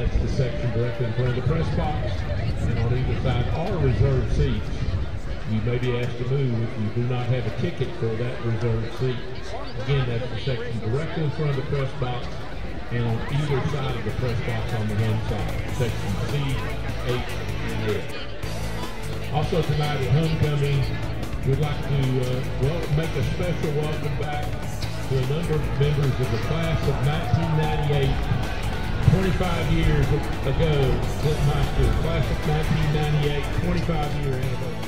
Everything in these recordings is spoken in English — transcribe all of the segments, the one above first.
That's the section directly in front of the press box. And on either side are reserved seats. You may be asked to move if you do not have a ticket for that reserved seat. Again, that's the section directly in front of the press box and on either side of the press box on the one side, section C, H, and F. Also tonight at homecoming, we'd like to make a special welcome back to a number of members of the class of 1998, 25 years ago, Clinton High School, class of 1998, 25-year anniversary.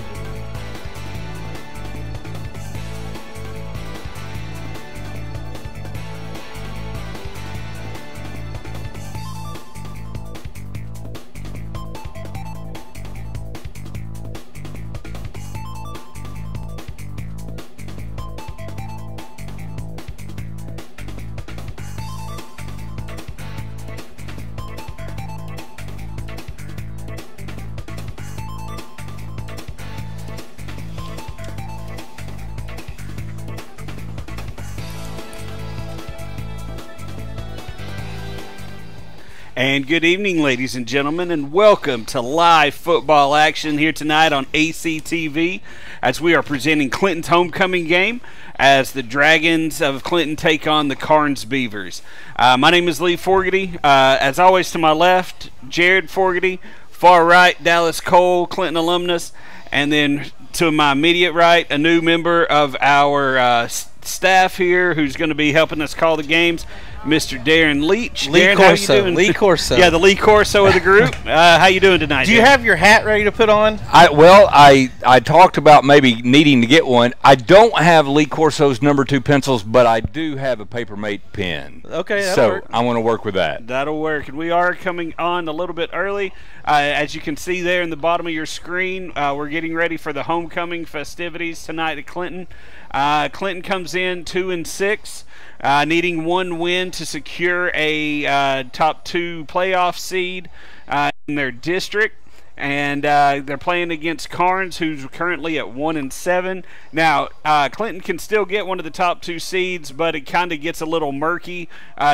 And good evening, ladies and gentlemen, and welcome to live football action here tonight on ACTV as we are presenting Clinton's homecoming game as the Dragons of Clinton take on the Karns Beavers. My name is Lee Fogarty. As always, to my left, Jared Fogarty. Far right, Dallas Cole, Clinton alumnus. And then to my immediate right, a new member of our staff here who's going to be helping us call the games, Mr. Darren Leach. Darren, how you doing? Lee Corso. Yeah, the Lee Corso of the group. How you doing tonight? Do you have your hat ready to put on? I talked about maybe needing to get one. I don't have Lee Corso's #2 pencils, but I do have a Papermate pen. Okay, that'll so work. I want to work with that. That'll work. And we are coming on a little bit early. As you can see there in the bottom of your screen, we're getting ready for the homecoming festivities tonight at Clinton. Clinton comes in 2-6. Needing one win to secure a top 2 playoff seed in their district. And they're playing against Karns, who's currently at 1-7. Now, Clinton can still get one of the top 2 seeds, but it kind of gets a little murky.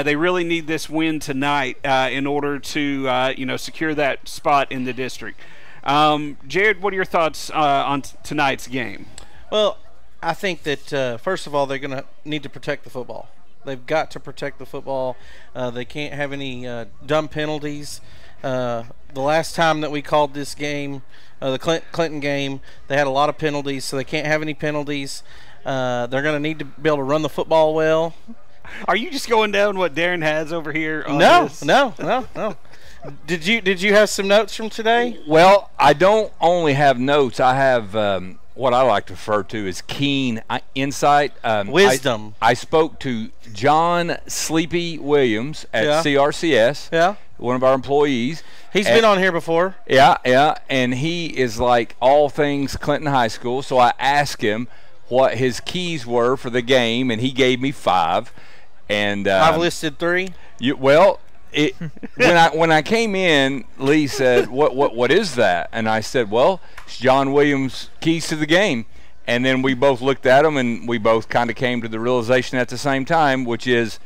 They really need this win tonight in order to, secure that spot in the district. Jared, what are your thoughts on tonight's game? Well, I think that, first of all, they're going to need to protect the football. They've got to protect the football. They can't have any dumb penalties. The last time that we called this game, the Clinton game, they had a lot of penalties, so they can't have any penalties. They're going to need to be able to run the football well. Are you just going down what Darren has over here on this? No. Did you have some notes from today? Well, I don't only have notes. I have what I like to refer to as keen insight. Wisdom. I spoke to John Sleepy Williams at CRCS, one of our employees. He's been on here before. Yeah, and he is like all things Clinton High School. So I asked him what his keys were for the game, and he gave me 5. And I've listed 3. When I came in, Lee said, "What is that?" And I said, "Well, it's John Williams' keys to the game." And then we both looked at them, and we both kind of came to the realization at the same time, which is,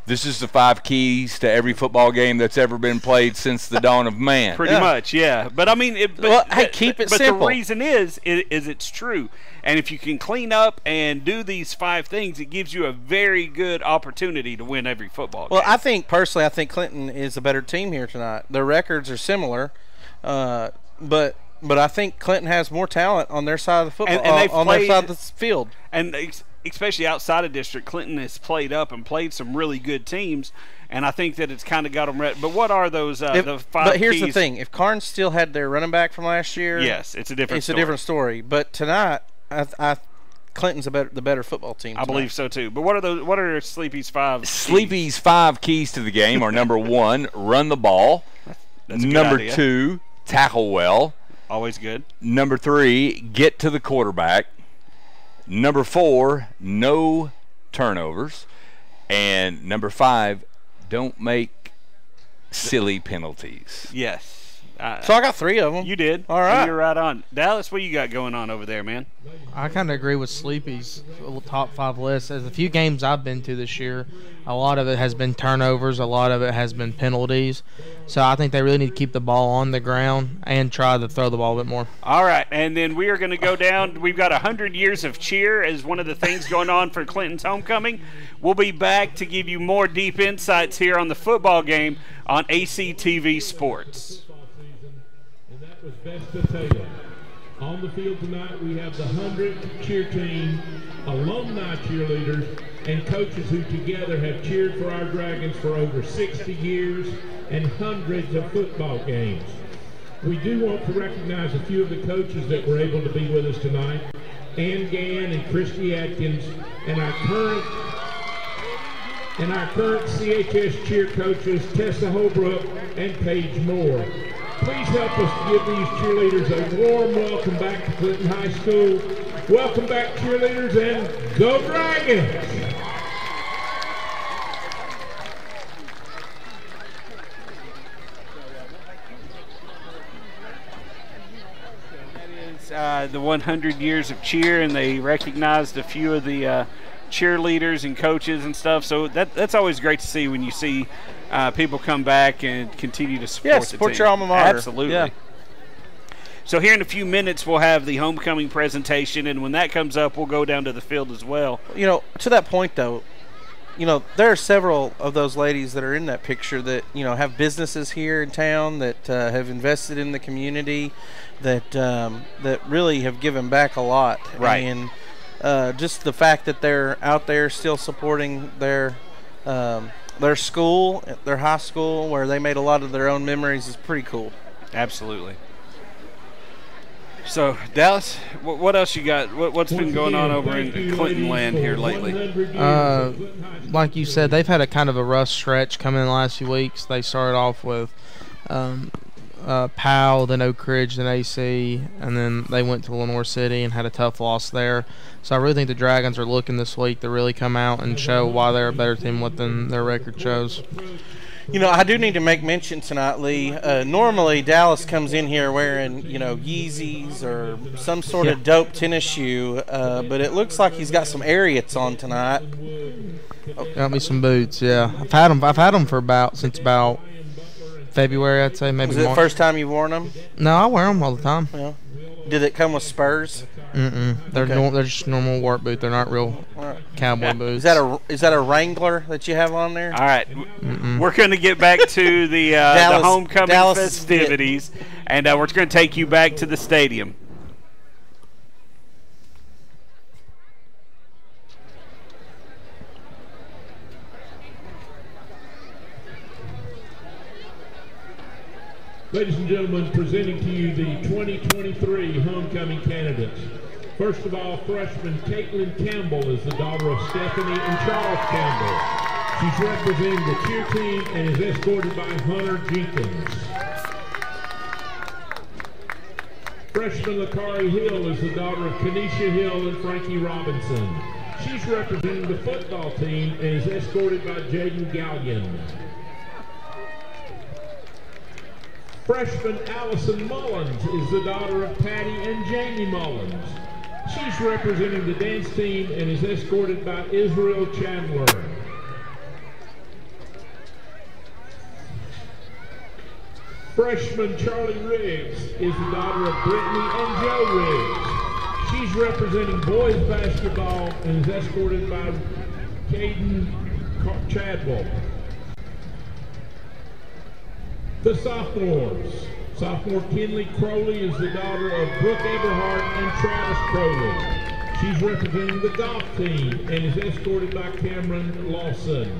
this is the 5 keys to every football game that's ever been played since the dawn of man. Pretty much, yeah. But I mean, keep it simple. But the reason is it's true. And if you can clean up and do these 5 things, it gives you a very good opportunity to win every football game. Well, I think Clinton is a better team here tonight. Their records are similar, but I think Clinton has more talent on their side of the football, and on their side of the field. And especially outside of district, Clinton has played up and played some really good teams, and I think that it's kind of got them ready. But what are those the 5 But here's keys? the thing: if Karns still had their running back from last year, yes, it's a different story. But tonight, Clinton's the better football team tonight. I believe so too. But what are Sleepy's 5 keys? Sleepy's 5 keys to the game are #1, run the ball. That's a good idea. #2, tackle well. Always good. #3, get to the quarterback. #4, no turnovers. And #5, don't make silly penalties. Yes. So I got 3 of them. You did. All right. You're right on. Dallas, what you got going on over there, man? I kind of agree with Sleepy's top 5 list. As a few games I've been to this year, a lot of it has been turnovers, a lot of it has been penalties. So I think they really need to keep the ball on the ground and try to throw the ball a bit more. All right, and then we are going to go down. We've got 100 years of cheer as one of the things going on for Clinton's homecoming. We'll be back to give you more deep insights here on the football game on ACTV Sports. And that was best to tell. On the field tonight, we have the 100th cheer team, alumni cheerleaders, and coaches who together have cheered for our Dragons for over 60 years and hundreds of football games. We do want to recognize a few of the coaches that were able to be with us tonight. Ann Gann and Christy Atkins, and our current CHS cheer coaches, Tessa Holbrook and Paige Moore. Please help us give these cheerleaders a warm welcome back to Clinton High School. Welcome back, cheerleaders, and go Dragons! That is the 100 years of cheer, and they recognized a few of the cheerleaders and coaches and stuff. So that's always great to see when you see people come back and continue to support the team. Your alma mater. Absolutely. Yeah. So here in a few minutes, we'll have the homecoming presentation, and when that comes up, we'll go down to the field as well. You know, to that point, though, you know, there are several of those ladies that are in that picture that, you know, have businesses here in town, that have invested in the community, that that really have given back a lot. Right. And just the fact that they're out there still supporting their school, their high school, where they made a lot of their own memories, is pretty cool. Absolutely. So, Dallas, what else you got? What's been going on over in Clinton land here lately? Like you said, they've had a kind of a rough stretch coming in the last few weeks. They started off with Powell, then Oak Ridge, then AC, and then they went to Lenore City and had a tough loss there. So I really think the Dragons are looking this week to really come out and show why they're a better team than their record shows. You know, I do need to make mention tonight, Lee. Normally, Dallas comes in here wearing, you know, Yeezys or some sort of dope tennis shoe, but it looks like he's got some Ariats on tonight. Got me some boots, yeah. I've had them for since about February, I'd say, maybe. Was it March. the first time you've worn them? No, I wear them all the time. Yeah. Did it come with spurs? They're Okay. they're just normal work boots. They're not real cowboy boots. Is that a Wrangler that you have on there? All right, we're going to get back to the homecoming festivities, and we're going to take you back to the stadium. Ladies and gentlemen, presenting to you the 2023 homecoming candidates. First of all, freshman Caitlin Campbell is the daughter of Stephanie and Charles Campbell. She's representing the cheer team and is escorted by Hunter Jenkins. Freshman Lakari Hill is the daughter of Kenesha Hill and Frankie Robinson. She's representing the football team and is escorted by Jaden Gallion. Freshman Allison Mullins is the daughter of Patty and Jamie Mullins. She's representing the dance team and is escorted by Israel Chandler. Freshman Charlie Riggs is the daughter of Brittany and Joe Riggs. She's representing boys basketball and is escorted by Caden Chadwell. The sophomores. Sophomore Kinley Crowley is the daughter of Brooke Eberhardt and Travis Crowley. She's representing the golf team and is escorted by Cameron Lawson.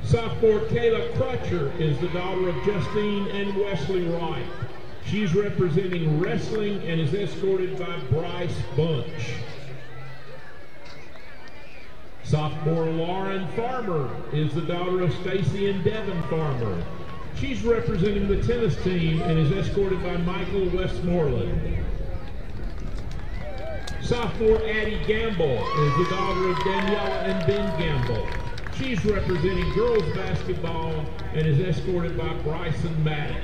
Sophomore Kayla Crutcher is the daughter of Justine and Wesley Wright. She's representing wrestling and is escorted by Bryce Bunch. Sophomore Lauren Farmer is the daughter of Stacy and Devin Farmer. She's representing the tennis team and is escorted by Michael Westmoreland. Sophomore Addie Gamble is the daughter of Daniela and Ben Gamble. She's representing girls basketball and is escorted by Bryson Maddox.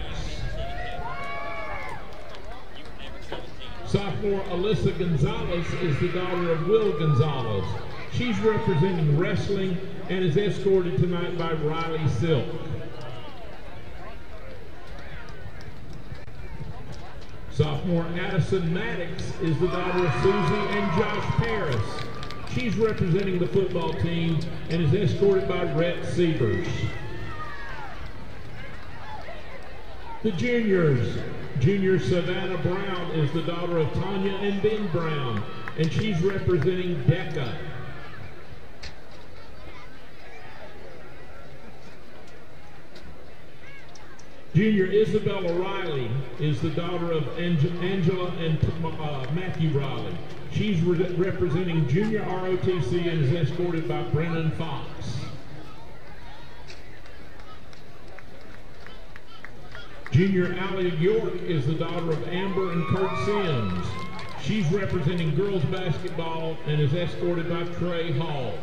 Sophomore Alyssa Gonzalez is the daughter of Will Gonzalez. She's representing wrestling and is escorted tonight by Riley Silk. Sophomore Addison Maddox is the daughter of Susie and Josh Paris. She's representing the football team and is escorted by Rhett Sievers. The juniors. Junior Savannah Brown is the daughter of Tanya and Ben Brown, and she's representing DECA. Junior Isabella Riley is the daughter of Angela and Matthew Riley. She's representing Junior ROTC and is escorted by Brennan Fox. Junior Allie York is the daughter of Amber and Kurt Sims. She's representing girls basketball and is escorted by Trey Hall.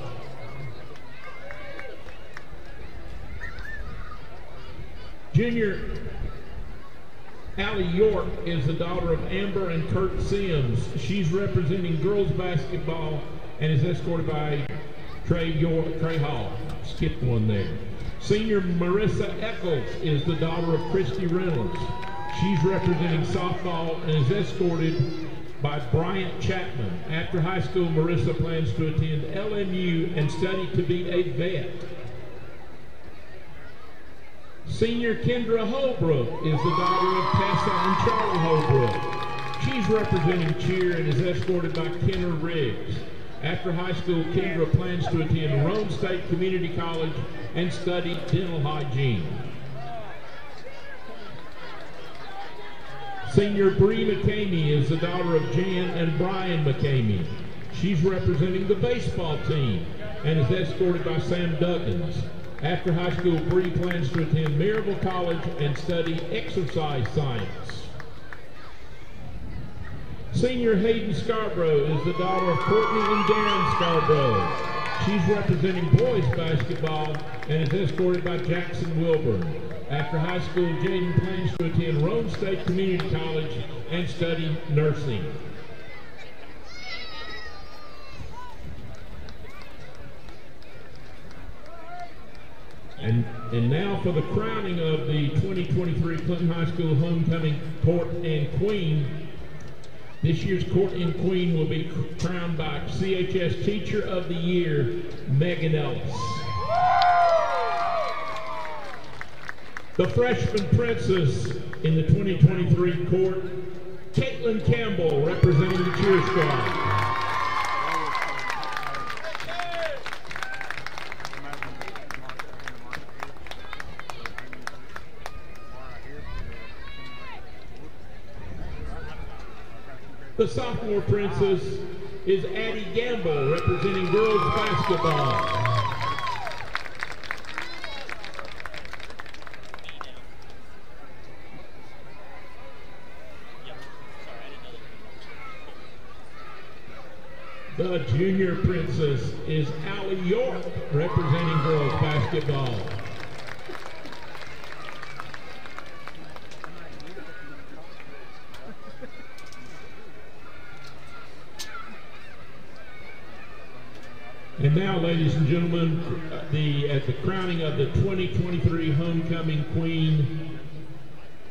Junior Allie York is the daughter of Amber and Kurt Sims. She's representing girls basketball and is escorted by Trey Hall. Skipped one there. Senior Marissa Eccles is the daughter of Christy Reynolds. She's representing softball and is escorted by Bryant Chapman. After high school, Marissa plans to attend LMU and study to be a vet. Senior Kendra Holbrook is the daughter of Tessa and Charlie Holbrook. She's representing cheer and is escorted by Kenner Riggs. After high school, Kendra plans to attend Rome State Community College and study dental hygiene. Senior Bree McCamey is the daughter of Jan and Brian McCamey. She's representing the baseball team and is escorted by Sam Duggins. After high school, Bree plans to attend Maryville College and study exercise science. Senior Hayden Scarborough is the daughter of Courtney and Darren Scarborough. She's representing boys basketball and is escorted by Jackson Wilburn. After high school, Jaden plans to attend Rome State Community College and study nursing. And now for the crowning of the 2023 Clinton High School Homecoming Court and Queen. This year's Court and Queen will be crowned by CHS Teacher of the Year, Megan Ellis. The freshman princess in the 2023 court, Caitlin Campbell, representing the cheer squad. The sophomore princess is Addie Gamble, representing girls basketball. The junior princess is Allie York, representing girls basketball. And now, ladies and gentlemen, at the crowning of the 2023 Homecoming Queen,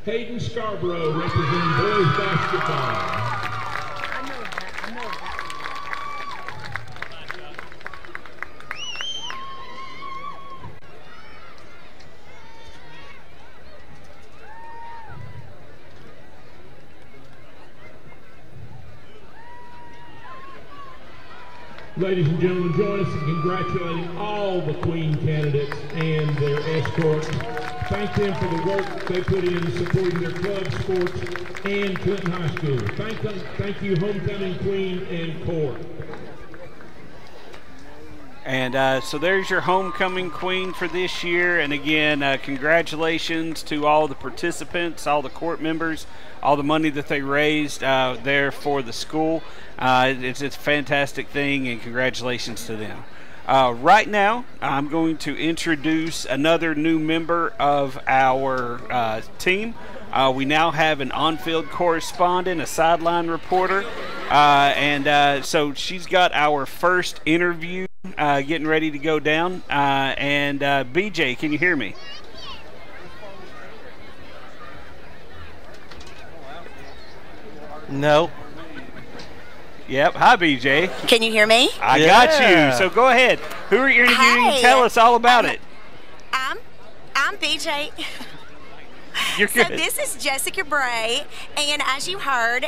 Hayden Scarborough, representing boys basketball. Ladies and gentlemen, join us in congratulating all the Queen candidates and their escorts. Thank them for the work they put in supporting their club, sports, and Clinton High School. Thank you, Homecoming Queen and Court. And so there's your Homecoming Queen for this year. And again, congratulations to all the participants, all the court members, all the money that they raised there for the school. It's a fantastic thing, and congratulations to them. Right now, I'm going to introduce another new member of our team. We now have an on-field correspondent, a sideline reporter, and so she's got our first interview getting ready to go down. And BJ, can you hear me? No. Yep. Hi, BJ. Can you hear me? I got you. So go ahead. Who are you interviewing? Hi. Tell us all about it. I'm BJ. You're So good. this is Jessica Bray, and as you heard,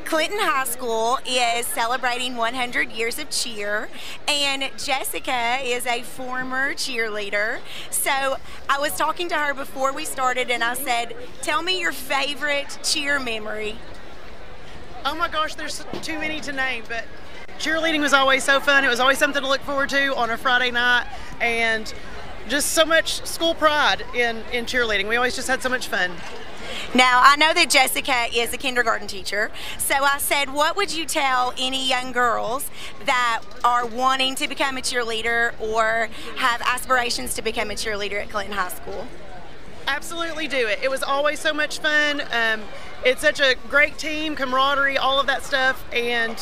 Clinton High School is celebrating 100 years of cheer, and Jessica is a former cheerleader. So I was talking to her before we started, and I said, tell me your favorite cheer memory. Oh my gosh, there's too many to name, but cheerleading was always so fun. It was always something to look forward to on a Friday night, and just so much school pride in cheerleading. We always just had so much fun. Now, I know that Jessica is a kindergarten teacher, so I said, what would you tell any young girls that are wanting to become a cheerleader or have aspirations to become a cheerleader at Clinton High School? Absolutely do it. It was always so much fun. It's such a great team, camaraderie, all of that stuff, and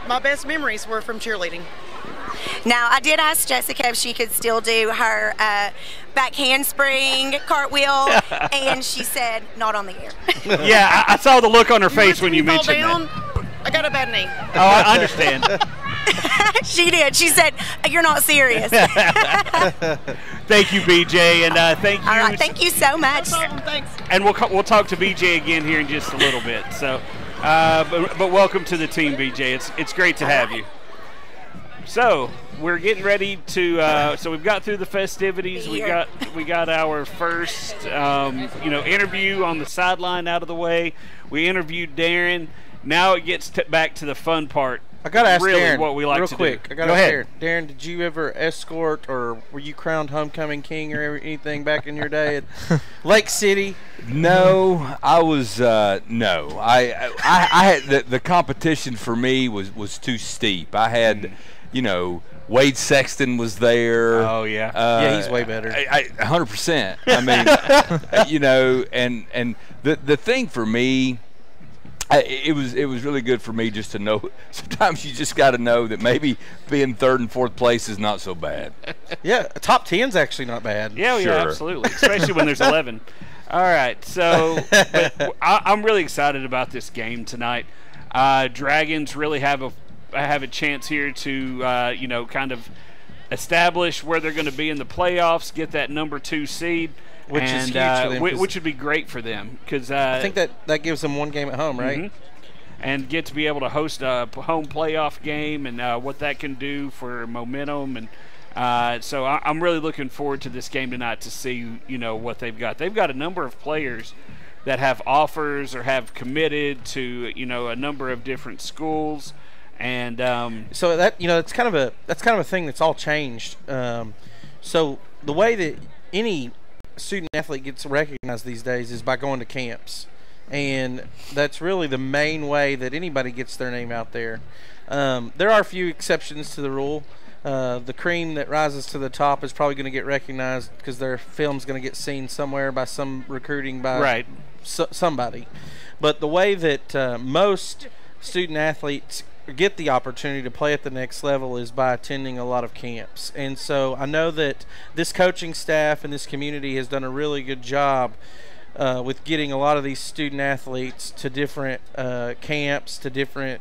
my best memories were from cheerleading. Now, I did ask Jessica if she could still do her back handspring cartwell, and she said not on the air. Yeah, I saw the look on her face when you fall mentioned down, that. I got a bad knee. Oh, I understand. She did. She said, you're not serious. Thank you, BJ, and thank you. All right, thank you so much. No problem, thanks. And we'll talk to BJ again here in just a little bit. So, but welcome to the team, BJ. It's great to have you. So we're getting ready to. So we've got through the festivities. We got our first interview on the sideline out of the way. We interviewed Darren. Now it gets back to the fun part. I gotta ask really Darren what we like real to quick. do. I gotta Go ask ahead. Darren, did you ever escort or were you crowned homecoming king or anything back in your day at Lake City? No, I was no. I had the competition for me was too steep. I had, Wade Sexton was there. Oh yeah. Yeah, he's way better. 100%. I mean, and the thing for me. It was really good for me just to know. Sometimes you just got to know that maybe being third and fourth place is not so bad. Yeah, top 10's actually not bad. Yeah, Sure. yeah, absolutely. Especially when there's 11. All right, so but I'm really excited about this game tonight. Dragons really have a chance here to kind of establish where they're going to be in the playoffs, get that number 2 seed. Which is huge for them, which would be great for them because I think that gives them one game at home, right? Mm-hmm. And get to be able to host a home playoff game and what that can do for momentum. And so I'm really looking forward to this game tonight to see what they've got. They've got a number of players that have offers or have committed to a number of different schools. And so that's kind of a thing that's all changed. So the way that any student athlete gets recognized these days is by going to camps, and that's really the main way that anybody gets their name out there. There are a few exceptions to the rule. The cream that rises to the top is probably going to get recognized because their film's going to get seen somewhere by some recruiting by somebody. But the way that most student athletes get the opportunity to play at the next level is by attending a lot of camps. And so I know that this coaching staff and this community has done a really good job with getting a lot of these student athletes to different camps, to different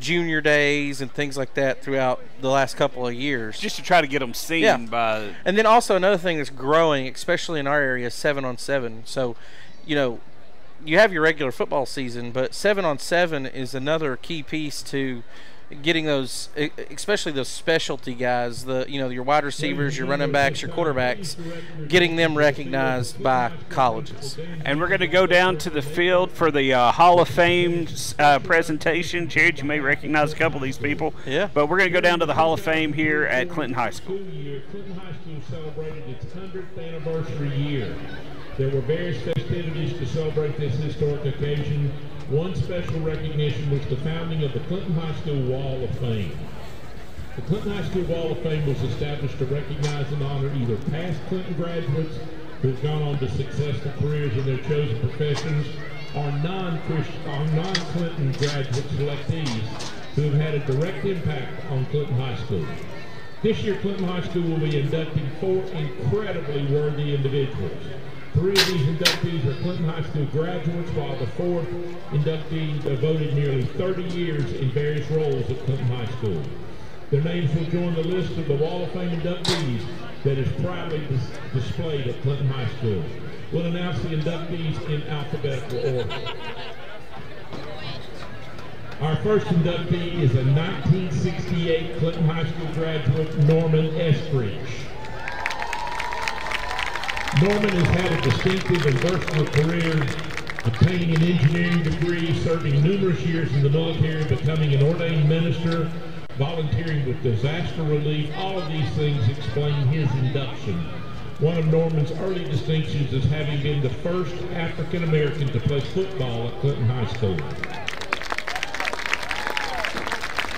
junior days and things like that throughout the last couple of years, just to try to get them seen by. And then also another thing that's growing, especially in our area, is 7-on-7. So you have your regular football season, but 7-on-7 is another key piece to getting those, especially those specialty guys, your wide receivers, your running backs, your quarterbacks, getting them recognized by colleges. And we're going to go down to the field for the Hall of Fame presentation. Jared, you may recognize a couple of these people. Yeah. But we're going to go down to the Hall of Fame here at Clinton High School. Clinton High School celebrated its 100th anniversary year. There were various festivities to celebrate this historic occasion. One special recognition was the founding of the Clinton High School Wall of Fame. The Clinton High School Wall of Fame was established to recognize and honor either past Clinton graduates who have gone on to successful careers in their chosen professions, or non-Clinton graduate selectees who have had a direct impact on Clinton High School. This year, Clinton High School will be inducting 4 incredibly worthy individuals. 3 of these inductees are Clinton High School graduates, while the 4th inductee devoted nearly 30 years in various roles at Clinton High School. Their names will join the list of the Wall of Fame inductees that is proudly displayed at Clinton High School. We'll announce the inductees in alphabetical order. Our first inductee is a 1968 Clinton High School graduate, Norman Eskridge. Norman has had a distinctive and versatile career, obtaining an engineering degree, serving numerous years in the military, becoming an ordained minister, volunteering with disaster relief. All of these things explain his induction. One of Norman's early distinctions is having been the first African American to play football at Clinton High School.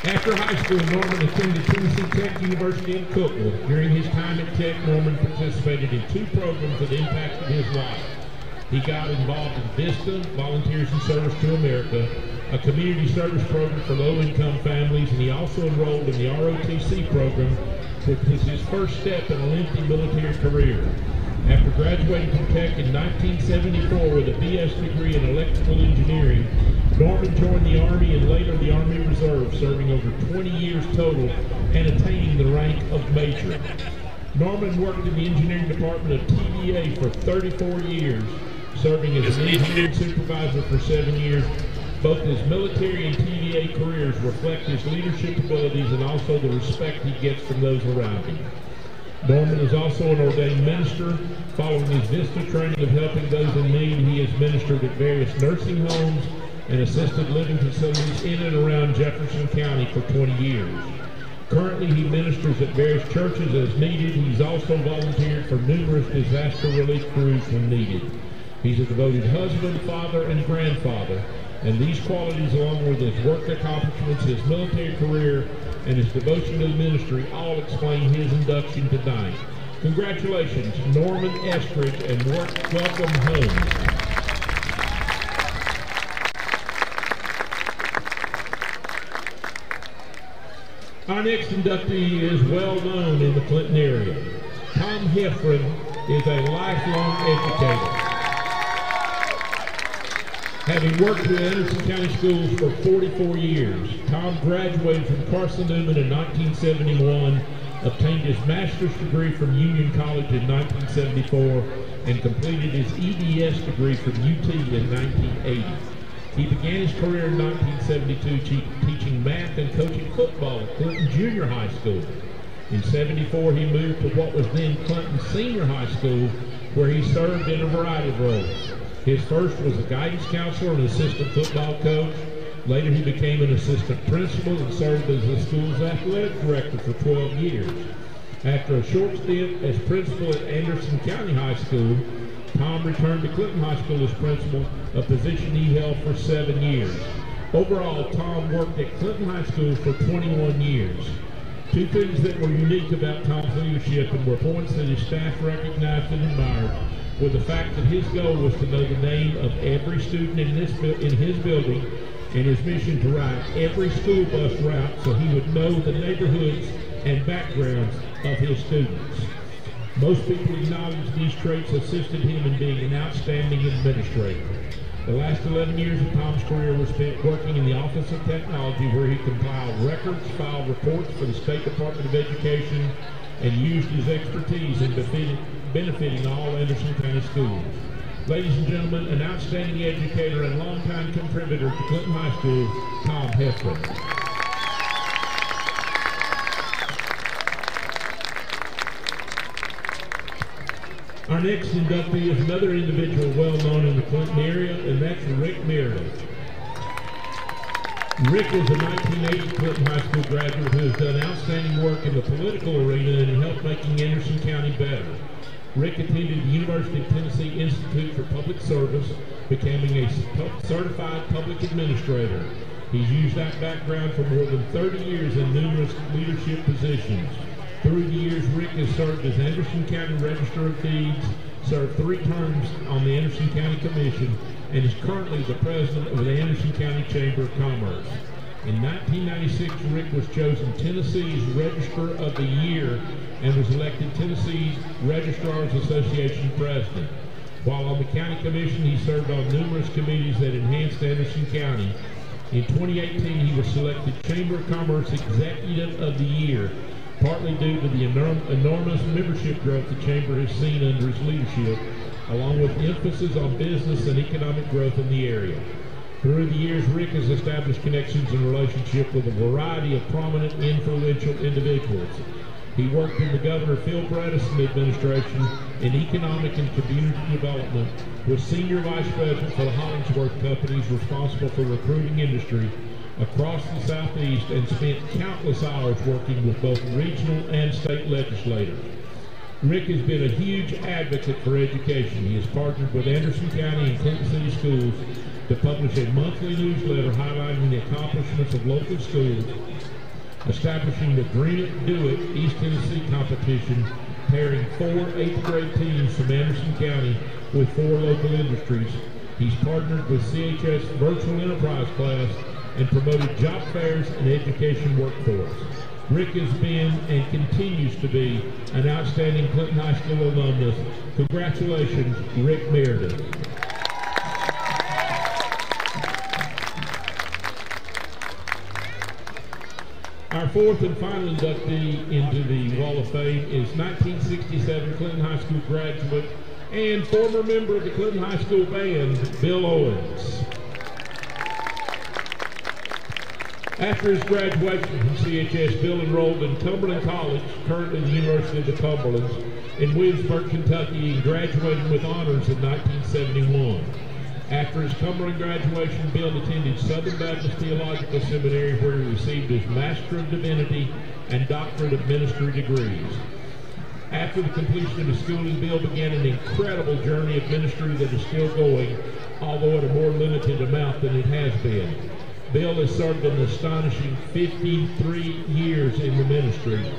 After high school, Norman attended Tennessee Tech University in Cookville. During his time at Tech, Norman participated in 2 programs that impacted his life. He got involved in VISTA, Volunteers in Service to America, a community service program for low-income families, and he also enrolled in the ROTC program, which was his first step in a lengthy military career. After graduating from Tech in 1974 with a BS degree in electrical engineering, Norman joined the Army and later the Army Reserve, serving over 20 years total and attaining the rank of Major. Norman worked in the engineering department of TVA for 34 years, serving as an engineering supervisor for 7 years. Both his military and TVA careers reflect his leadership abilities and also the respect he gets from those around him. Norman is also an ordained minister. Following his VISTA training of helping those in need, he has ministered at various nursing homes and assisted living facilities in and around Jefferson County for 20 years. Currently, he ministers at various churches as needed. He's also volunteered for numerous disaster relief crews when needed. He's a devoted husband, father, and grandfather, and these qualities, along with his work accomplishments, his military career, and his devotion to the ministry, all explain his induction tonight. Congratulations, Norman Eskridge, and welcome home. Our next inductee is well known in the Clinton area. Tom Heffron is a lifelong educator. Having worked with Anderson County Schools for 44 years, Tom graduated from Carson Newman in 1971, obtained his master's degree from Union College in 1974, and completed his EDS degree from UT in 1980. He began his career in 1972 teaching math and coaching football at Clinton Junior High School. In '74, he moved to what was then Clinton Senior High School, where he served in a variety of roles. His first was a guidance counselor and assistant football coach. Later, he became an assistant principal and served as the school's athletic director for 12 years. After a short stint as principal at Anderson County High School, Tom returned to Clinton High School as principal, a position he held for 7 years. Overall, Tom worked at Clinton High School for 21 years. 2 things that were unique about Tom's leadership and were points that his staff recognized and admired were the fact that his goal was to know the name of every student in his building, and his mission to ride every school bus route so he would know the neighborhoods and backgrounds of his students. Most people acknowledge these traits assisted him in being an outstanding administrator. The last 11 years of Tom's career were spent working in the Office of Technology, where he compiled records, filed reports for the State Department of Education, and used his expertise in benefiting all Anderson County schools. Ladies and gentlemen, an outstanding educator and longtime contributor to Clinton High School, Tom Heffron. Our next inductee is another individual well known in the Clinton area, and that's Rick Meredith. Rick is a 1980 Clinton High School graduate who has done outstanding work in the political arena and helped making Anderson County better. Rick attended the University of Tennessee Institute for Public Service, becoming a certified public administrator. He's used that background for more than 30 years in numerous leadership positions. Through the years, Rick has served as Anderson County Register of Deeds, served 3 terms on the Anderson County Commission, and is currently the president of the Anderson County Chamber of Commerce. In 1996, Rick was chosen Tennessee's Register of the Year and was elected Tennessee's Registrars Association president. While on the county commission, he served on numerous committees that enhanced Anderson County. In 2018, he was selected Chamber of Commerce Executive of the Year, partly due to the enormous membership growth the Chamber has seen under his leadership, along with emphasis on business and economic growth in the area. Through the years, Rick has established connections and relationships with a variety of prominent, influential individuals. He worked in the Governor Phil Bredesen administration in economic and community development, was senior vice president for the Hollingsworth companies responsible for recruiting industry across the Southeast, and spent countless hours working with both regional and state legislators. Rick has been a huge advocate for education. He has partnered with Anderson County and Clinton City Schools to publish a monthly newsletter highlighting the accomplishments of local schools, establishing the Dream It, Do It East Tennessee competition, pairing 4 8th grade teams from Anderson County with 4 local industries. He's partnered with CHS Virtual Enterprise Class and promoted job fairs and education workforce. Rick has been and continues to be an outstanding Clinton High School alumnus. Congratulations, Rick Meredith. Our 4th and final inductee into the Wall of Fame is 1967 Clinton High School graduate and former member of the Clinton High School Band, Bill Owens. After his graduation from CHS, Bill enrolled in Cumberland College, currently the University of the Cumberlands, in Williamsburg, Kentucky, and graduated with honors in 1971. After his Cumberland graduation, Bill attended Southern Baptist Theological Seminary, where he received his Master of Divinity and Doctorate of Ministry degrees. After the completion of his schooling, Bill began an incredible journey of ministry that is still going, although at a more limited amount than it has been. Bill has served an astonishing 53 years in the ministry.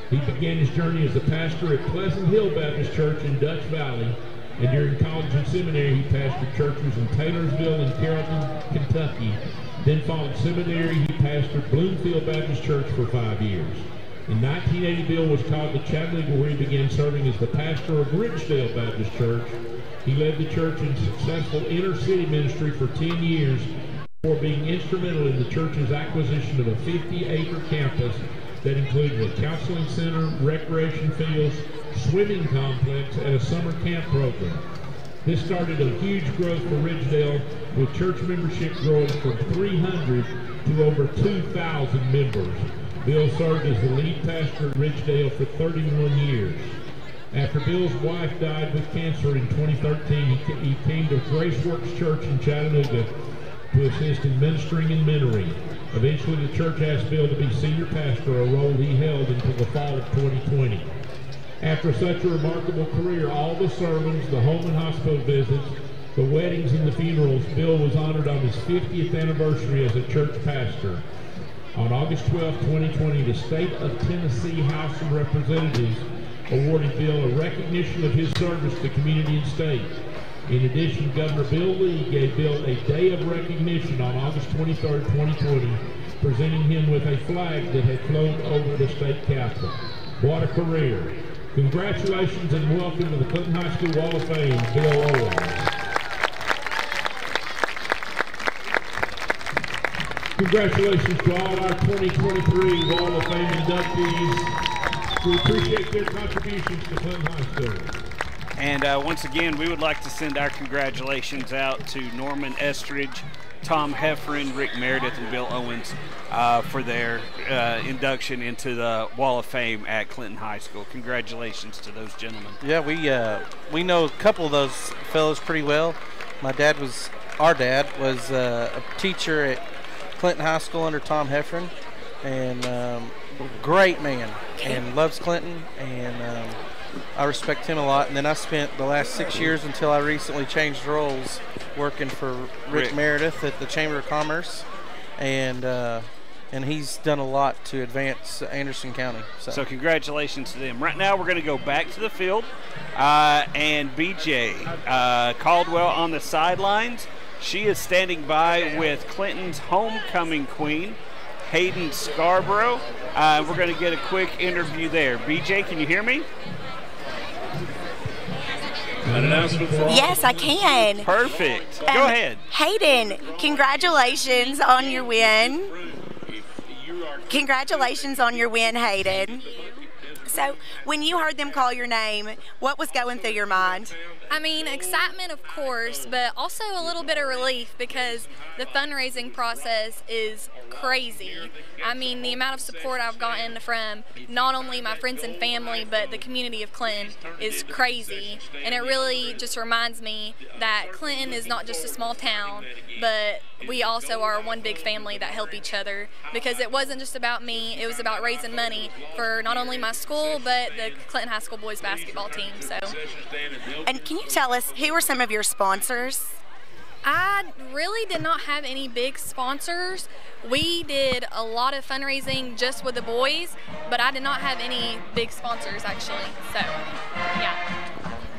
He began his journey as a pastor at Pleasant Hill Baptist Church in Dutch Valley, and during college and seminary he pastored churches in Taylorsville and Carrollton, Kentucky. Then following seminary, he pastored Bloomfield Baptist Church for 5 years. In 1980, Bill was called to Chattanooga, where he began serving as the pastor of Ridgedale Baptist Church. He led the church in successful inner-city ministry for 10 years, before being instrumental in the church's acquisition of a 50-acre campus that included a counseling center, recreation fields, swimming complex, and a summer camp program. This started a huge growth for Ridgedale, with church membership growing from 300 to over 2,000 members. Bill served as the lead pastor at Ridgedale for 31 years. After Bill's wife died with cancer in 2013, he came to Graceworks Church in Chattanooga to assist in ministering and mentoring. Eventually, the church asked Bill to be senior pastor, a role he held until the fall of 2020. After such a remarkable career, all the sermons, the home and hospital visits, the weddings and the funerals, Bill was honored on his 50th anniversary as a church pastor. On August 12, 2020, the State of Tennessee House of Representatives awarded Bill a recognition of his service to community and state. In addition, Governor Bill Lee gave Bill a day of recognition on August 23, 2020, presenting him with a flag that had flown over the state capitol. What a career. Congratulations and welcome to the Clinton High School Wall of Fame, Bill Owens. Congratulations to all our 2023 Wall of Fame inductees. We appreciate their contributions to Clinton High School. And once again, we would like to send our congratulations out to Norman Estridge, Tom Heffron, Rick Meredith, and Bill Owens for their induction into the Wall of Fame at Clinton High School. Congratulations to those gentlemen. Yeah, we know a couple of those fellows pretty well. Our dad was a teacher at Clinton High School under Tom Heffron, and great man, and loves Clinton, and I respect him a lot. And then I spent the last 6 years until I recently changed roles working for Rick Meredith at the Chamber of Commerce. and he's done a lot to advance Anderson County. So congratulations to them. Right now we're going to go back to the field, and BJ Caldwell on the sidelines. She is standing by with Clinton's homecoming queen, Hayden Scarborough. We're going to get a quick interview there. BJ, can you hear me? Yes, I can. Perfect. Go ahead. Hayden, congratulations on your win. Congratulations on your win, Hayden. So, when you heard them call your name, what was going through your mind? I mean, excitement, of course, but also a little bit of relief because the fundraising process is crazy. I mean, the amount of support I've gotten from not only my friends and family, but the community of Clinton is crazy. And it really just reminds me that Clinton is not just a small town, but we also are one big family that help each other, because it wasn't just about me, it was about raising money for not only my school, but the Clinton High School boys basketball team. So. And can you tell us, who are some of your sponsors? I really did not have any big sponsors. We did a lot of fundraising just with the boys, but I did not have any big sponsors actually. So, yeah.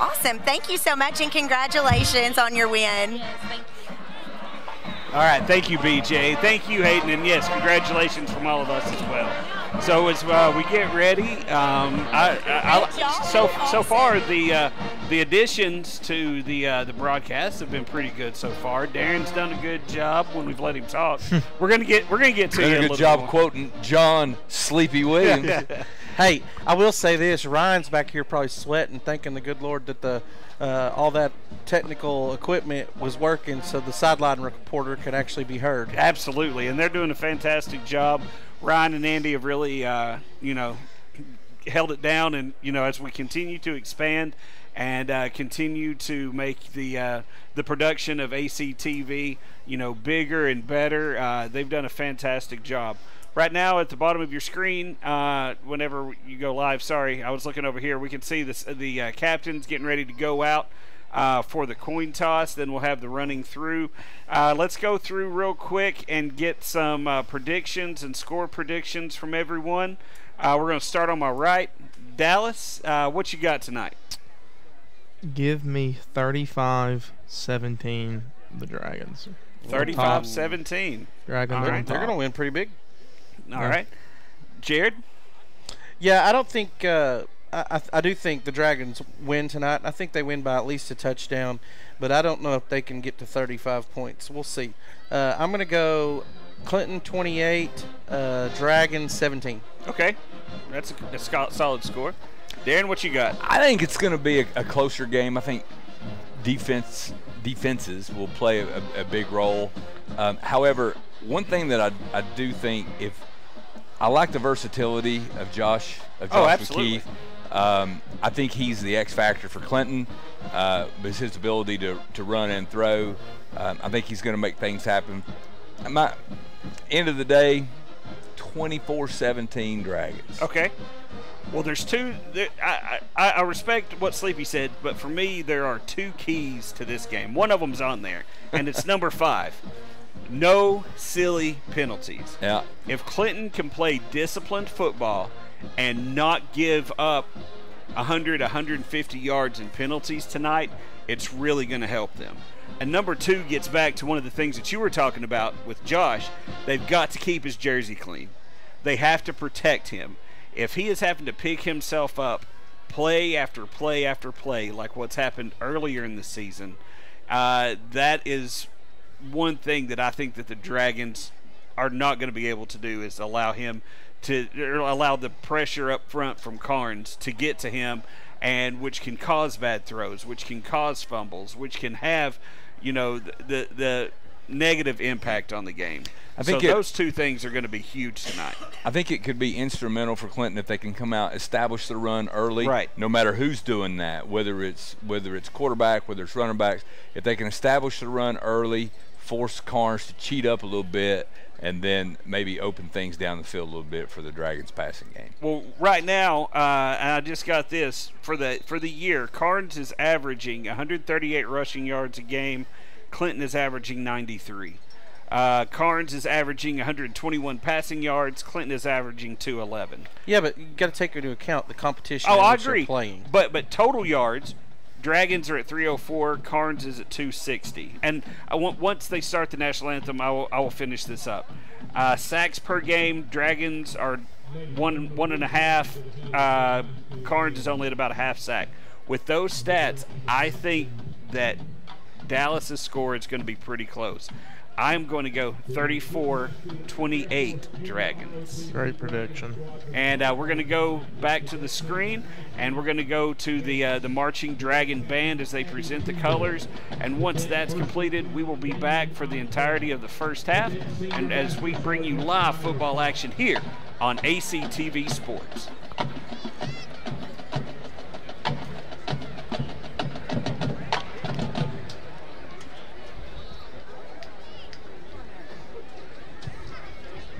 Awesome. Thank you so much, and congratulations on your win. Yes, thank you. All right, thank you, BJ. Thank you, Hayden, and yes, congratulations from all of us as well. So as we get ready, so far the additions to the broadcast have been pretty good so far. Darren's done a good job when we've let him talk. We're gonna get to you. Done a good job quoting John Sleepy Williams. Hey, I will say this: Ryan's back here probably sweating, thanking the good Lord that the all that technical equipment was working, so the sideline reporter could actually be heard. Absolutely, and they're doing a fantastic job. Ryan and Andy have really, held it down, and as we continue to expand and continue to make the production of ACTV, bigger and better, they've done a fantastic job. Right now, at the bottom of your screen, whenever you go live, sorry, I was looking over here, we can see the captains getting ready to go out for the coin toss. Then we'll have the running through. Let's go through real quick and get some predictions and score predictions from everyone. We're going to start on my right. Dallas, what you got tonight? Give me 35-17, the Dragons. 35-17. Dragons. Right. They're going to win pretty big. All right. Jared? Yeah, I don't think I do think the Dragons win tonight. I think they win by at least a touchdown, but I don't know if they can get to 35 points. We'll see. I'm going to go Clinton 28, Dragons 17. Okay. That's a solid score. Darren, what you got? I think it's going to be a closer game. I think defenses will play a big role. However, one thing that I do think, I like the versatility of Josh absolutely. McKeith. I think he's the X factor for Clinton. But his ability to run and throw, I think he's going to make things happen. End of the day, 24-17 Dragons. Okay. Well, there's two. I respect what Sleepy said, but for me, there are two keys to this game. One of them's on there, and it's number 5. No silly penalties. Yeah. If Clinton can play disciplined football and not give up 100, 150 yards in penalties tonight, it's really going to help them. And number 2 gets back to one of the things that you were talking about with Josh. They've got to keep his jersey clean. They have to protect him. If he is having to pick himself up play after play after play, like what's happened earlier in the season, that is one thing that I think that the Dragons are not going to be able to do, is allow the pressure up front from Karns to get to him, and which can cause bad throws, which can cause fumbles, which can have, the negative impact on the game. I think those two things are going to be huge tonight. I think it could be instrumental for Clinton if they can come out, establish the run early. Right. No matter who's doing that, whether it's quarterback, whether it's running backs, if they can establish the run early, force Karns to cheat up a little bit, and then maybe open things down the field a little bit for the Dragons passing game. Well, right now, and I just got this, for the year, Karns is averaging 138 rushing yards a game. Clinton is averaging 93. Karns is averaging 121 passing yards. Clinton is averaging 211. Yeah, but you got to take into account the competition. Oh, in I which they're agree. Playing. But total yards, Dragons are at 304. Karns is at 260. And once they start the national anthem, I will finish this up. Sacks per game, Dragons are 1.5. Karns is only at about a half sack. With those stats, I think that Dallas's score is going to be pretty close. I'm going to go 34-28 Dragons. Great prediction. And we're going to go back to the screen, and we're going to go to the marching Dragon band as they present the colors. And once that's completed, we will be back for the entirety of the first half, and as we bring you live football action here on ACTV Sports.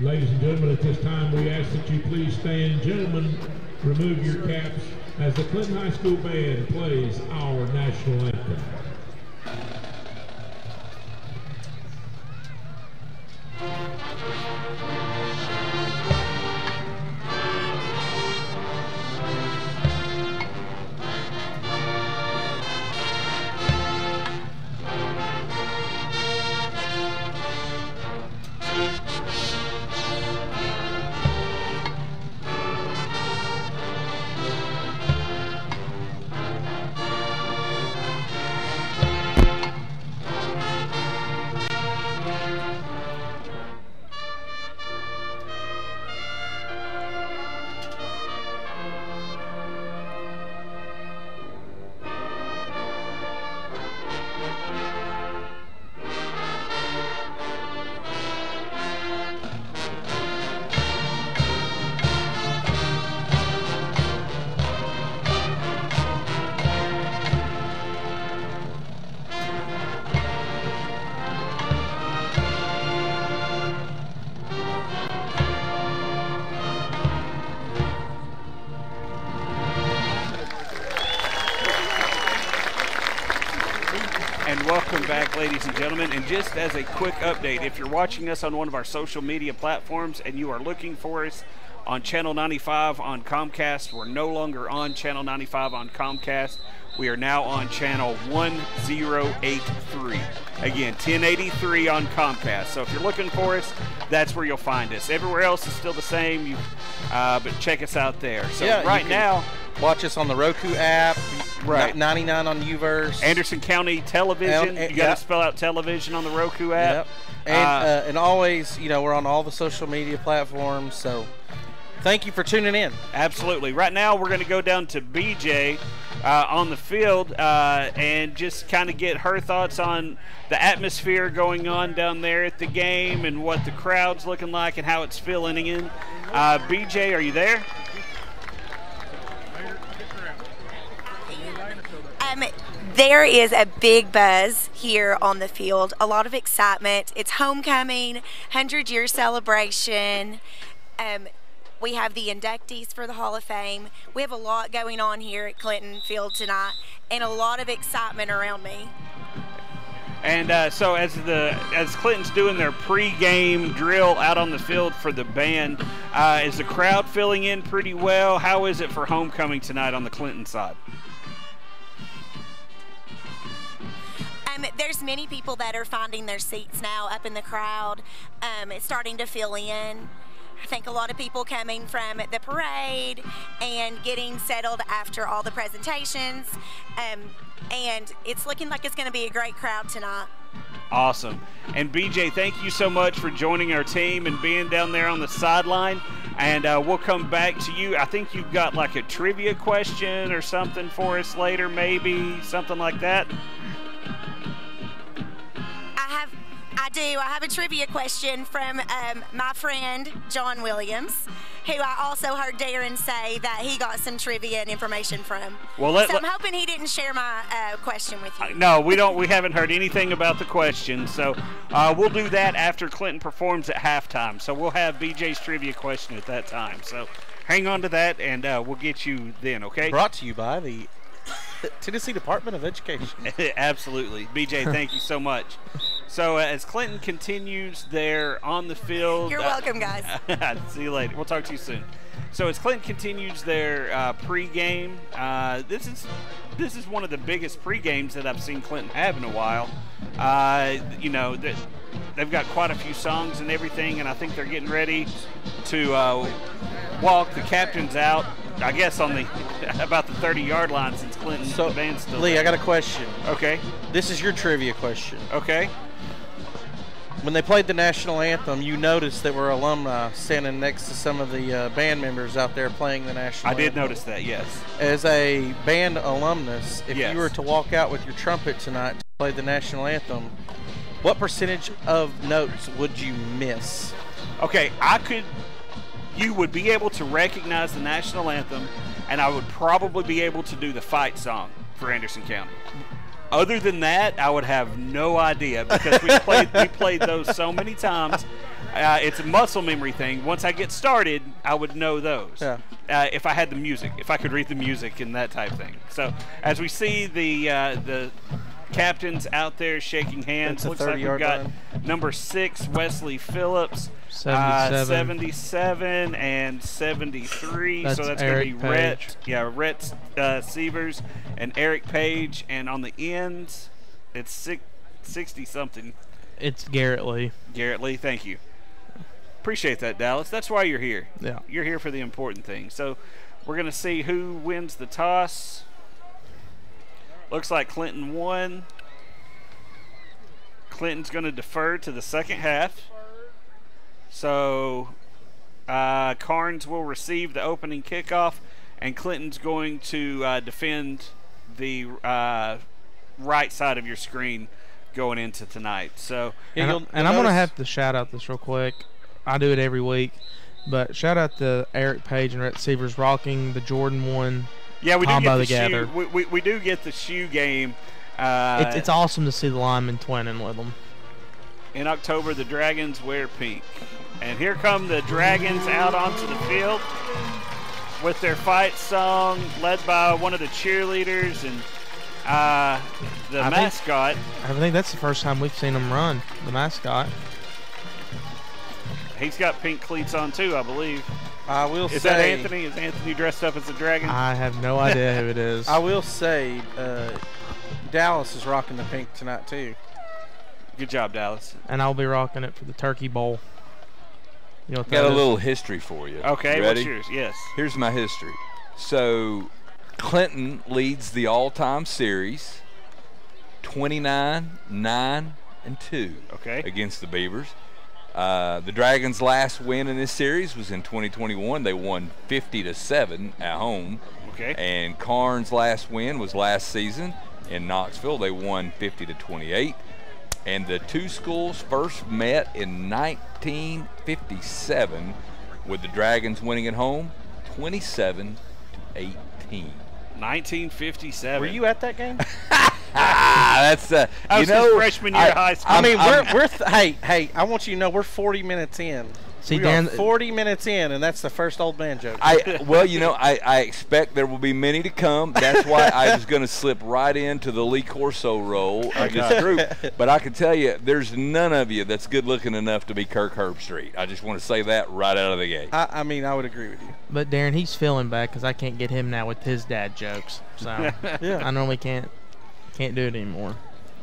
Ladies and gentlemen, at this time we ask that you please stand. Gentlemen, remove your caps as the Clinton High School Band plays our national anthem. Welcome back, ladies and gentlemen. And just as a quick update, if you're watching us on one of our social media platforms and you are looking for us on Channel 95 on Comcast, we're no longer on Channel 95 on Comcast. We are now on Channel 1083. Again, 1083 on Comcast. So if you're looking for us, that's where you'll find us. Everywhere else is still the same, but check us out there. So yeah, right now, watch us on the Roku app. Right. 99 on Uverse. Anderson County Television. You got to spell out television on the Roku app. Yep. And always, we're on all the social media platforms. So thank you for tuning in. Absolutely. Right now, we're going to go down to BJ on the field and just kind of get her thoughts on the atmosphere going on down there at the game and what the crowd's looking like and how it's filling in. BJ, are you there? There is a big buzz here on the field, a lot of excitement. It's homecoming, 100-year celebration. We have the inductees for the Hall of Fame. We have a lot going on here at Clinton Field tonight and a lot of excitement around me. And so as Clinton's doing their pre-game drill out on the field for the band, is the crowd filling in pretty well? How is it for homecoming tonight on the Clinton side? There's many people that are finding their seats now up in the crowd. It's starting to fill in. I think a lot of people coming from the parade and getting settled after all the presentations. And it's looking like it's going to be a great crowd tonight. Awesome. And BJ, thank you so much for joining our team and being down there on the sideline. And we'll come back to you. I think you've got like a trivia question or something for us later, maybe something like that. I do. I have a trivia question from my friend, John Williams, who I also heard Darren say that he got some trivia and information from. Well, so I'm hoping he didn't share my question with you. No, we don't. We haven't heard anything about the question. So we'll do that after Clinton performs at halftime. So we'll have BJ's trivia question at that time. So hang on to that, and we'll get you then, okay? Brought to you by the Tennessee Department of Education. Absolutely. BJ, thank you so much. So as Clinton continues there on the field. You're welcome, guys. See you later. We'll talk to you soon. So as Clinton continues their pregame, this is one of the biggest pregames that I've seen Clinton have in a while. You know, they've got quite a few songs and everything, and I think they're getting ready to walk the captains out, I guess, on the about the 30-yard line since Clinton's the band's still Lee, there. I got a question. Okay. This is your trivia question. Okay. When they played the national anthem, you noticed there were alumni standing next to some of the band members out there playing the national anthem. I did notice that, yes. As a band alumnus, if Yes. you were to walk out with your trumpet tonight to play the national anthem, what percentage of notes would you miss? Okay, you would be able to recognize the national anthem, and I would probably be able to do the fight song for Anderson County. Other than that, I would have no idea because we played those so many times. It's a muscle memory thing. Once I get started, I would know those. Yeah. If I had the music, if I could read the music and that type thing. So as we see the captains out there shaking hands, looks like we've got number 6 Wesley Phillips, 77 and 73. That's so that's Eric going to be Rhett. Page. Yeah, Rhett Sievers and Eric Page, and on the ends, it's 60 something. It's Garrett Lee. Garrett Lee, thank you. Appreciate that, Dallas. That's why you're here. Yeah. You're here for the important things. So we're going to see who wins the toss. Looks like Clinton won. Clinton's going to defer to the second half. So Karns will receive the opening kickoff, and Clinton's going to defend the right side of your screen going into tonight. So, And I'm going to have to shout out this real quick. I do it every week, but shout out to Eric Page and Rhett Sievers rocking the Jordan 1 yeah, we do Combo get the together. shoe. We do get the shoe game. It's awesome to see the linemen twinning with them. In October, the Dragons wear pink. And here come the Dragons out onto the field with their fight song, led by one of the cheerleaders and the mascot. I think that's the first time we've seen them run, the mascot. He's got pink cleats on too, I believe. I will say. Is that Anthony? Is Anthony dressed up as a dragon? I have no idea who it is. I will say, Dallas is rocking the pink tonight too. Good job, Dallas. And I'll be rocking it for the Turkey Bowl. You know what Got that a is? little history for you. Okay, Ready? what's yours? Yes. Here's my history. So Clinton leads the all-time series 29, 9, and 2 against the Beavers. The Dragons' last win in this series was in 2021. They won 50-7 at home. Okay. And Karns' last win was last season in Knoxville. They won 50-28. And the two schools first met in 1957 with the Dragons winning at home 27-18. 1957. Were you at that game? That's I was his freshman year of high school. I mean, hey, I want you to know we're 40 minutes in. See, we Dan, are 40 minutes in, and that's the first old man joke. Well, you know, I expect there will be many to come. That's why I was going to slip right into the Lee Corso role of this group. But I can tell you, there's none of you that's good looking enough to be Kirk Herbstreit. I just want to say that right out of the gate. I mean, I would agree with you. but Darren, he's feeling bad because I can't get him now with his dad jokes. So Yeah. I normally can't do it anymore.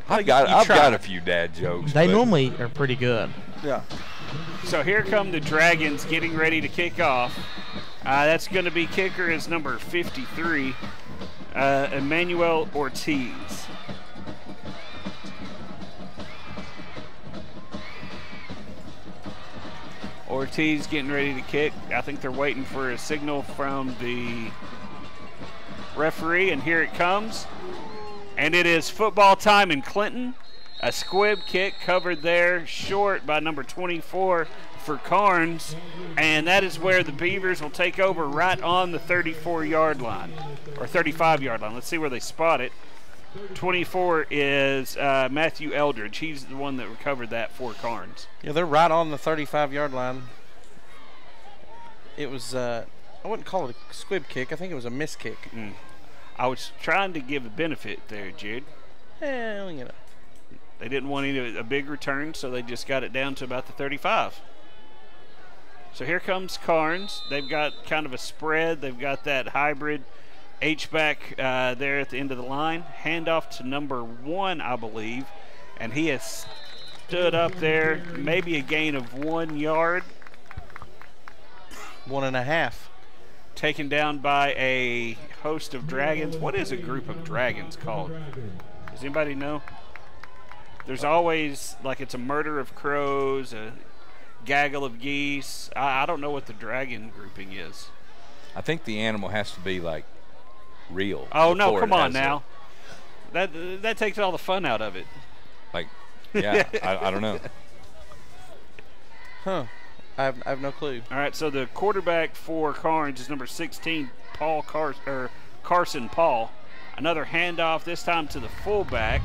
I've got a few dad jokes. They but normally are pretty good. Yeah. So here come the Dragons getting ready to kick off. That's going to be kicker is number 53, Emmanuel Ortiz. Ortiz getting ready to kick. I think they're waiting for a signal from the referee, and here it comes. And it is football time in Clinton. A squib kick covered there short by number 24 for Karns. And that is where the Beavers will take over right on the 34-yard line, or 35-yard line. Let's see where they spot it. 24 is Matthew Eldridge. He's the one that recovered that for Karns. Yeah, they're right on the 35-yard line. It was, I wouldn't call it a squib kick. I think it was a miss kick. I was trying to give a benefit there, Jude. Well, you know. They didn't want a big return, so they just got it down to about the 35. So here comes Karns. They've got kind of a spread. They've got that hybrid H-back there at the end of the line. Handoff to number 1, I believe, and he has stood up there, maybe a gain of 1 yard. 1.5. Taken down by a host of dragons. What is a group of dragons called? Does anybody know? There's always, like, it's a murder of crows, a gaggle of geese. I don't know what the dragon grouping is. I think the animal has to be, like, real. Oh, no, come on now. That takes all the fun out of it. Like, yeah, I don't know. Huh. I have no clue. All right, so the quarterback for Karns is number 16, Carson Paul. Another handoff, this time to the fullback.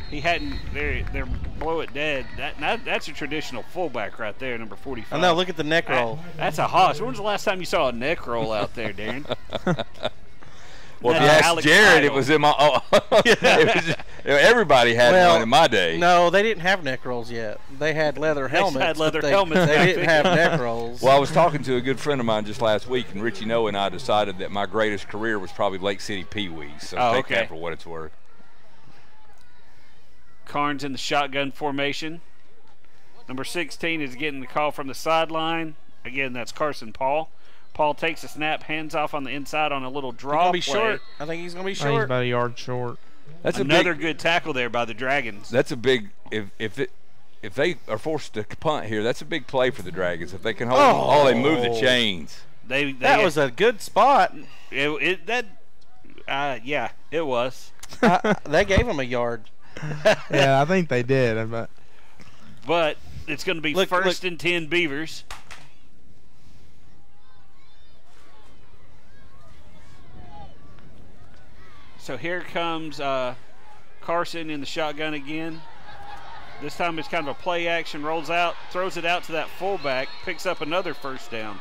He hadn't, they're below it dead. That's a traditional fullback right there, number 45. I know, look at the neck roll. That's a hoss. When's the last time you saw a neck roll out there, Darren? Well, if you ask Jared, it was in my. Everybody had one in my day. No, they didn't have neck rolls yet. They had leather helmets. They had leather helmets. They didn't have neck rolls. Well, I was talking to a good friend of mine just last week, and Richie Noah and I decided that my greatest career was probably Lake City Pee Wees. So take that for what it's worth. Karns in the shotgun formation. Number 16 is getting the call from the sideline. Again, that's Carson Paul. Paul takes a snap, hands off on the inside on a little draw play. Short. I think he's going to be short. He's about a yard short. That's another good tackle there by the Dragons. That's a big if they are forced to punt here, that's a big play for the Dragons. If they can hold they move the chains. That was a good spot. Yeah, it was. They gave him a yard. Yeah, I think they did. But it's going to be first and 10 Beavers. So here comes Carson in the shotgun again. This time it's kind of a play action, rolls out, throws it out to that fullback, picks up another first down.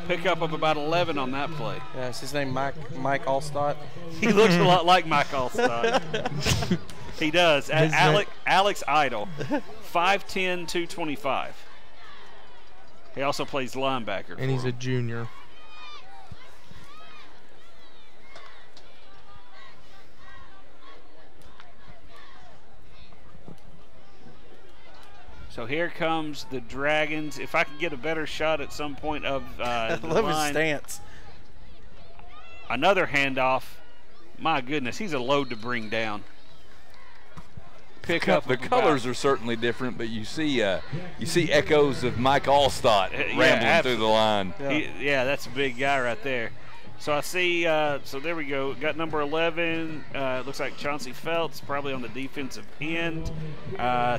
Pickup of about 11 on that play. Yeah, is his name Mike Allstott? He looks a lot like Mike Allstott. He does. Alex Idle, 5'10", 225. He also plays linebacker. And he's a junior. So here comes the Dragons. If I could get a better shot at some point of I love his stance. Another handoff. My goodness, he's a load to bring down. The colors are certainly different, but you see echoes of Mike Allstott rambling through the line. Yeah, that's a big guy right there. So I see, so there we go. Got number 11. Looks like Chauncey Feltz, probably on the defensive end.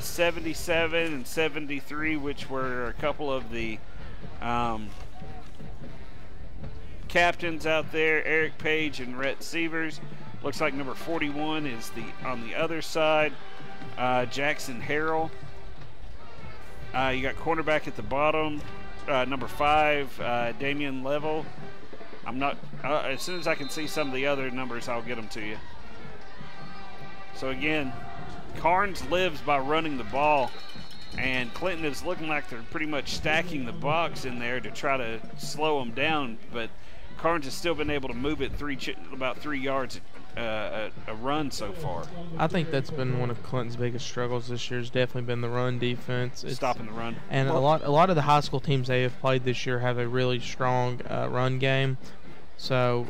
77 and 73, which were a couple of the captains out there, Eric Page and Rhett Sievers. Looks like number 41 is on the other side, Jackson Harrell. You got cornerback at the bottom, number 5, Damian Level. I'm not, as soon as I can see some of the other numbers, I'll get them to you. So again, Karns lives by running the ball, and Clinton is looking like they're pretty much stacking the box in there to try to slow them down, but Karns has still been able to move it about 3 yards a run so far. I think that's been one of Clinton's biggest struggles this year. Has definitely been the run defense. Stopping the run. And a lot of the high school teams they have played this year have a really strong run game. So,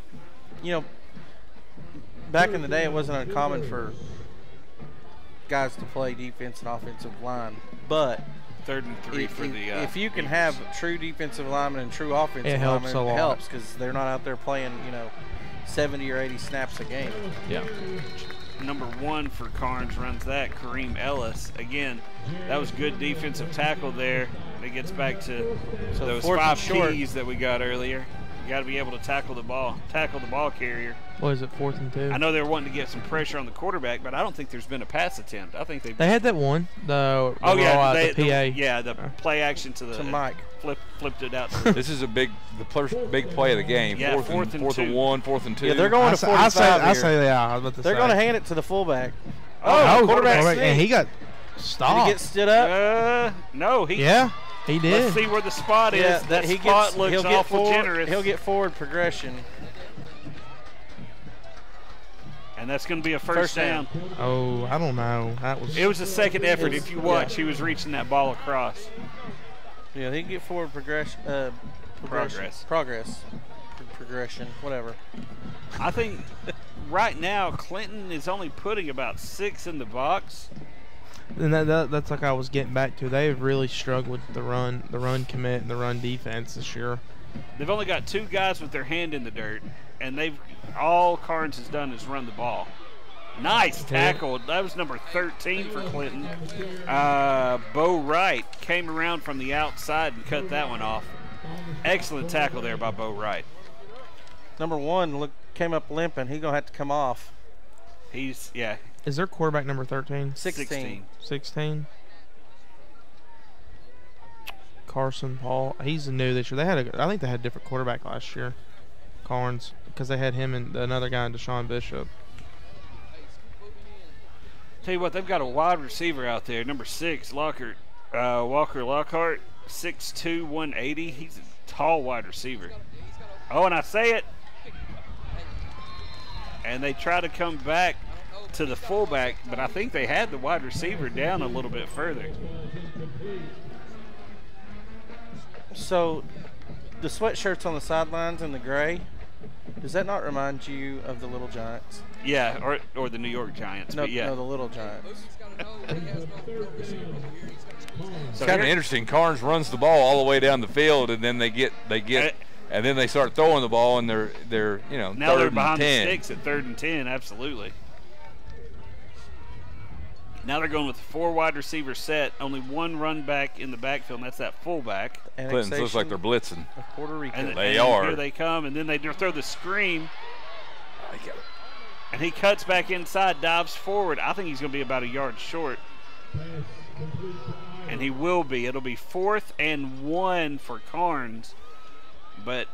back in the day, it wasn't uncommon for guys to play defense and offensive line, but 3rd and 3 for the. If you can have true defensive linemen and true offensive linemen, it helps because they're not out there playing 70 or 80 snaps a game. Yeah. Number 1 for Karns runs that, Kareem Ellis. Again, that was good defensive tackle there. It gets back to those 5 P's that we got earlier. You got to be able to tackle the ball carrier. What is it, 4th and 2? I know they were wanting to get some pressure on the quarterback, but I don't think there's been a pass attempt. I think they had that one. The play action to Mike. Flipped it out. This is the first big play of the game. Yeah, 4th and 1, 4th and 2. Yeah, they're going to 45 I say they're going to hand it to the fullback. Oh, quarterback sneak. and he got Did stopped. he get stood up? No, he. Yeah, he did. Let's see where the spot is. That spot looks awful generous. He'll get forward progression. And that's going to be a first down. Oh, I don't know. It was a second effort. If you watch, he was reaching that ball across. Yeah, he can get forward progression. Progression, whatever. I think right now Clinton is only putting about 6 in the box. And that's like I was getting back to. They've really struggled with the run commit and the run defense this year. They've only got 2 guys with their hand in the dirt, and all Karns has done is run the ball. Nice tackle. That was number 13 for Clinton. Bo Wright came around from the outside and cut that one off. Excellent tackle there by Bo Wright. Number 1 came up limping. He's going to have to come off. Is their quarterback number 13? 16. 16. Carson Paul. He's new this year. I think they had a different quarterback last year. Karns, because they had him and another guy, Deshaun Bishop. Tell you what, they've got a wide receiver out there, number 6, Walker Lockhart, 6'2", 180. He's a tall wide receiver. Oh, and I say it. And they try to come back to the fullback, but I think they had the wide receiver down a little bit further. So, the sweatshirts on the sidelines in the gray, does that not remind you of the Little Giants? Yeah, or the New York Giants. No, but yeah. no, the Little Giants. It's kind of interesting. Karns runs the ball all the way down the field, and then they get, and then they start throwing the ball, and they're now they're behind 10. the sticks at 3rd and 10. Absolutely. Now they're going with a 4 wide receiver set, only 1 run back in the backfield, and that's that fullback. Clinton looks like they're blitzing. Puerto Rico. And they are. Here they come, and then they throw the screen. And he cuts back inside, dives forward. I think he's going to be about a yard short. And he will be. It'll be 4th and 1 for Karns. But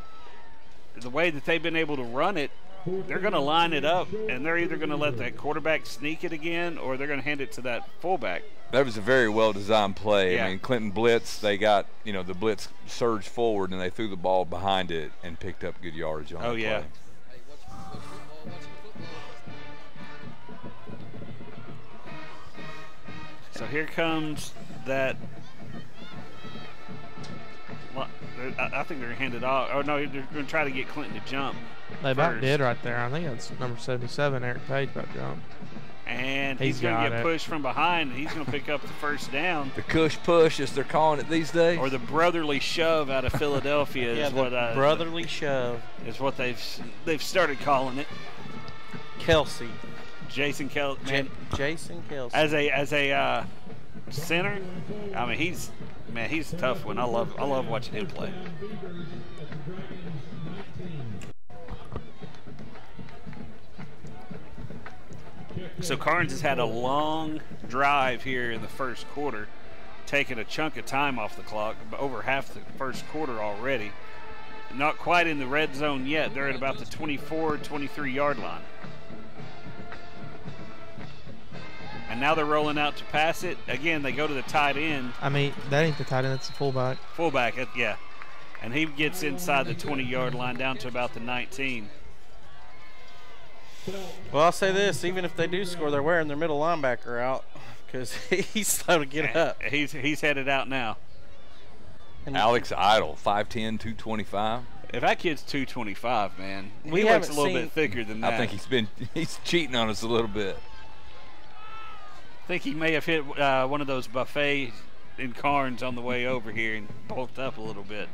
the way that they've been able to run it, they're going to line it up, and they're either going to let that quarterback sneak it again, or they're going to hand it to that fullback. That was a very well-designed play. Yeah. I mean, Clinton blitz, they got, the blitz surged forward, and they threw the ball behind it and picked up good yardage on the play. Yeah. So here comes that. I think they're handed off. Oh, no, they're going to try to get Clinton to jump. They about did right there. I think that's number 77, Eric Page, about jump. And he's going to get pushed from behind. He's going to pick up the first down. The cush push, as they're calling it these days. Or the brotherly shove out of Philadelphia is what brotherly shove is what they've started calling it. Kelsey. Jason Kelsey. Jason Kelsey. As a center, I mean he's a tough one. I love watching him play. So Karns has had a long drive here in the first quarter, taking a chunk of time off the clock, over half the first quarter already. Not quite in the red zone yet. They're at about the 24, 23 yard line. And now they're rolling out to pass it. Again, they go to the tight end. I mean, that ain't the tight end, that's the fullback. Fullback, yeah. And he gets inside the 20-yard line down to about the 19. Well, I'll say this. Even if they do score, they're wearing their middle linebacker out because he's slow to get up. He's headed out now. And Alex Idle, 5'10", 225. If that kid's 225, man, he looks a little bit thicker than that. I think he's cheating on us a little bit. I think he may have hit one of those buffets in Karns on the way over here and bulked up a little bit.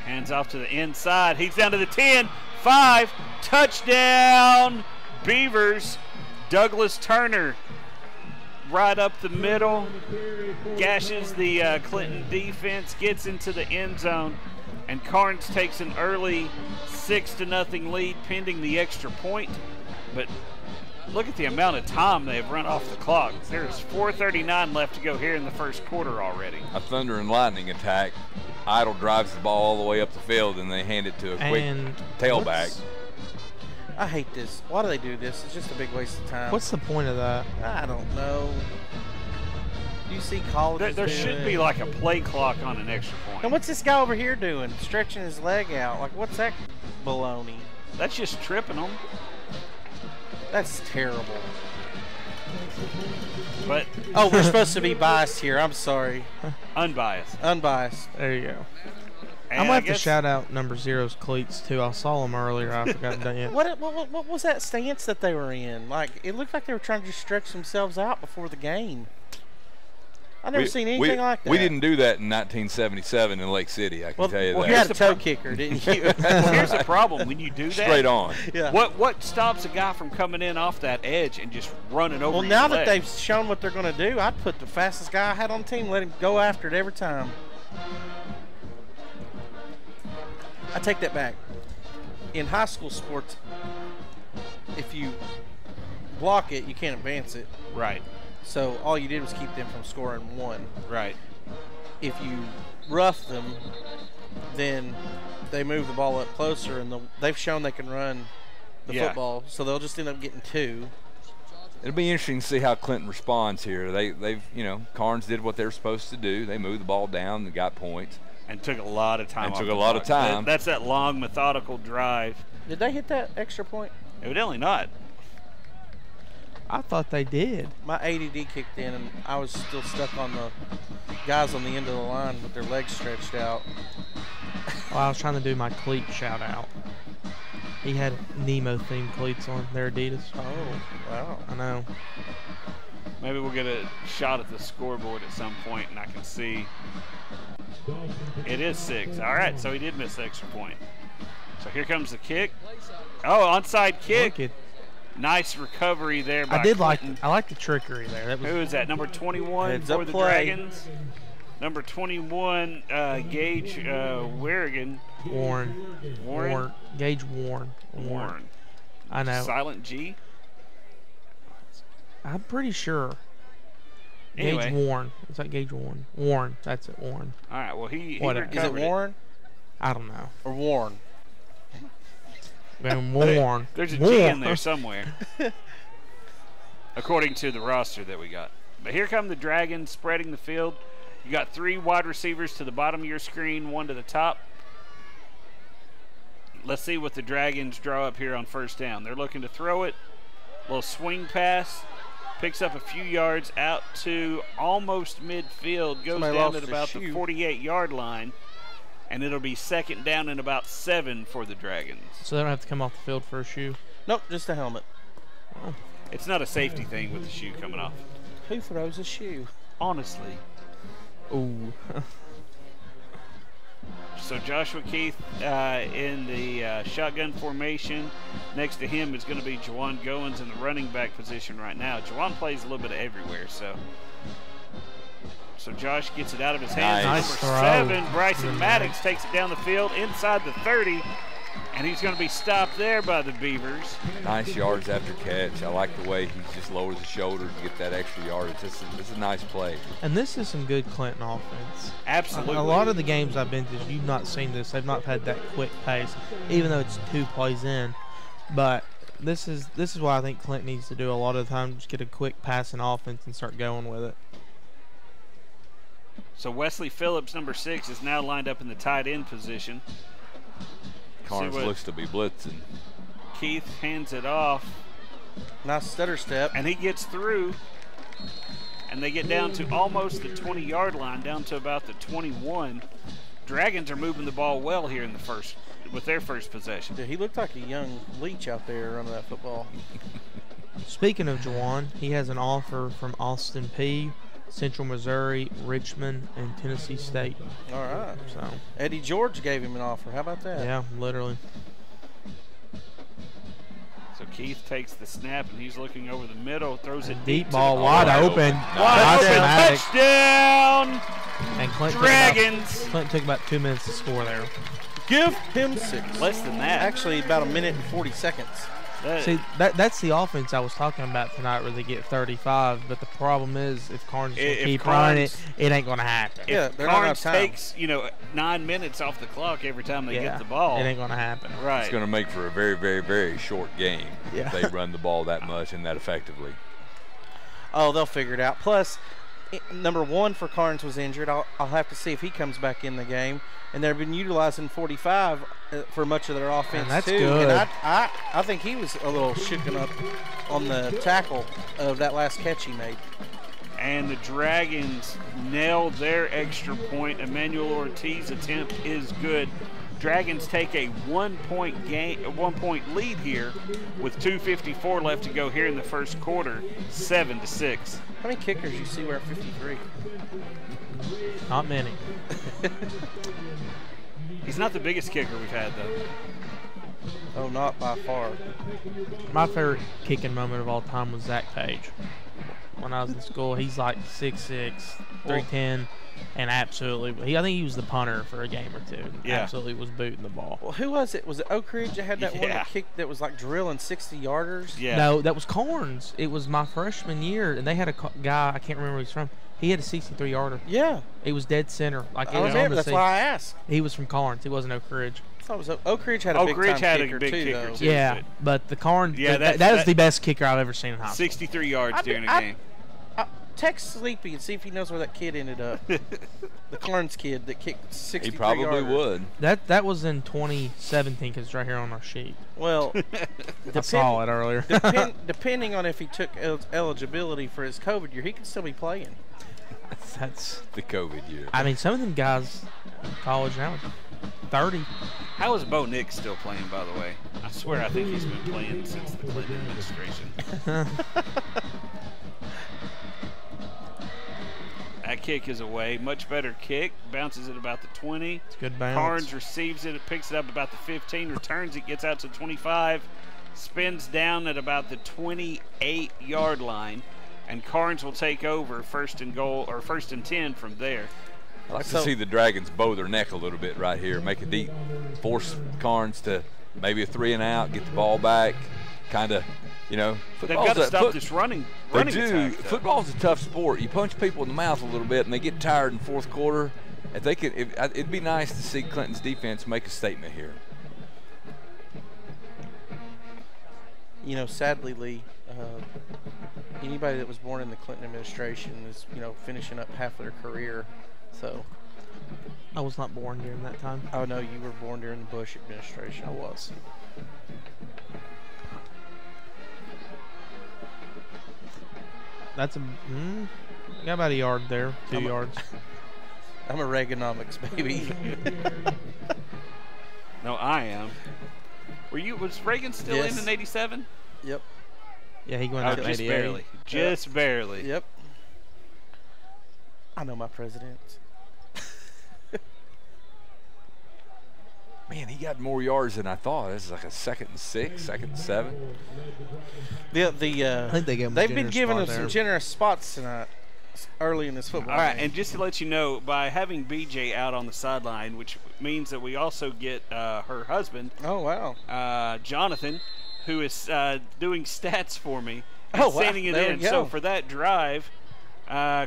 Hands off to the inside. He's down to the 10, 5, touchdown, Beavers. Douglas Turner right up the middle, gashes the Clinton defense, gets into the end zone, and Karns takes an early 6-0 lead pending the extra point. But look at the amount of time they've run off the clock. There's 4:39 left to go here in the first quarter already. A thunder and lightning attack. Idle drives the ball all the way up the field, and they hand it to a quick tailback. I hate this. Why do they do this? It's just a big waste of time. What's the point of that? I don't know. You see colleges There should be like a play clock on an extra point. And what's this guy over here doing? Stretching his leg out. Like, what's that baloney? That's just tripping them. That's terrible. But oh, we're supposed to be biased here. I'm sorry. Unbiased. Unbiased. There you go. And I'm going to have to shout out number 0's cleats, too. I saw them earlier. I forgot done yet. What was that stance that they were in? Like, it looked like they were trying to just stretch themselves out before the game. I've never seen anything like that. We didn't do that in 1977 in Lake City, I can tell you that. Well, you had a toe kicker, didn't you? Well, here's the problem. When you do that. Straight on. Yeah. What stops a guy from coming in off that edge and just running over Well, his now leg? that they've shown what they're going to do, I'd put the fastest guy I had on the team, let him go after it every time. I take that back. In high school sports, if you block it, you can't advance it. Right. So all you did was keep them from scoring one. Right. If you rough them, then they move the ball up closer, and they've shown they can run the football, so they'll just end up getting 2. It'll be interesting to see how Clinton responds here. They've Karns did what they're supposed to do. They moved the ball down and got points. And took a lot of time. That's that long, methodical drive. Did they hit that extra point? Evidently not. I thought they did. My ADD kicked in, and I was still stuck on the guys on the end of the line with their legs stretched out. Well, I was trying to do my cleat shout out. He had Nemo-themed cleats on their Adidas. Oh, wow. I know. Maybe we'll get a shot at the scoreboard at some point, and I can see. It is 6. All right, so he did miss the extra point. So here comes the kick. Oh, onside kick. Nice recovery there by Clinton. I like the trickery there. Who is that? Number 21 for the Dragons. Number 21, Gage Warrigan. Warren. Gage Warren. I know. Silent G? I'm pretty sure. Anyway. Gage Warren. It's like Gage Warren. Warren. That's it, Warren. All right, well, he is it Warren? I don't know. Or Warren? Warren. There's a G in there somewhere. According to the roster that we got. But here come the Dragons spreading the field. You got 3 wide receivers to the bottom of your screen, 1 to the top. Let's see what the Dragons draw up here on first down. They're looking to throw it. A little swing pass. Picks up a few yards out to almost midfield. Goes down at about the 48-yard line. And it'll be second down and about 7 for the Dragons. So they don't have to come off the field for a shoe? Nope, just a helmet. Oh. It's not a safety thing with the shoe coming off. Who throws a shoe? Honestly. Ooh. So Joshua Keith in the shotgun formation. Next to him is going to be Juwan Goins in the running back position right now. Juwan plays a little bit of everywhere, so Josh gets it out of his hands. Nice Number 7, Bryson Maddox takes it down the field inside the 30, and he's going to be stopped there by the Beavers. Nice yards after catch. I like the way he just lowers the shoulder to get that extra yardage. This is a nice play. And this is some good Clinton offense. Absolutely. A lot of the games I've been to, you've not seen this. They've not had that quick pace, even though it's 2 plays in. But this is why I think Clinton needs to do a lot of the time, just get a quick passing offense and start going with it. So Wesley Phillips, number 6, is now lined up in the tight end position. Karns looks to be blitzing. Keith hands it off. Nice stutter step. And he gets through. And they get down to almost the 20-yard line, down to about the 21. Dragons are moving the ball well here in the with their first possession. Dude, he looked like a young leech out there running that football. Speaking of Juwan, he has an offer from Austin Peay, Central Missouri, Richmond, and Tennessee State. All right. So Eddie George gave him an offer. How about that? Yeah, literally. So Keith takes the snap, and he's looking over the middle, throws it deep ball, wide open. Touchdown! And Dragons. Clinton took about 2 minutes to score there. Give him 6. Less than that. Actually, about 1 minute and 40 seconds. See, that's the offense I was talking about tonight, where they get 35. But the problem is, if Karns keep running it, it ain't going to happen. If Karns takes 9 minutes off the clock every time they get the ball, it ain't going to happen. Right. It's going to make for a very, very, very short game if they run the ball that much and that effectively. Oh, they'll figure it out. Plus, number one for Karns was injured. I'll have to see if he comes back in the game. And they've been utilizing 45 for much of their offense, and that's too. Good. And I think he was a little shooken up on the tackle of that last catch he made. And the Dragons nailed their extra point. Emmanuel Ortiz's attempt is good. Dragons take a 1 point lead here with 2:54 left to go here in the first quarter, 7-6. How many kickers you see we're at 53? Not many. He's not the biggest kicker we've had, though. Oh, not by far. My favorite kicking moment of all time was Zach Page. When I was in school, he's like 6'6", 310, and absolutely, I think he was the punter for a game or two. Yeah. Absolutely was booting the ball. Well, who was it? Was it Oak Ridge that had that one that kicked that was like drilling 60-yarders? Yeah. No, that was Karns. It was my freshman year, and they had a guy, I can't remember where he's from. He had a 63-yarder. Yeah. He was dead center. Like I was there, that's why I asked. He was from Karns. He wasn't Oak Ridge. I thought it was Oak Ridge had a big kicker too. Yeah, but the Karns, yeah, that is the best kicker I've ever seen in high school. 63 yards during a game. Text Sleepy and see if he knows where that kid ended up. The Karns kid that kicked 63 He probably would. That was in 2017 because it's right here on our sheet. Well, I saw it earlier. Depending on if he took eligibility for his COVID year, he could still be playing. That's the COVID year. I mean, some of them guys in college now, 30. How is Bo Nix still playing, by the way? I swear I think he's been playing since the Clinton administration. That kick is away. Much better kick. Bounces it about the 20. It's a good bounce. Karns receives it. It picks it up about the 15. Returns it. Gets out to 25. Spins down at about the 28-yard line. And Karns will take over first and goal, or first and 10 from there. I like to see the Dragons bow their neck a little bit right here. Make a deep, force Karns to maybe a 3 and out, get the ball back, kind of, They've got to stop this running They do. attack, Football's a tough sport. You punch people in the mouth a little bit, and they get tired in fourth quarter. If they could, it'd be nice to see Clinton's defense make a statement here. Sadly, Lee, anybody that was born in the Clinton administration is, finishing up half their career. So I was not born during that time. Oh no, you were born during the Bush administration. I was. That's got about a yard there, 2 yards. I'm a Reaganomics baby. No, I am. Was Reagan still in '87? Yep. Yeah, he went out in just 88. barely. Just barely. Yep. I know my presidents. Man, he got more yards than I thought. This is like a 2nd and 6, 2nd and 7. I think they've been giving him some generous spots tonight, early in this football All right, game. and just to let you know, by having BJ out on the sideline, which means that we also get her husband. Oh wow. Jonathan, who is doing stats for me, and sending it there in. we go. So for that drive,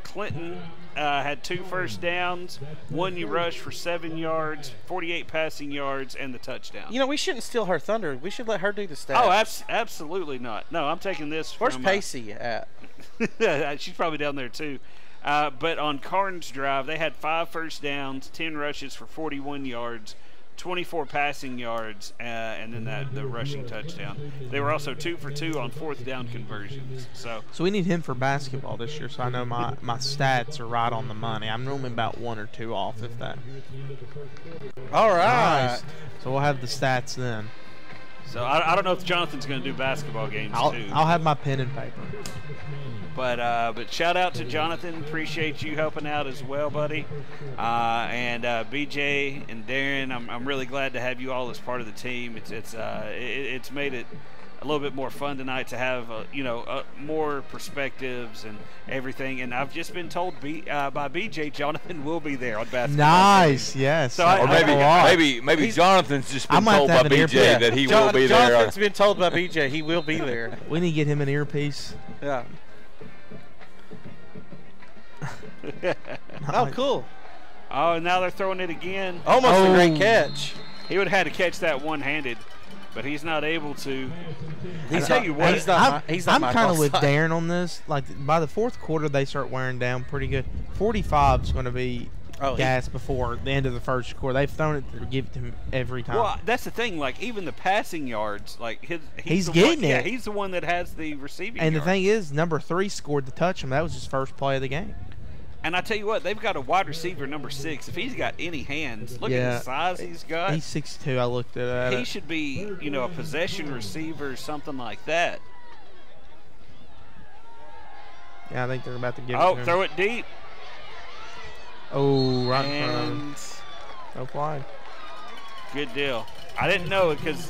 Clinton had 2 first downs, 1 rush for 7 yards, 48 passing yards, and the touchdown. We shouldn't steal her thunder. We should let her do the stats. Oh, absolutely not. No, I'm taking this. Where's from, Pacey at? She's probably down there too. But on Karns' drive, they had 5 first downs, 10 rushes for 41 yards, 24 passing yards, and then the rushing touchdown. They were also 2 for 2 on 4th down conversions. So we need him for basketball this year, so I know my stats are right on the money. I'm normally about 1 or 2 off, if that. All right. Nice. So we'll have the stats then. So I don't know if Jonathan's going to do basketball games too. I'll have my pen and paper. But shout out to Jonathan. Appreciate you helping out as well, buddy. And BJ and Darren, I'm really glad to have you all as part of the team. It's made it a little bit more fun tonight to have, more perspectives and everything. And I've just been told by BJ, Jonathan will be there on basketball. Nice, yes. So Or maybe Jonathan's just been told by BJ that he will be there. Jonathan's been told by BJ he will be there. We need to get him an earpiece. Yeah. Oh, cool. Oh, and now they're throwing it again. Almost a great catch. He would have had to catch that one-handed, but he's not able to. He's tell you what, I'm kind of with Darren on this. Like, by the fourth quarter, they start wearing down pretty good. 45 is going to be gas before the end of the first quarter. They've thrown it to give it to him every time. Well, that's the thing. Like, even the passing yards, like he's getting it. Yeah, he's the one that has the receiving And yards. the thing is, number 3 scored the touchdown. That was his first play of the game. And I tell you what, they've got a wide receiver, number 6. If he's got any hands, look at the size he's got. He's 6'2". I looked at it. He should be, a possession receiver or something like that. Yeah, I think they're about to give it to him. Throw it deep. Oh, right in front of him. No flag. Good deal. I didn't know it because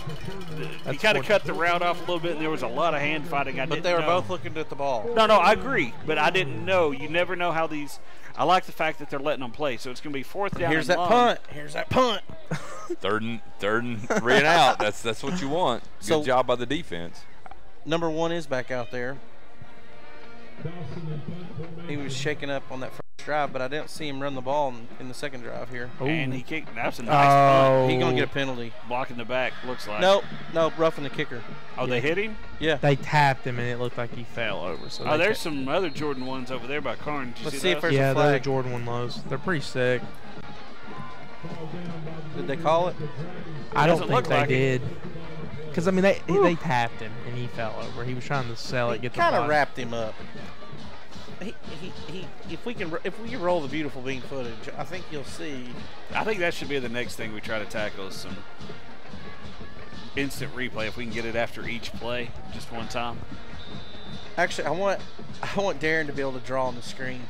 he kind of cut the route off a little bit, and there was a lot of hand fighting. But they were both looking at the ball. No, I agree, but I didn't know. You never know how these. I like the fact that they're letting them play, so it's going to be fourth down. Here's that punt. Here's that punt. Third and 3 and out. That's what you want. Good job by the defense. Number 1 is back out there. He was shaking up on that first drive, but I didn't see him run the ball in the second drive here. And he kicked. That's a nice punt. He's going to get a penalty. Blocking the back, looks like. Nope, roughing the kicker. Oh, they hit him? Yeah. They tapped him, and it looked like he fell over. So there's some other Jordan ones over there by Karns. Let's see if there's a flag. flag. They're Jordan 1 lows. They're pretty sick. Did they call it? I don't think they did. Because, I mean, they tapped him, and he fell over. He was trying to sell it, get the ball. Kind of wrapped him up. If we can roll the beautiful bean footage, I think you'll see. I think that should be the next thing we try to tackle is some instant replay. If we can get it after each play, just one time. Actually, I want Darren to be able to draw on the screen.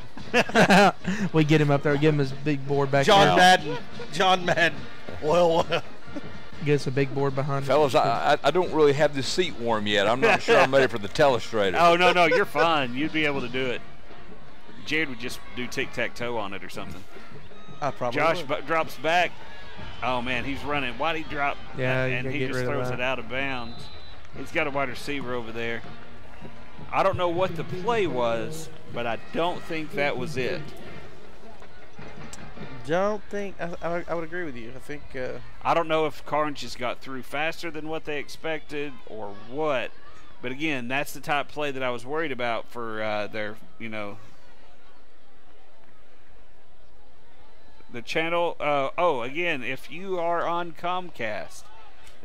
We get him up there, give him his big board back John there. John Madden. Well. Get us a big board behind Fellas, I don't really have this seat warm yet. I'm not sure I'm ready for the telestrator. Oh, no, you're fine. You'd be able to do it. Jared would just do tic-tac-toe on it or something. I probably Josh would. drops back. Oh, man, he's running. Why'd he drop? Yeah, and he just throws it out of bounds. He's got a wide receiver over there. I don't know what the play was, but I don't think that was it. Don't think I would agree with you. I think I don't know if Karns just got through faster than what they expected or what. But again, that's the type of play that I was worried about for their, the channel. Again, if you are on Comcast,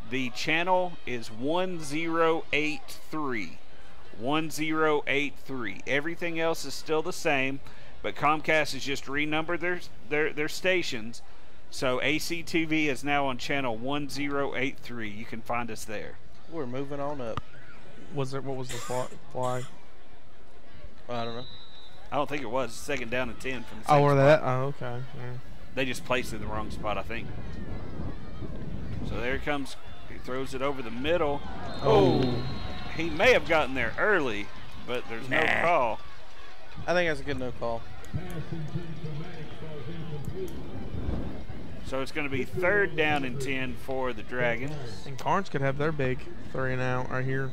the channel is 1083. 1083. Everything else is still the same, but Comcast has just renumbered their stations. So ACTV is now on channel 1083. You can find us there. We're moving on up. What was the flag? I don't know. I don't think it was. Second down and 10 from the Oh, same were spot. that? Oh, okay. Yeah. They just placed it in the wrong spot, I think. So there it comes. He throws it over the middle. Oh. He may have gotten there early, but there's no call. I think that's a good no call. So it's going to be third down and 10 for the Dragons. And Karns could have their big 3 and out right here.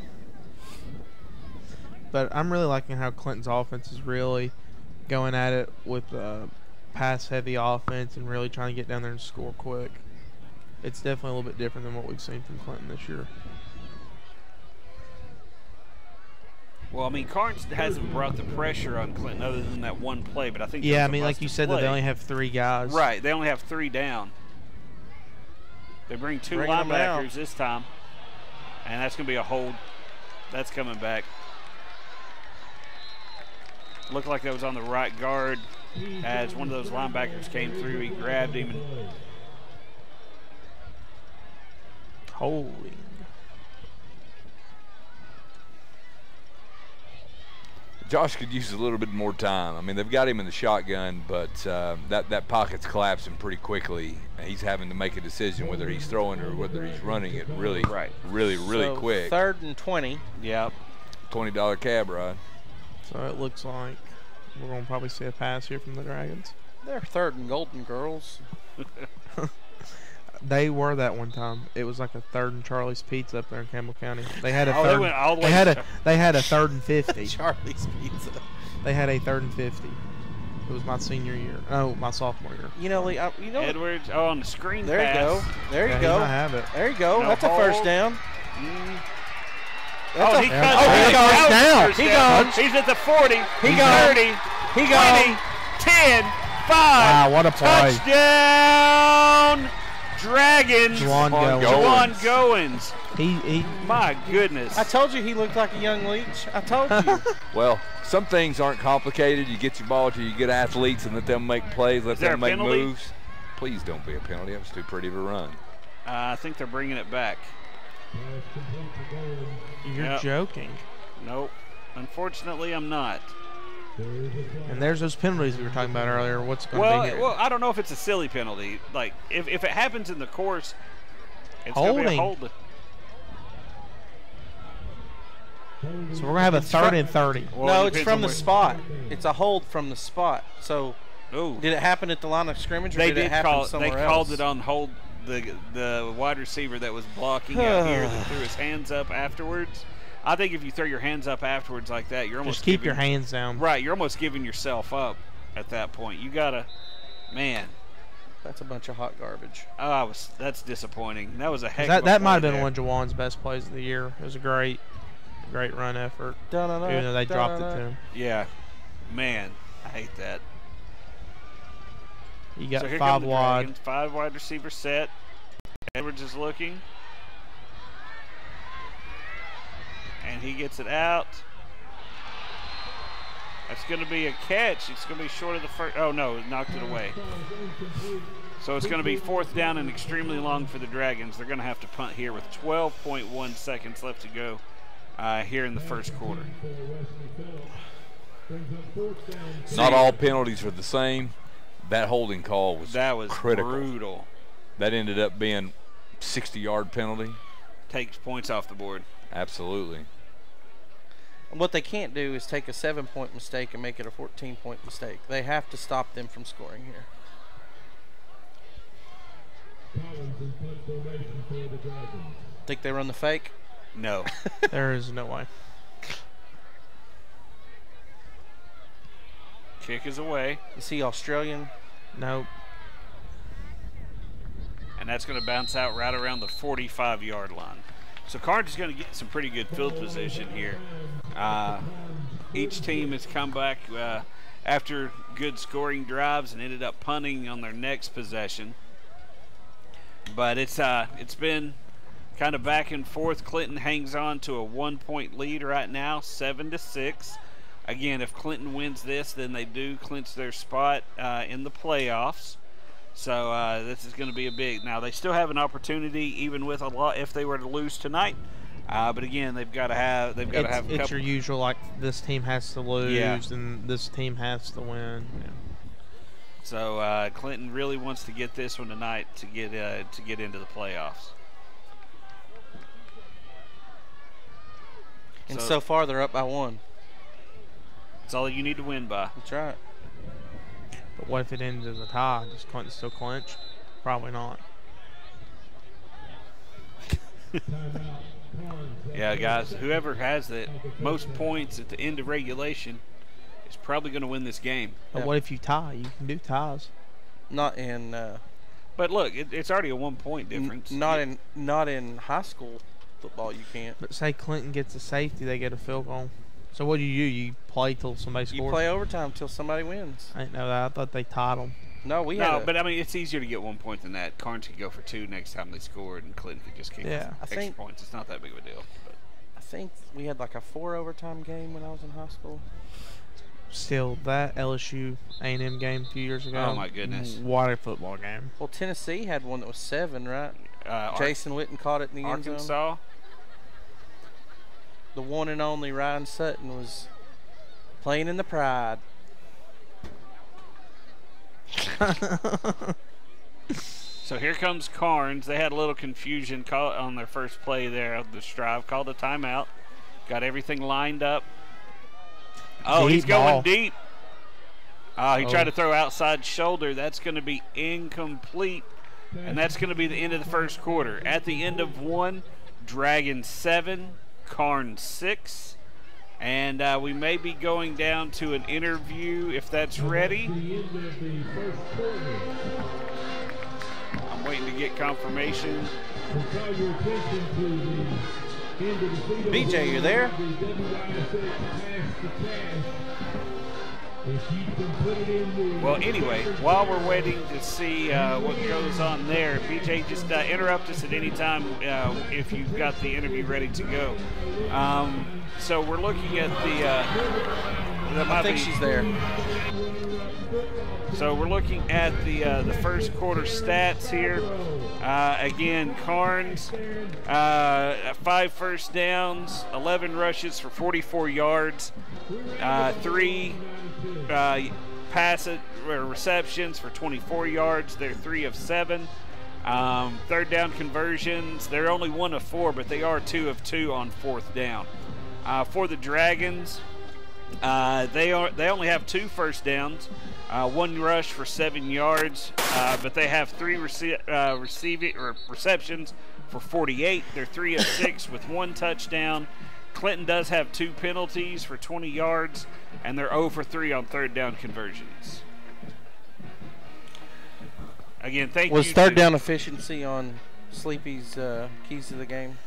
But I'm really liking how Clinton's offense is really going at it with pass-heavy offense and really trying to get down there and score quick. It's definitely a little bit different than what we've seen from Clinton this year. Well, I mean, Karns hasn't brought the pressure on Clinton other than that one play, but I think yeah, I mean, like you said, that they only have 3 guys. Right, they only have 3 down. They bring 2 linebackers this time, and that's going to be a hold. That's coming back. Looked like that was on the right guard as one of those linebackers came through. He grabbed him. Holy. Josh could use a little bit more time. I mean, they've got him in the shotgun, but that pocket's collapsing pretty quickly. He's having to make a decision whether he's throwing or whether he's running it really So quick. 3rd and 20. Yep. $20 cab ride. So it looks like we're going to probably see a pass here from the Dragons. They're 3rd and Golden Girls. They were that one time. It was like a 3rd and Charlie's Pizza up there in Campbell County. They had a Oh, they went all the way they had a 3rd and 50. Charlie's Pizza. They had a 3rd and 50. It was my senior year. Oh, my sophomore year. You know, Lee, Edwards. Oh, on the screen there pass. you go. There you Yeah, go. he might have it. There you go. No That's a hold. first down. Oh, he Yeah. cut. Oh, he that goes was down. first He down. goes. He's at the 40. He He's goes. 30. He 20. goes. 10. 5. Wow, what a play. Touchdown. Dragons. Juwan Goins. Juwan Goins. He My goodness. I told you he looked like a young leech. I told you. Well, some things aren't complicated. You get your ball to you get athletes and let them make plays, let Is there them a make penalty? moves. Please don't be a penalty. That was too pretty of a run. I think they're bringing it back. You're Yep. joking. Nope. Unfortunately, I'm not. And there's those penalties we were talking about earlier. What's going to be here? Well, I don't know if it's a silly penalty. Like, if it happens in the course, it's going to be a hold. So we're going to have a 3rd and 30. Well, No, it it's depends from on the where- spot. It's a hold from the spot. So, Ooh. did it happen at the line of scrimmage, or They did it did happen call. somewhere They else? called it on hold. The wide receiver that was blocking out here that threw his hands up afterwards. I think if you throw your hands up afterwards like that, you're almost Just keep giving- your hands down. Right, you're almost giving yourself up at that point. You gotta, man. That's a bunch of hot garbage. That's disappointing. That was a heck. That of a might have play been there. one of Jawan's best plays of the year. It was a great run effort. Da-da-da, Even though they dropped it da-da-da. to him. Yeah, man, I hate that. You got So here 5 come the wide. Dragons. 5 wide receiver set. Edwards is looking. And he gets it out. That's going to be a catch. It's going to be short of the first. Oh, no, it knocked it away. So it's going to be 4th down and extremely long for the Dragons. They're going to have to punt here with 12.1 seconds left to go here in the first quarter. Not all penalties are the same. That holding call was critical. Brutal. That ended up being 60-yard penalty. Takes points off the board. Absolutely. What they can't do is take a 7-point mistake and make it a 14-point mistake. They have to stop them from scoring here. Think they run the fake? No. There is no way. Kick is away. Is he Australian? Nope. And that's going to bounce out right around the 45-yard line. So Karns is going to get some pretty good field position here. Each team has come back after good scoring drives and ended up punting on their next possession. But it's been kind of back and forth. Clinton hangs on to a 1-point lead right now, 7-6. Again, if Clinton wins this, then they do clinch their spot in the playoffs. So this is going to be a big. Now they still have an opportunity, even with a lot, if they were to lose tonight. But again, they've got to have a couple. It's your usual, like, this team has to lose Yeah. and this team has to win. Yeah. So Clinton really wants to get this one tonight to get into the playoffs. And so far they're up by 1. That's all you need to win by. That's right. But what if it ends as a tie? Does Clinton still clinch? Probably not. Yeah, guys, whoever has the most points at the end of regulation is probably going to win this game. But what if you tie? You can do ties. Not in But look, it's already a 1-point difference. not in high school football you can't. But say Clinton gets a safety, they get a field goal. So what do? You play till somebody scores? You play overtime till somebody wins. I didn't know that. I thought they tied them. No, but I mean, it's easier to get 1 point than that. Karns could go for 2 next time they scored, and Clinton could just kick extra points. It's not that big of a deal. But I think we had like a 4 overtime game when I was in high school. Still, that LSU A&M game a few years ago. Oh my goodness! What a football game! Well, Tennessee had one that was 7, right? Jason Witten caught it in the end zone. Arkansas. The one and only Ryan Sutton was Playing in the pride. So here comes Karns. They had a little confusion on their first play there of the drive. Called a timeout. Got everything lined up. Oh, Deep he's going ball. deep. He tried to throw outside shoulder. That's going to be incomplete. And that's going to be the end of the first quarter. At the end of one, Dragons 7, Karns 6. And we may be going down to an interview if that's ready. I'm waiting to get confirmation. BJ, you there? Well, anyway, while we're waiting to see what goes on there, BJ, just interrupt us at any time if you've got the interview ready to go. So we're looking at the. I think she's there. So we're looking at the first quarter stats here. Again, Karns, 5 first downs, 11 rushes for 44 yards, 3 receptions for 24 yards. They're 3 of 7. Third down conversions, they're only 1 of 4, but they are 2 of 2 on fourth down. For the Dragons, they only have 2 first downs, 1 rush for 7 yards, but they have 3 receptions for 48. They're 3 of 6 with 1 touchdown. Clinton does have 2 penalties for 20 yards, and they're 0 for 3 on third down conversions. Again, thank you. Was third down efficiency on Sleepy's keys to the game?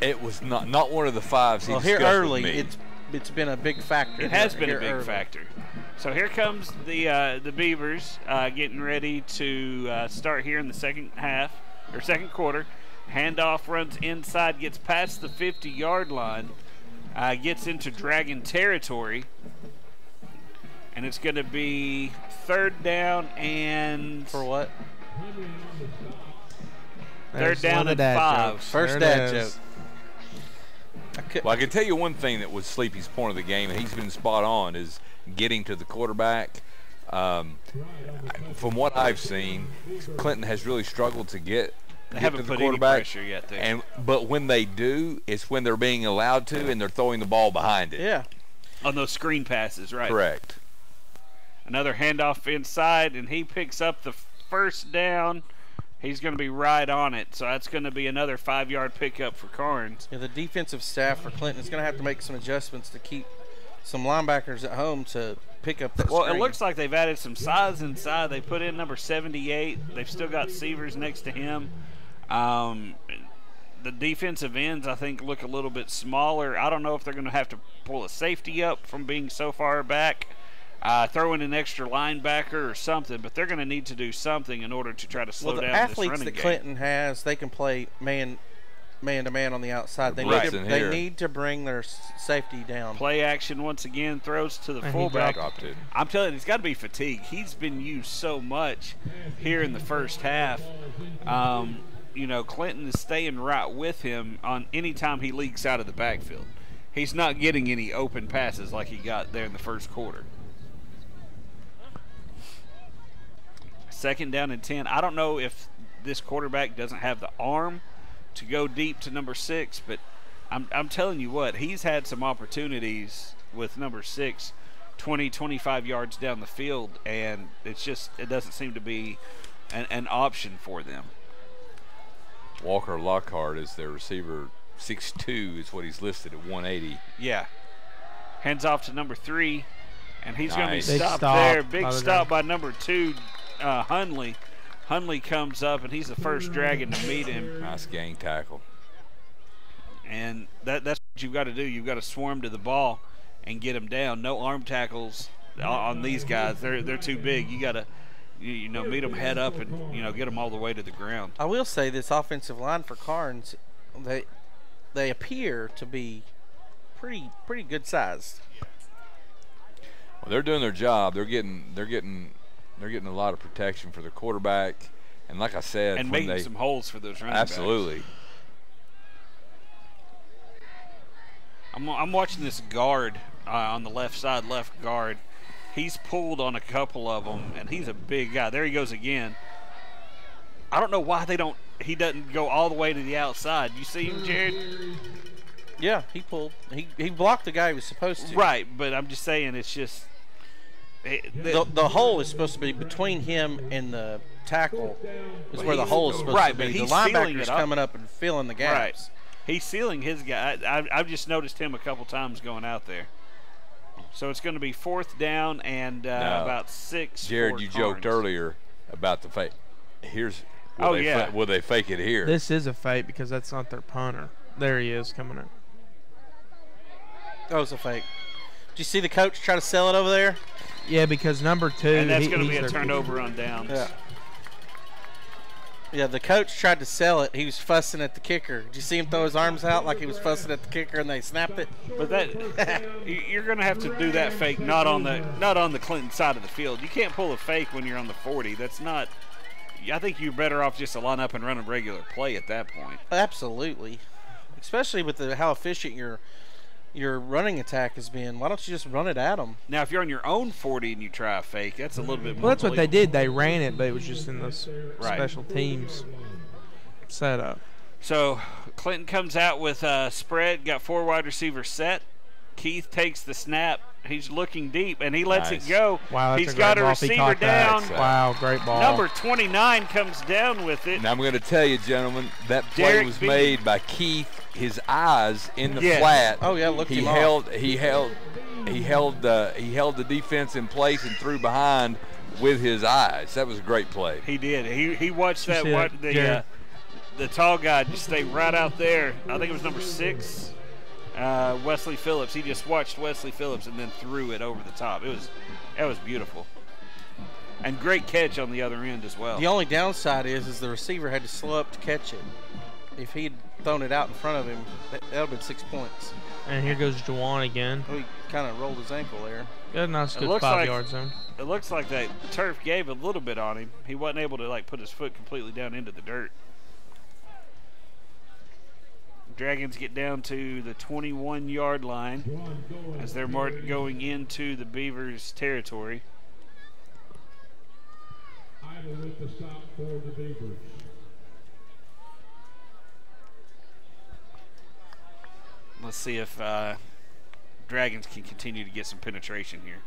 It was not one of the 5s. Well, here early, it's been a big factor. It has been a big factor. So here comes the Beavers getting ready to start here in the second quarter. Handoff runs inside, gets past the 50-yard line, gets into Dragon territory, and it's going to be third down and for what? Third down and 5. First dad joke. Well, I can tell you one thing that was Sleepy's point of the game, and he's been spot on, is getting to the quarterback. From what I've seen, Clinton has really struggled to get They haven't to the put any quarterback. pressure yet there. But when they do, it's when they're being allowed to, and they're throwing the ball behind it. Yeah. On those screen passes, right? Correct. Another handoff inside, and he picks up the first down. He's going to be right on it, so that's going to be another 5-yard pickup for Karns. Yeah, the defensive staff for Clinton is going to have to make some adjustments to keep some linebackers at home to pick up that screen. It looks like they've added some size inside. They put in number 78. They've still got Severs next to him. The defensive ends, I think, look a little bit smaller. I don't know if they're going to have to pull a safety up from being so far back, throw in an extra linebacker or something, but they're going to need to do something in order to try to slow down this running game. The athletes that Clinton has, they can play man-to-man on the outside. They need to bring their safety down. Play action once again, throws to the fullback. I'm telling you, it's got to be fatigue. He's been used so much here in the first half. Clinton is staying right with him on any time he leaks out of the backfield. He's not getting any open passes like he got there in the first quarter. Second down and 10. I don't know if this quarterback doesn't have the arm to go deep to number 6, but I'm telling you what, he's had some opportunities with number 6, 20, 25 yards down the field, and it doesn't seem to be an option for them. Walker Lockhart is their receiver. 6'2" is what he's listed at 180. Yeah. Hands off to number 3, and he's going to be stopped stop there. Big stop by number 2, Hunley. Hunley comes up, and he's the first Dragon to meet him. Nice gang tackle. And that's what you've got to do. You've got to swarm to the ball and get them down. No arm tackles on these guys. They're too big. You got to meet them head up and get them all the way to the ground. I will say this offensive line for Karns, they appear to be pretty good sized. Well, they're doing their job. They're getting a lot of protection for their quarterback, and like I said, and making some holes for those running absolutely. backs. I'm watching this guard on the left side, left guard. He's pulled on a couple of them, and he's a big guy. There he goes again. I don't know why he doesn't go all the way to the outside. You see him, Jared? Yeah, he pulled. He blocked the guy he was supposed to. Right, but I'm just saying it's just the hole is supposed to be between him and the tackle is where the hole is supposed to be. But The he's sealing linebacker's it up. coming up and filling the gaps. Right. He's sealing his guy. I've just noticed him a couple times going out there. So it's going to be 4th down and about 6. Jared, you joked earlier about the fake. Will they fake it here? This is a fake because that's not their punter. There he is coming in. Oh, it's a fake. Did you see the coach try to sell it over there? Yeah, because number 2. And that's going to be a turnover on downs. Yeah. Yeah, the coach tried to sell it. He was fussing at the kicker. Did you see him throw his arms out like he was fussing at the kicker and they snapped it? But you're going to have to do that fake not on the Clinton side of the field. You can't pull a fake when you're on the 40. That's not. I think you're better off just to line up and run a regular play at that point. Absolutely, especially with how efficient your running attack has been. Why don't you just run it at them? Now, if you're on your own 40 and you try a fake, that's a little bit more. Well, that's what they did. They ran it, but it was just in the special teams setup. So Clinton comes out with a spread, got 4 wide receivers set. Keith takes the snap. He's looking deep, and he lets it go. Wow, he's got a receiver down. Wow, great ball. Number 29 comes down with it. And I'm going to tell you, gentlemen, that play was made by Keith. His eyes in the flat. Oh yeah, looked he him held. off. He held the defense in place and threw behind with his eyes. That was a great play. He did. He watched that. The tall guy just stay right out there. I think it was number 6. Wesley Phillips. He just watched Wesley Phillips and then threw it over the top. That was beautiful. And great catch on the other end as well. The only downside is the receiver had to slow up to catch it. If he'd thrown it out in front of him, that would have been 6 points. And here goes Juwan again. He kind of rolled his ankle there. Good 5-yard zone. It looks like that turf gave a little bit on him. He wasn't able to put his foot completely down into the dirt. Dragons get down to the 21-yard line as they're going into the Beavers' territory. Idle with the stop for the Beavers. Let's see if Dragons can continue to get some penetration here.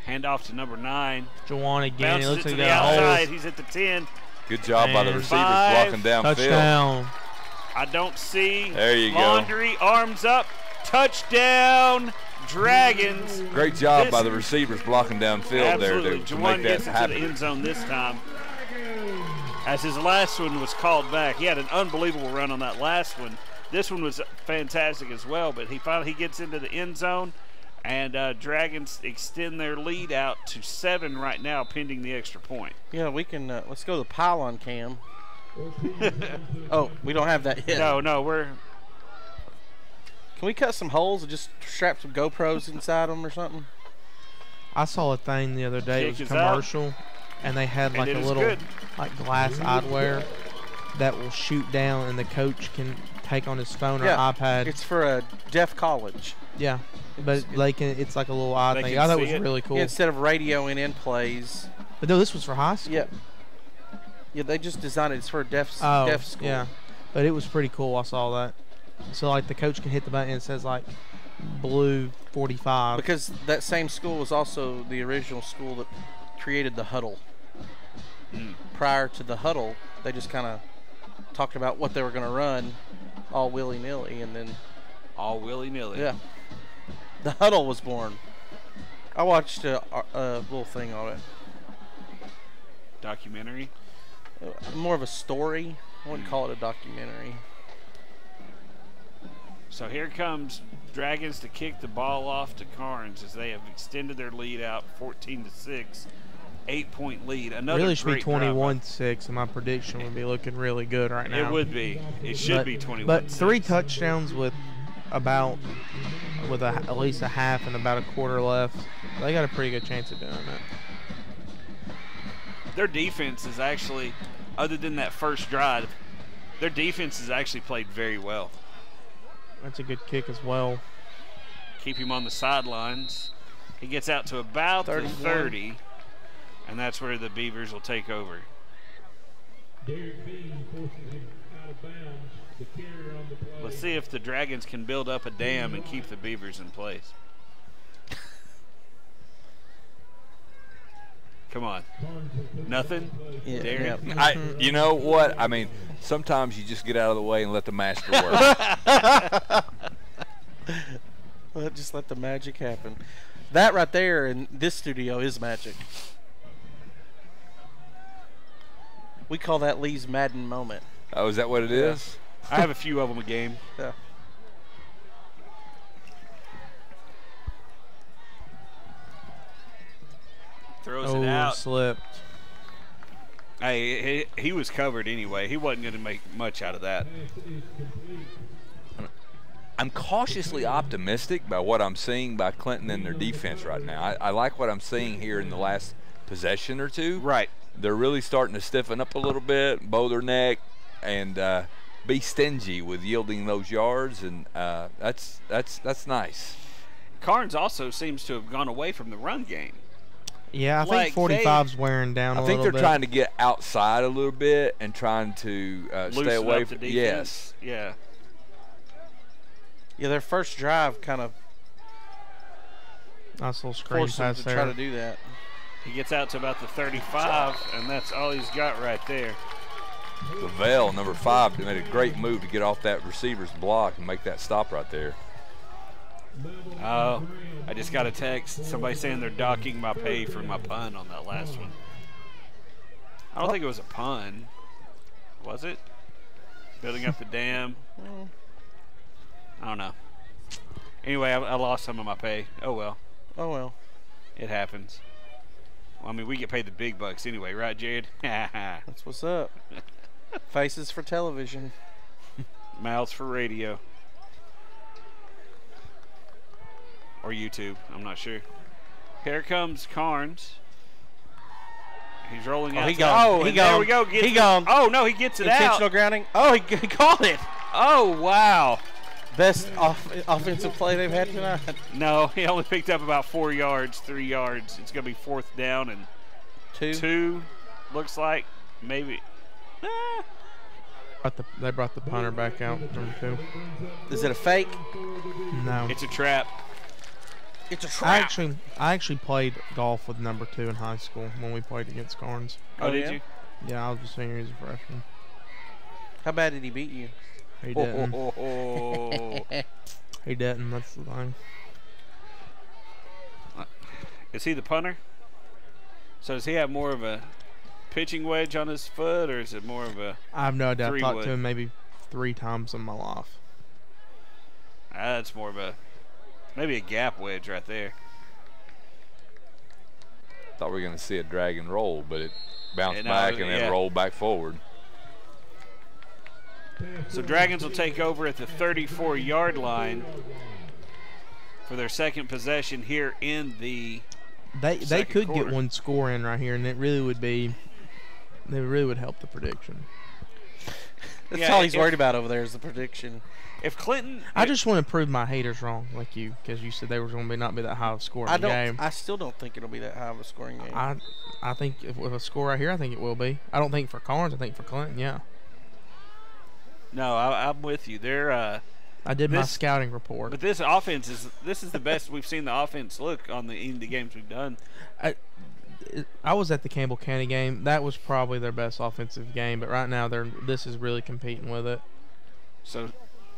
Handoff to number 9. Juwan again. He looks to like the outside. He's at the 10. Good job by the receivers 5, blocking downfield. Touchdown. I don't see. There you Laundry, arms up. Touchdown, Dragons. Great job by the receivers blocking downfield there to Juwan make that gets into happen. the end zone this time. As his last one was called back. He had an unbelievable run on that last one. This one was fantastic as well, but he gets into the end zone, and Dragons extend their lead out to 7 right now, pending the extra point. Yeah, we can. Let's go to the pylon cam. Oh, we don't have that yet. No, we're. Can we cut some holes and just strap some GoPros inside them or something? I saw a thing the other day. It was a commercial, and they had a little glass eyewear that will shoot down, and the coach can take on his phone or iPad. It's for a deaf college. Yeah, but it's like a little eye thing. I thought it was really cool. Yeah, instead of radioing in plays. But no, this was for high school. Yeah. Yeah, they just designed it. It's for a deaf school. Yeah, but it was pretty cool. I saw that. So the coach can hit the button and it says blue 45. Because that same school was also the original school that created the huddle. Prior to the huddle, they just kind of talked about what they were going to run, all willy-nilly, and then all willy-nilly. Yeah, the huddle was born. I watched a little thing on it. Documentary. More of a story. I wouldn't call it a documentary. So here comes Dragons to kick the ball off to Karns as they have extended their lead out 14-6. 8-point lead. Another really should be great 21-6, and my prediction would be looking really good right now. It would be. It should be 21-6. But 3 touchdowns with at least a half and about a quarter left. They got a pretty good chance of doing that. Their defense is actually, other than that first drive, their defense has actually played very well. That's a good kick as well. Keep him on the sidelines. He gets out to about the 30, and that's where the Beavers will take over. Derek Bean forces him out of bounds. The carrier on the play. Let's see if the Dragons can build up a dam and keep the Beavers in place. Come on. Nothing? Yeah. Derek? Yep. You know what? I mean, sometimes you just get out of the way and let the master work. Well, just let the magic happen. That right there in this studio is magic. We call that Lee's Madden moment. Oh, is that what it is? I have a few of them a game. Yeah. Throws it out. Slipped. Hey, he was covered anyway. He wasn't going to make much out of that. I'm cautiously optimistic by what I'm seeing by Clinton and their defense right now. I like what I'm seeing here in the last possession or two. Right. They're really starting to stiffen up a little bit, bow their neck, and be stingy with yielding those yards, and that's nice. Karns also seems to have gone away from the run game. Yeah, I think 45's wearing down a little bit. I think they're trying to get outside a little bit and trying to stay away from the defense. Yes. Yeah. Yeah, their first drive kind of nice little screen forced them pass to there. try to do that. He gets out to about the 35, and that's all he's got right there. Lavelle, number 5, made a great move to get off that receiver's block and make that stop right there. Oh, I just got a text. Somebody saying they're docking my pay for my pun on that last one. I don't think it was a pun. Was it? Building up the dam. I don't know. Anyway, I lost some of my pay. Oh, well. Oh, well. It happens. Well, I mean, we get paid the big bucks anyway, right, Jared? That's what's up. Faces for television. Mouths for radio. Or YouTube. I'm not sure. Here comes Karns. He's rolling out. He gone. There we go. He gone. Oh, no, he gets it out. Intentional grounding. Oh, he caught it. Oh, wow. Best offensive play they've had tonight. No, he only picked up about 4 yards, 3 yards. It's going to be 4th down and 2. Looks like maybe. They brought the punter back out, number 2. Is it a fake? No. It's a trap. It's a trap. I actually played golf with number 2 in high school when we played against Karns. Oh, did you? Yeah, I was a senior. He was a freshman. How bad did he beat you? He didn't. He didn't. That's the thing. Is he the punter? So does he have more of a pitching wedge on his foot, or is it more of a? I have no idea. I've talked wood? to him maybe 3 times in my life. That's more of a maybe a gap wedge right there. Thought we were going to see a drag and roll, but it bounced No, back and then rolled back forward. So Dragons will take over at the 34-yard line for their second possession here in the They could quarter. get one score in right here, and it really would be. They really would help the prediction. That's all he's worried about over there is the prediction. If Clinton, I just want to prove my haters wrong, like you, because you said they were going to not be that high of a score in the game. I still don't think it'll be that high of a scoring game. I think if with a score right here, I think it will be. I don't think for Karns. I think for Clinton, yeah. No, I'm with you. They're. I did my scouting report. But this offense is the best we've seen the offense look on in the games we've done. I was at the Campbell County game. That was probably their best offensive game. But right now, this is really competing with it. So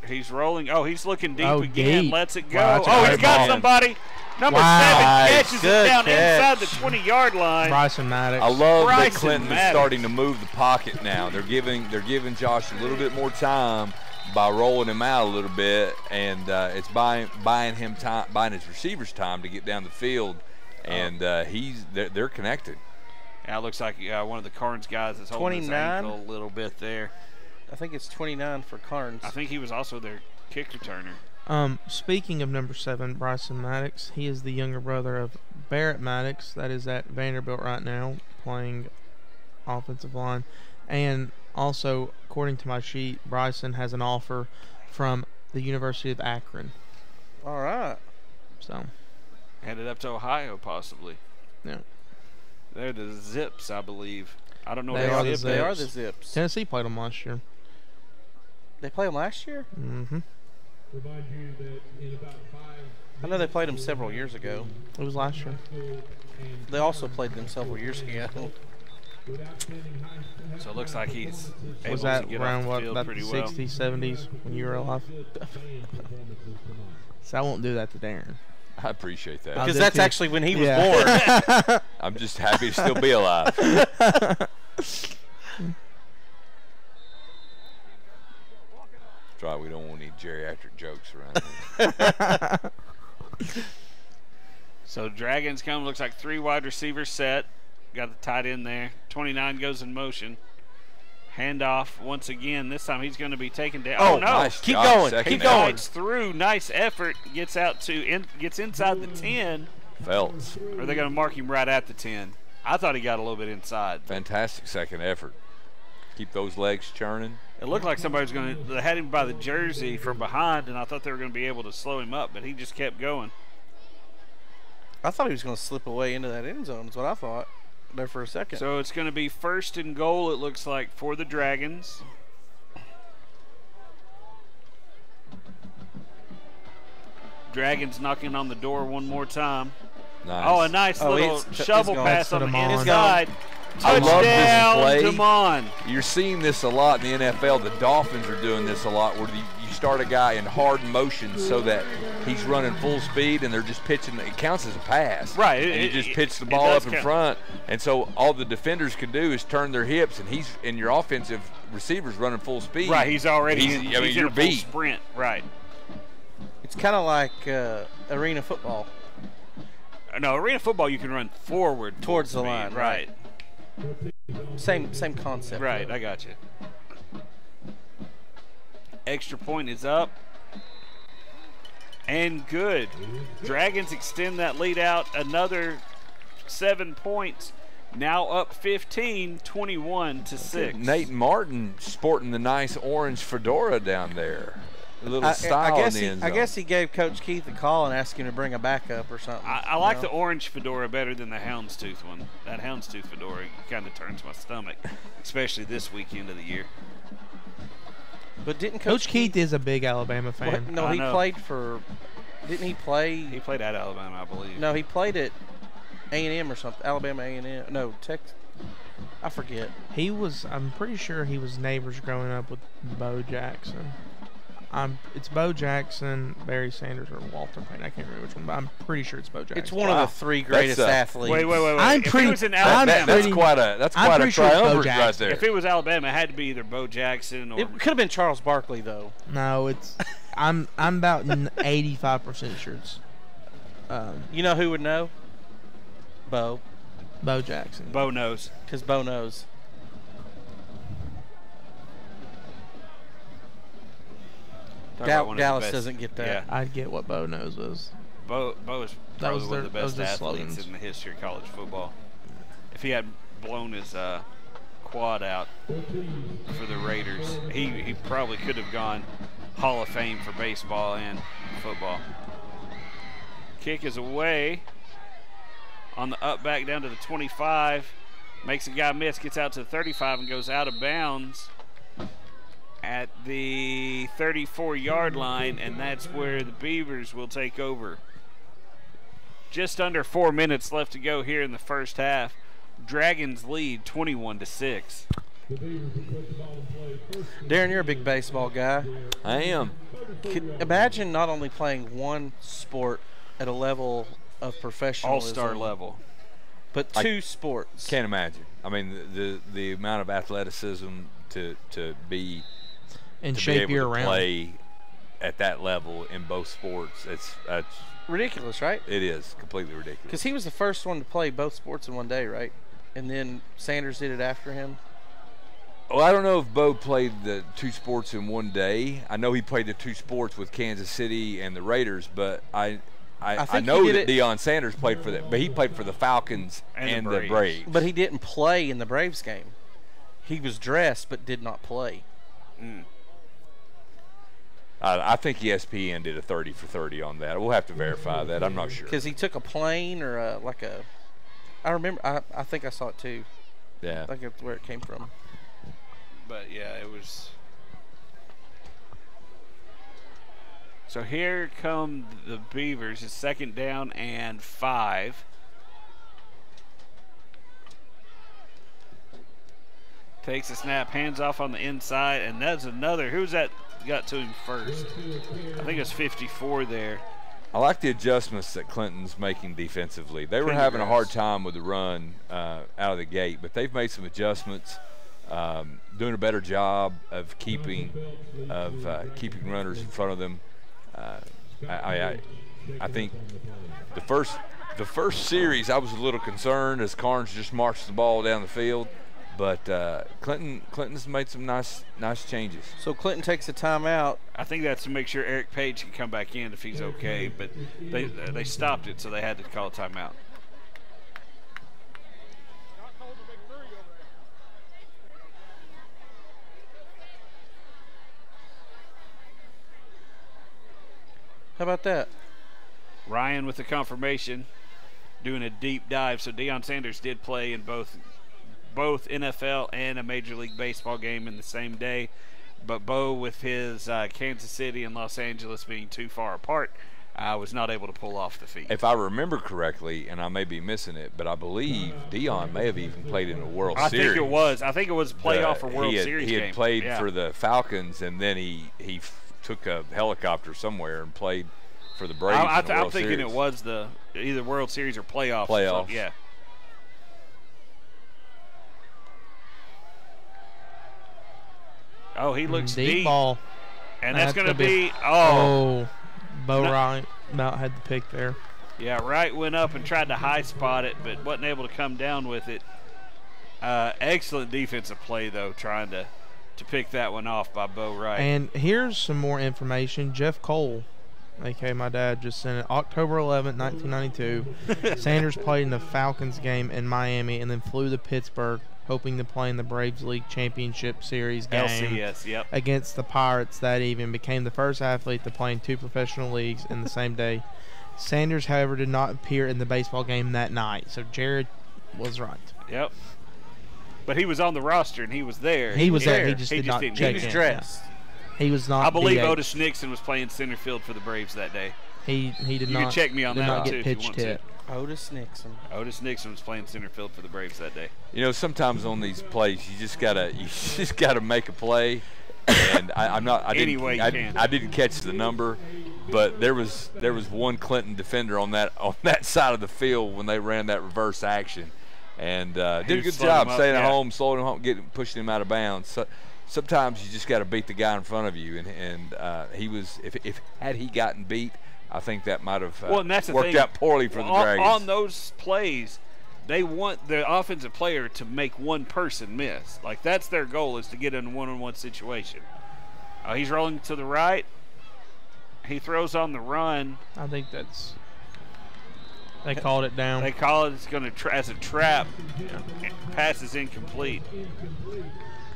he's rolling. Oh, he's looking deep Oh, again. deep. Lets it go. Wow, that's a Oh, great he's got ball. somebody. Number 7 catches Good it down catch. inside the 20-yard line. Bryson Maddox. I love that Bryson Clinton is Maddox. starting to move the pocket now. They're giving Josh a little bit more time by rolling him out a little bit, and it's buying him time, buying his receivers time to get down the field, and they're connected. Yeah, it looks like one of the Karns guys is holding his 29? ankle a little bit there. I think it's 29 for Karns. I think he was also their kick returner. Speaking of number 7, Bryson Maddox, he is the younger brother of Barrett Maddox. That is at Vanderbilt right now, playing offensive line. And also, according to my sheet, Bryson has an offer from the University of Akron. All right. So. Headed up to Ohio, possibly. Yeah. They're the Zips, I believe. I don't know. They are Zips. They are the Zips. Tennessee played them last year. They played them last year? Mm-hmm. Remind you that in about 5 I know they played them several years ago. It was last year. They also played them several years ago. So it looks like he's able Was that to get around off the what, field about the pretty well. 60s, 70s when you were alive? So I won't do that to Darren. I appreciate that. Because that's actually when he was born. I'm just happy to still be alive. That's right. We don't want any geriatric jokes around here. So Dragons come. Looks like 3 wide receivers set. Got the tight end there. 29 goes in motion. Handoff once again. This time he's going to be taken down. Oh, no! Nice Keep job, going. second Keep down. going. Fights through. Nice effort. Gets out to gets inside the 10. Felts. Or are they going to mark him right at the 10? I thought he got a little bit inside. Fantastic second effort. Keep those legs churning. It looked like somebody was going to. They had him by the jersey from behind, and I thought they were going to be able to slow him up, but he just kept going. I thought he was going to slip away into that end zone is what I thought there for a second. So it's going to be 1st and goal, it looks like, for the Dragons. Dragons knocking on the door one more time. Nice. Oh, a nice little shovel gone. pass on the Damon. inside. I love this Touchdown, play. Damon. You're seeing this a lot in the NFL. The Dolphins are doing this a lot where you start a guy in hard motion so that he's running full speed and they're just pitching. It counts as a pass. Right. And you just pitch the it ball does up in count. front. And so all the defenders can do is turn their hips, and he's in your offensive receivers running full speed. Right, he's already He's- he's I mean, in you're a full beat. sprint. Right. It's kind of like arena football. No, arena football you can run forward Towards full the speed. line, Right. Same concept. Right, I got you. Extra point is up. And good. Dragons extend that lead out another 7 points. Now up 15, 21-6. Nate Martin sporting the nice orange fedora down there. A little style in the end zone. I guess he gave Coach Keith a call and asked him to bring a backup or something. I like the orange fedora better than the houndstooth one. That houndstooth fedora kind of turns my stomach, especially this weekend of the year. But didn't Coach Keith is a big Alabama fan. What? No, I he know. played for. Didn't he play? He played at Alabama, I believe. No, he played at A&M or something. Alabama A&M. No, Texas. I forget. He was. I'm pretty sure he was neighbors growing up with Bo Jackson. It's Bo Jackson, Barry Sanders, or Walter Payton. I can't remember which one, but I'm pretty sure it's Bo Jackson. It's one of the 3 greatest athletes. Wait. I'm If pretty- it was in I'm Alabama, That's quite a pretty sure it's Bo triumvirate right Jackson. there. if it was Alabama, it had to be either Bo Jackson or It could have been Charles Barkley though. No, it's. I'm about 85% sure it's You know who would know? Bo, Bo Jackson. Bo knows. because Bo knows. Talk about one of the Dallas best- doesn't get that. Yeah. I'd get what Bo knows was. Bo is That was probably one of the that was best their athletes slogans. in the history of college football. If he had blown his quad out for the Raiders, he probably could have gone Hall of Fame for baseball and football. Kick is away on the up back down to the 25. Makes a guy miss, gets out to the 35 and goes out of bounds at the 34-yard line, and that's where the Beavers will take over. Just under 4 minutes left to go here in the first half. Dragons lead 21-6. Darren, you're a big baseball guy. I am. Imagine not only playing one sport at a level of professionalism, All-star level. but 2 sports. Can't imagine. I mean, the amount of athleticism to be In to shape be year able to round. play at that level in both sports. That's Ridiculous, right? it is completely ridiculous. Because he was the first one to play both sports in one day, right? And then Sanders did it after him. Well, I don't know if Bo played the 2 sports in one day. I know he played the 2 sports with Kansas City and the Raiders, but I think know he that did it- Deion Sanders played for that, but he played for the Falcons And and, the the Braves. Braves. But he didn't play in the Braves game. He was dressed but did not play. I think ESPN did a 30 for 30 on that. We'll have to verify that. I'm not sure. Because he took a plane or I remember. I think I saw it too. Yeah. I think that's where it came from. But yeah, it was. So here come the Beavers. It's 2nd down and 5. Takes a snap, hands off on the inside, and that's another. Who's that got to him first? I think it's 54 there. I like the adjustments that Clinton's making defensively. They were having a hard time with the run out of the gate, but they've made some adjustments, doing a better job of keeping runners in front of them. I think the first series I was a little concerned as Karns just marched the ball down the field, but Clinton's made some nice changes. So Clinton takes a timeout. I think that's to make sure Eric Page can come back in if he's okay, but they stopped it, so they had to call a timeout. How about that? Ryan with the confirmation, doing a deep dive. So Deion Sanders did play in both NFL and a Major League Baseball game in the same day. But Bo, with his Kansas City and Los Angeles being too far apart, was not able to pull off the feat. If I remember correctly, and I may be missing it, but I believe Deion may have even played in a World Series. I think it was a playoff or World Series game. He had played for the Falcons, and then he took a helicopter somewhere and played for the Braves. I'm thinking it was either World Series or playoffs. Playoffs. Yeah. Oh, he looks deep. Ball. And that's going to be Bo Wright about had the pick there. Yeah, Wright went up and tried to high spot it, but wasn't able to come down with it. Excellent defensive play, though, trying to pick that one off by Bo Wright. And here's some more information. Jeff Cole, a.k.a. my dad, just sent it. October 11th, 1992. Sanders played in the Falcons game in Miami and then flew to Pittsburgh, hoping to play in the Braves League Championship Series game LCS, yep, against the Pirates that evening. Became the first athlete to play in 2 professional leagues in the same day. Sanders, however, did not appear in the baseball game that night. So Jared was right. Yep. But he was on the roster and he was there. He was there. He just did not check in. He was dressed. He was not. I believe DH. Otis Nixon was playing center field for the Braves that day. He did not. You can check me on did that not one get too if you pitched want hit. to. Otis Nixon was playing center field for the Braves that day. You know, sometimes on these plays, you just gotta make a play. And I didn't catch the number, but there was one Clinton defender on that side of the field when they ran that reverse action, and did a good job staying at home, slowing him home, pushing him out of bounds. So, sometimes you just got to beat the guy in front of you, and he was if had he gotten beat, I think that might have worked out poorly for the Dragons. On those plays, they want the offensive player to make one person miss. Like, that's their goal, is to get in a one-on-one situation. He's rolling to the right. He throws on the run. I think they called it down. They call it, it's going to as a trap. Pass is incomplete.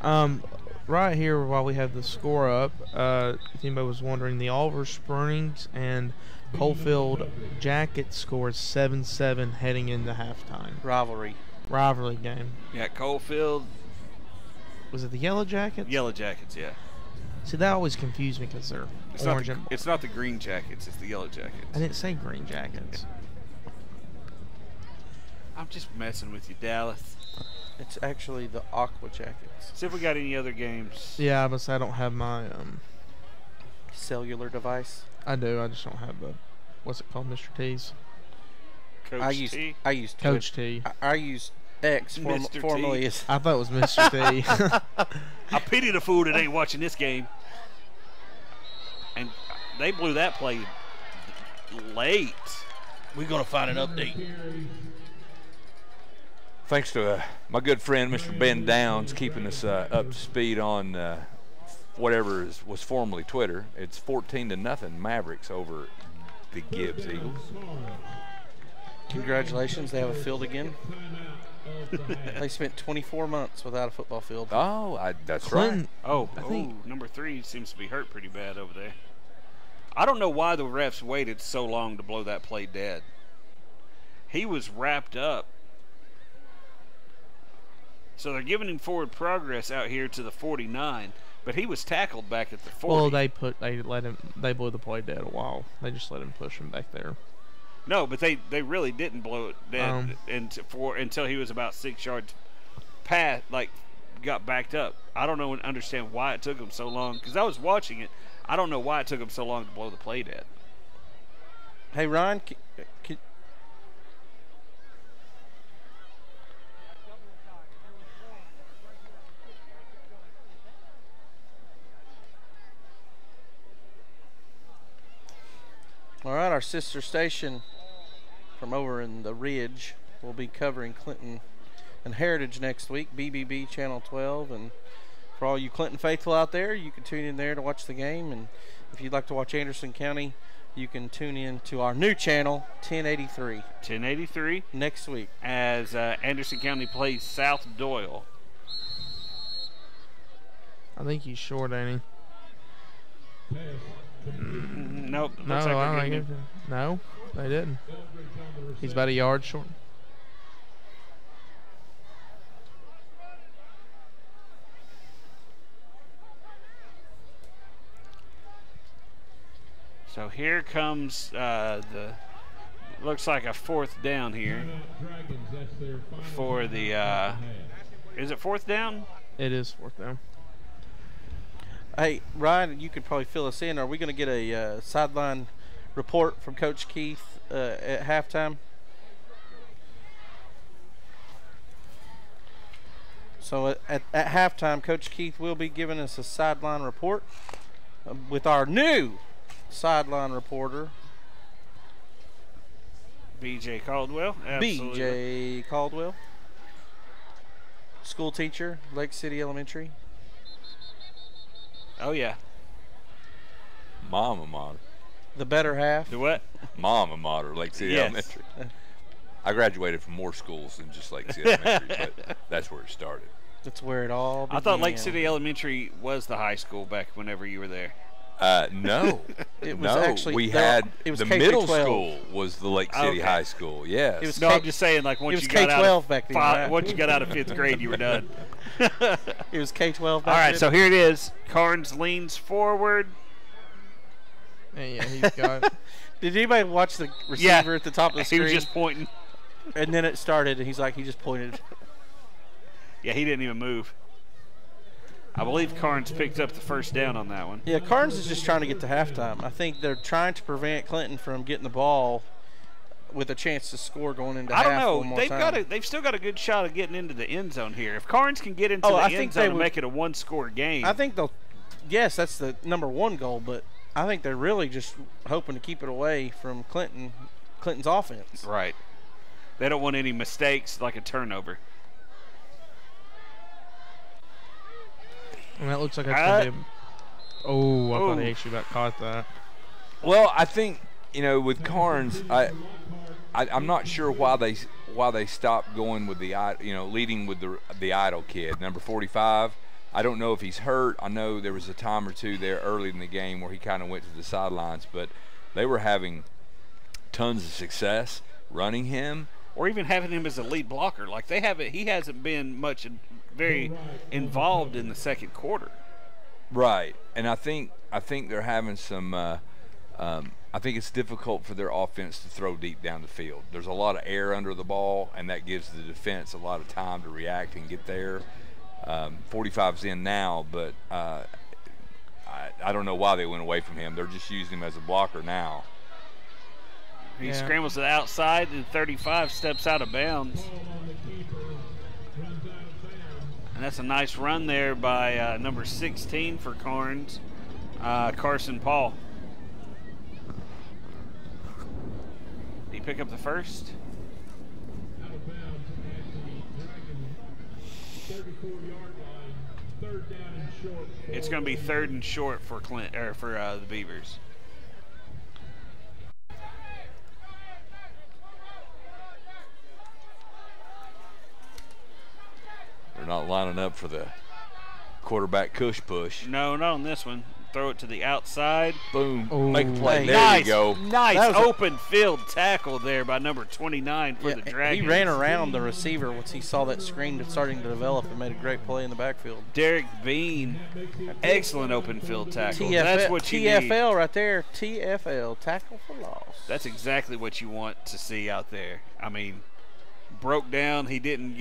Right here, while we have the score up, if anybody was wondering, the Oliver Springs and Coalfield Jackets scores 7-7 heading into halftime. Rivalry game. Yeah, Coalfield. Was it the Yellow Jackets? Yellow Jackets, yeah. See, that always confused me because they're orange. It's not the Green Jackets, it's the Yellow Jackets. I didn't say Green Jackets. I'm just messing with you, Dallas. It's actually the Aqua Jackets. See if we got any other games. Yeah, but I don't have my cellular device. I do. I just don't have the what's it called, Mr. T's. I used Coach T. I used X formerly as. I thought it was Mr. T. I pity the fool that ain't watching this game. And they blew that play late. We're gonna find an update. Thanks to my good friend, Mr. Ben Downs, keeping us up to speed on whatever was formerly Twitter. It's 14-0 Mavericks over the Gibbs Eagles. Congratulations, they have a field again. They spent 24 months without a football field. Oh, that's right. Oh, number 3 seems to be hurt pretty bad over there. I don't know why the refs waited so long to blow that play dead. He was wrapped up. So they're giving him forward progress out here to the 49, but he was tackled back at the 40. Well, they blew the play dead a while. They just let him push him back there. No, but they really didn't blow it dead until he was about 6 yards past, got backed up. I don't understand why it took him so long, because I was watching it. I don't know why it took him so long to blow the play dead. Hey, Ron, all right, our sister station from over in the Ridge will be covering Clinton and Heritage next week, BBB Channel 12. And for all you Clinton faithful out there, you can tune in there to watch the game. And if you'd like to watch Anderson County, you can tune in to our new channel, 1083. 1083. Next week. As Anderson County plays South Doyle. I think he's short, ain't he? Nope. No, I don't think it. No, they didn't. He's about a yard short. So here comes looks like a 4th down here for the, is it 4th down? It is 4th down. Hey, Ryan, you could probably fill us in. Are we going to get a sideline report from Coach Keith at halftime? So at halftime, Coach Keith will be giving us a sideline report with our new sideline reporter, B.J. Caldwell. Absolutely. B.J. Caldwell, school teacher, Lake City Elementary. Oh, yeah. Mama mater. The better half. The what? Mama mater, Lake City Elementary. I graduated from more schools than just Lake City Elementary, but that's where it started. That's where it all began. I thought Lake City Elementary was the high school back whenever you were there. No. It was actually, we had it was the K middle 12. school was the Lake City High School. Yes. It was I'm just saying, like once you got K-12 out of back then. once you got out of 5th grade, you were done. It was K-12 back All right, then. so here it is. Carnes leans forward. And yeah, he's got. Did anybody watch the receiver at the top of the screen? He was just pointing. And then it started, and he just pointed. Yeah, he didn't even move. I believe Carnes picked up the 1st down on that one. Yeah, Karns is just trying to get to halftime. I think they're trying to prevent Clinton from getting the ball with a chance to score going into half. I don't know. One more time. They've still got a good shot of getting into the end zone here. If Carnes can get into the end zone and make it a 1-score game. I think they'll. Yes, that's the #1 goal, but I think they're really just hoping to keep it away from Clinton's offense. Right. They don't want any mistakes like a turnover. And that looks like it's going to be I thought he actually about caught that. Well, I think, with Karns, I'm not sure why they stopped going with the leading with the idle kid, number 45. I don't know if he's hurt. I know there was a time or two there early in the game where he kind of went to the sidelines, but they were having tons of success running him. Or even having him as a lead blocker. Like he hasn't been very involved in the 2nd quarter. Right, and I think they're having some. I think it's difficult for their offense to throw deep down the field. There's a lot of air under the ball, and that gives the defense a lot of time to react and get there. 45's in now, but I don't know why they went away from him. They're just using him as a blocker now. He scrambles to the outside, and 35 steps out of bounds. And that's a nice run there by number 16 for Karns, Carson Paul. Did he pick up the 1st? Out of bounds at the Dragon 34-yard line. 3rd down and short. It's going to be 3rd and short for the Beavers. They're not lining up for the quarterback push. No, not on this one. throw it to the outside. Boom. Ooh. Make a play. Hey. There Nice, you go. nice That was open field tackle there by number 29 for the Dragons. He ran around the receiver once he saw that screen starting to develop and made a great play in the backfield. Derek Bean, excellent open field tackle. TFL, That's what you need. TFL right there. TFL, tackle for loss. That's exactly what you want to see out there. I mean, broke down. He didn't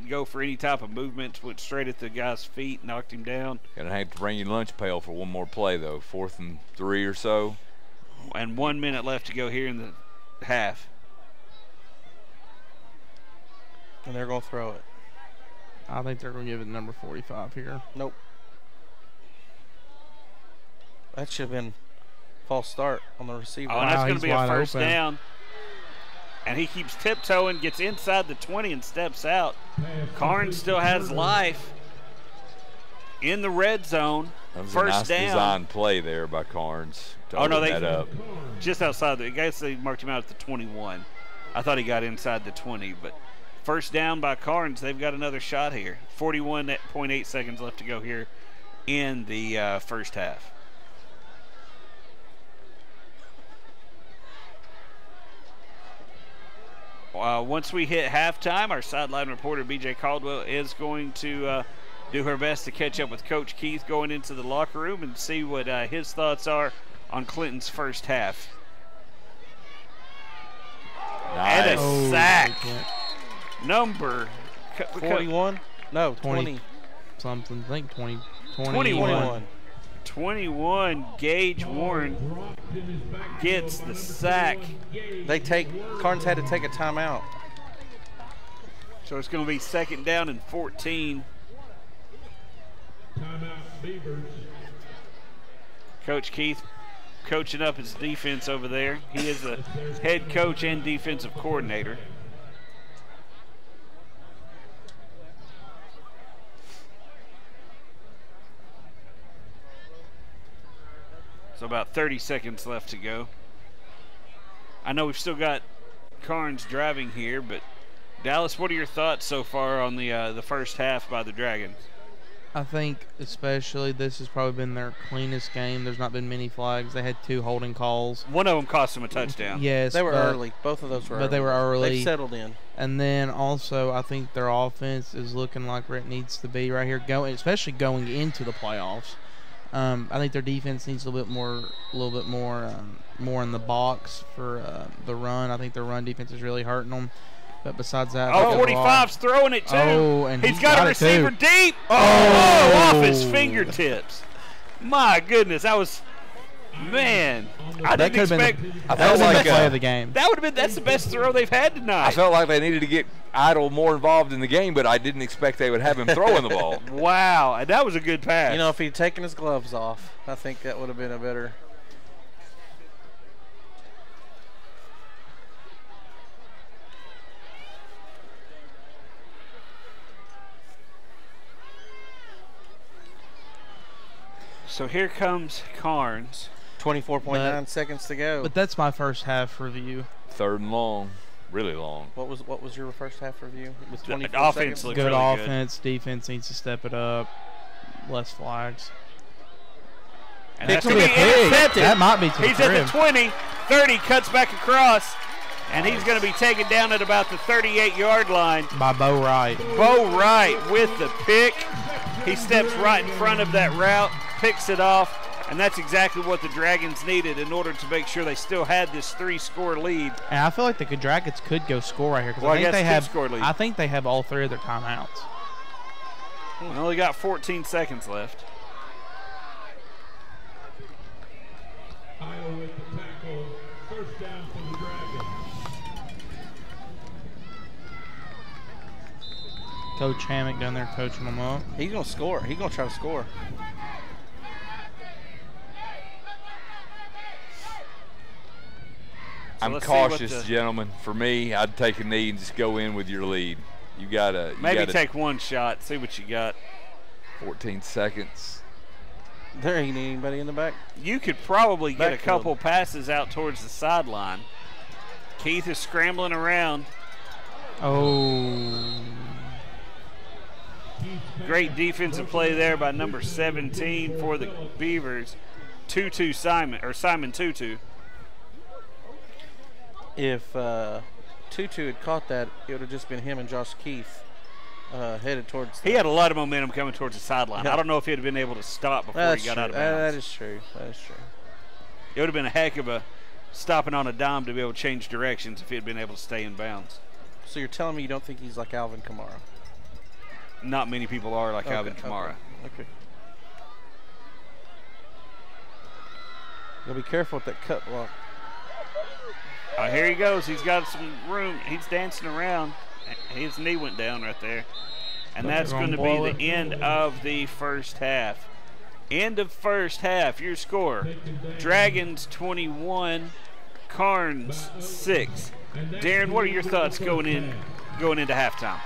go for any type of movement. Went straight at the guy's feet, knocked him down. Gonna have to bring your lunch pail for one more play though. 4th and 3 or so. And 1 minute left to go here in the half. And they're going to throw it. I think they're going to give it number 45 here. Nope. That should have been false start on the receiver. Oh, and that's going to he's be a wide first open. down. And he keeps tiptoeing, gets inside the 20 and steps out. Karns still has life in the red zone. That was First a nice down. design play there by Karns. to Oh, no, open they that up. just outside. I guess they marked him out at the 21. I thought he got inside the 20, but first down by Karns. They've got another shot here. 41.8 seconds left to go here in the first half. Once we hit halftime, our sideline reporter, BJ Caldwell, is going to do her best to catch up with Coach Keith going into the locker room and see what his thoughts are on Clinton's first half. Nice. And a sack. Number 41? No, 20. 20. Something. I think 20. 21. 21, Gage Warren gets the sack. Karns had to take a timeout. So it's going to be second down and 14. Timeout Beavers. Coach Keith coaching up his defense over there. He is the head coach and defensive coordinator. So about 30 seconds left to go. I know we've still got Karns driving here, but Dallas, what are your thoughts so far on the first half by the Dragons? I think especially this has probably been their cleanest game. There's not been many flags. They had 2 holding calls. One of them cost them a touchdown. Yes, They were but- early. Both of those were early. But they were early. They've settled in. And then also, I think their offense is looking like where it needs to be right here, especially going into the playoffs. I think their defense needs a little bit more in the box for the run. I think their run defense is really hurting them. But besides that, Oh, 45's throwing it too. Oh, and he's got a it receiver too. deep. Oh, off his fingertips. My goodness, I That didn't could have been expect. the like play of the game. That would have been. That's the best throw they've had tonight. I felt like they needed to get Idle more involved in the game, but I didn't expect they would have him throwing the ball. Wow, and that was a good pass. You know, if he'd taken his gloves off, I think that would have been a better. So here comes Karns. 24.9 seconds to go. But that's my first half review. 3rd and long, really long. What was your first half review? With The 24 offense seconds? looked Good really offense. Defense needs to step it up. Less flags. And It that's could going to be be a pick. intercepted. That might be to the He's at crib. the 20, 30, cuts back across, and he's going to be taken down at about the 38-yard line. By Bo Wright. Bo Wright with the pick. He steps right in front of that route, picks it off, and that's exactly what the Dragons needed in order to make sure they still had this 3-score lead. And I feel like the Dragons could go score right here because Well, I I think guess they could have. score lead. I think they have all 3 of their timeouts. We only got 14 seconds left. Iowa with the tackle. First down for the Dragons. Coach Hammock down there coaching them up. He's gonna score. He's gonna try to score. I'm let's see what cautious, the- gentlemen. For me, I'd take a knee and just go in with your lead. You gotta Maybe take one shot, see what you got. 14 seconds. There ain't anybody in the back. You could probably get a Backfield. couple passes out towards the sideline. Keith is scrambling around. Oh. Great defensive play there by number 17 for the Beavers, Simon Tutu. If Tutu had caught that, it would have just been him and Josh Keith headed towards. He had a lot of momentum coming towards the sideline. Yeah. I don't know if he'd have been able to stop before he got out of bounds. That is true. It would have been a heck of a stopping on a dime to be able to change directions if he had been able to stay in bounds. So you're telling me you don't think he's like Alvin Kamara? Not many people are like Alvin Kamara. Okay. You'll be careful with that cut block. Oh, here he goes. He's got some room. He's dancing around. His knee went down right there. And that's going to be the end of the first half. End of first half. Your score: Dragons 21, Karns 6. Darren, what are your thoughts going into halftime?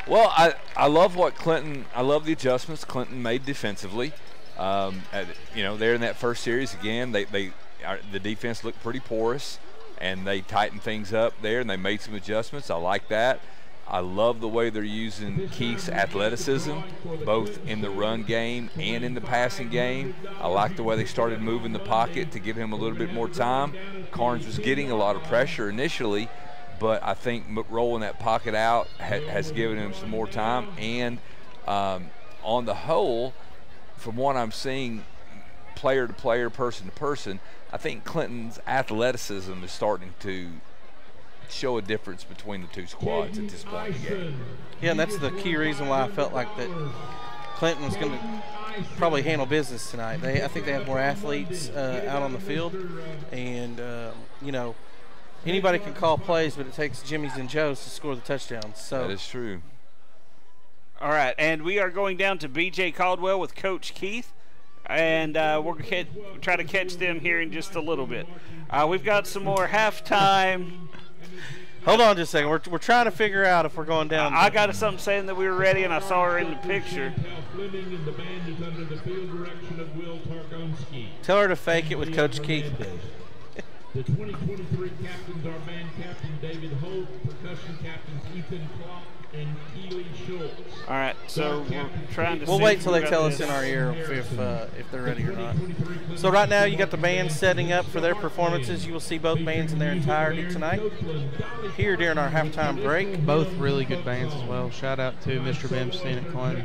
Well, I love what Clinton. I love the adjustments Clinton made defensively. They're in that first series again. The defense looked pretty porous, and they tightened things up there, and they made some adjustments. I like that. I love the way they're using Keith's athleticism, both in the run game and in the passing game. I like the way they started moving the pocket to give him a little bit more time. Karns was getting a lot of pressure initially, but I think rolling that pocket out has given him some more time. And on the whole, from what I'm seeing, player to player, person to person, I think Clinton's athleticism is starting to show a difference between the two squads at this point in the game. Yeah, and that's the key reason why I felt like that Clinton was going to probably handle business tonight. I think they have more athletes out on the field, and anybody can call plays, but it takes Jimmys and Joes to score the touchdowns. So that is true. All right, and we are going down to B.J. Caldwell with Coach Keith, and we're going to try to catch them here in just a little bit. We've got some more halftime. Hold on just a second. We're trying to figure out if we're going down. I got something saying that we were ready, and I saw her in the picture. Tell her to fake it with Coach Keith. The 2023 captains are band captain David Holt, percussion captains Ethan Clark and Keely Schultz. All right, so we're trying to. We'll wait till they tell us in our ear if they're ready or not. So right now you got the bands setting up for their performances. You will see both bands in their entirety tonight here during our halftime break. Both really good bands as well. Shout out to Mr. Bimstein at Clinton.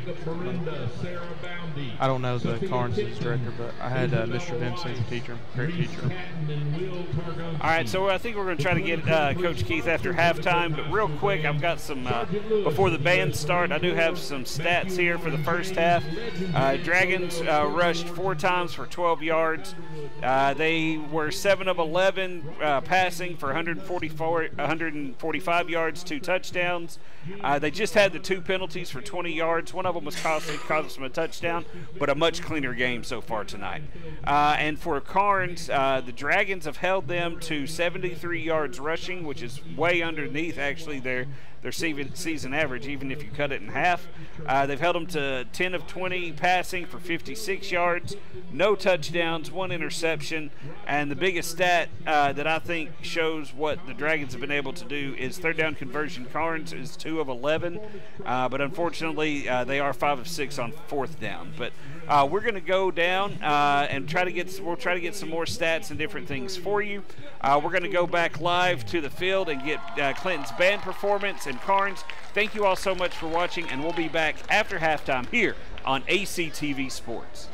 I don't know the Karns director, but I had Mr. Bimstein as a teacher, great teacher. All right, so I think we're going to try to get Coach Keith after halftime, but real quick, I've got some, before the bands start, I do have some stats here for the first half. Dragons rushed 4 times for 12 yards. They were 7 of 11 passing for 145 yards, 2 touchdowns. They just had the 2 penalties for 20 yards. One of them was costly, cost them a touchdown, but a much cleaner game so far tonight. And for Karns, the Dragons have held them to 73 yards rushing, which is way underneath actually their season average, even if you cut it in half. They've held them to 10 of 20 passing for 56 yards, no touchdowns, 1 interception, and the biggest stat that I think shows what the Dragons have been able to do is third down conversion. Karns is 2 of 11, but unfortunately they are 5 of 6 on 4th down. But we're going to go down and we'll try to get some more stats and different things for you. We're going to go back live to the field and get Clinton's band performance and Karns. Thank you all so much for watching, and we'll be back after halftime here on ACTV Sports.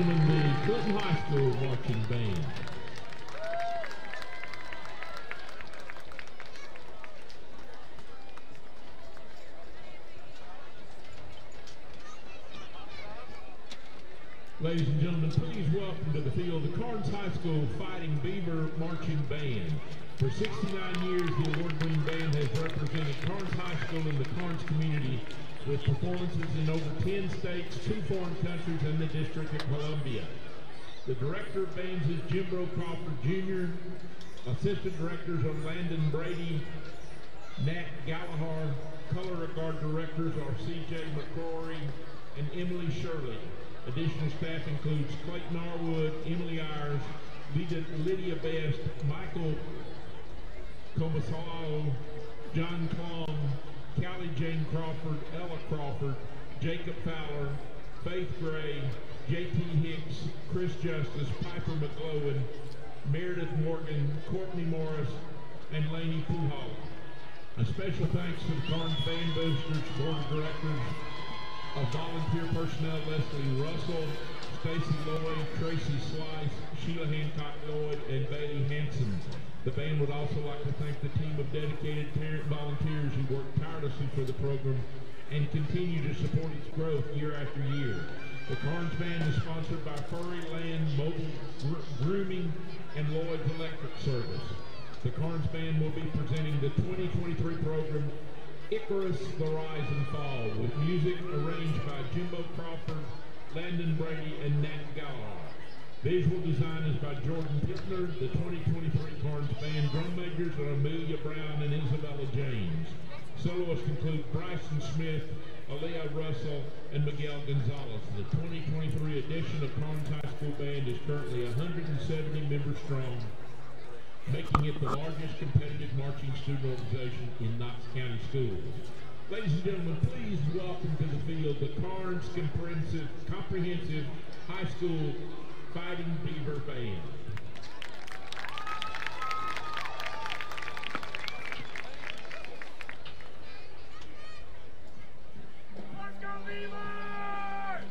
gentlemen, the Clinton High School Marching Band. Ladies and gentlemen, please welcome to the field the Karns High School Fighting Beaver Marching Band. For 69 years, the award-winning band has represented Karns High School in the Karns community with performances in over 10 states, 2 foreign countries, and the District of Columbia. The director of bands is Jimbo Crawford Jr. Assistant directors are Landon Brady, Nat Gallagher. Color guard directors are C.J. McCrory and Emily Shirley. Additional staff includes Clayton Arwood, Emily Ayers, Lydia Best, Michael Comasalo, John Klong, Callie Jane Crawford, Ella Crawford, Jacob Fowler, Faith Gray, J.T. Hicks, Chris Justice, Piper McGlowan, Meredith Morgan, Courtney Morris, and Laney Puhal. A special thanks to the Karns Band Boosters, Board of Directors, of volunteer personnel Leslie Russell, Stacy Lloyd, Tracy Slice, Sheila Hancock Lloyd, and Bailey Hanson. The band would also like to thank the team of dedicated volunteers who work tirelessly for the program and continue to support its growth year after year. The Karns Band is sponsored by Furry Land Mobile Grooming and Lloyd's Electric Service. The Karns Band will be presenting the 2023 program Icarus, The Rise and Fall, with music arranged by Jimbo Crawford, Landon Brady, and Nat Gallagher. Visual design is by Jordan Pittner. The 2023 Karns Band drum majors are Amelia Brown and Isabella James. Soloists include Bryson Smith, Aaliyah Russell, and Miguel Gonzalez. The 2023 edition of Karns High School Band is currently 170 members strong, making it the largest competitive marching student organization in Knox County schools. Ladies and gentlemen, please welcome to the field the Karns Comprehensive High School Fighting Beaver Band. Let's go Beavers!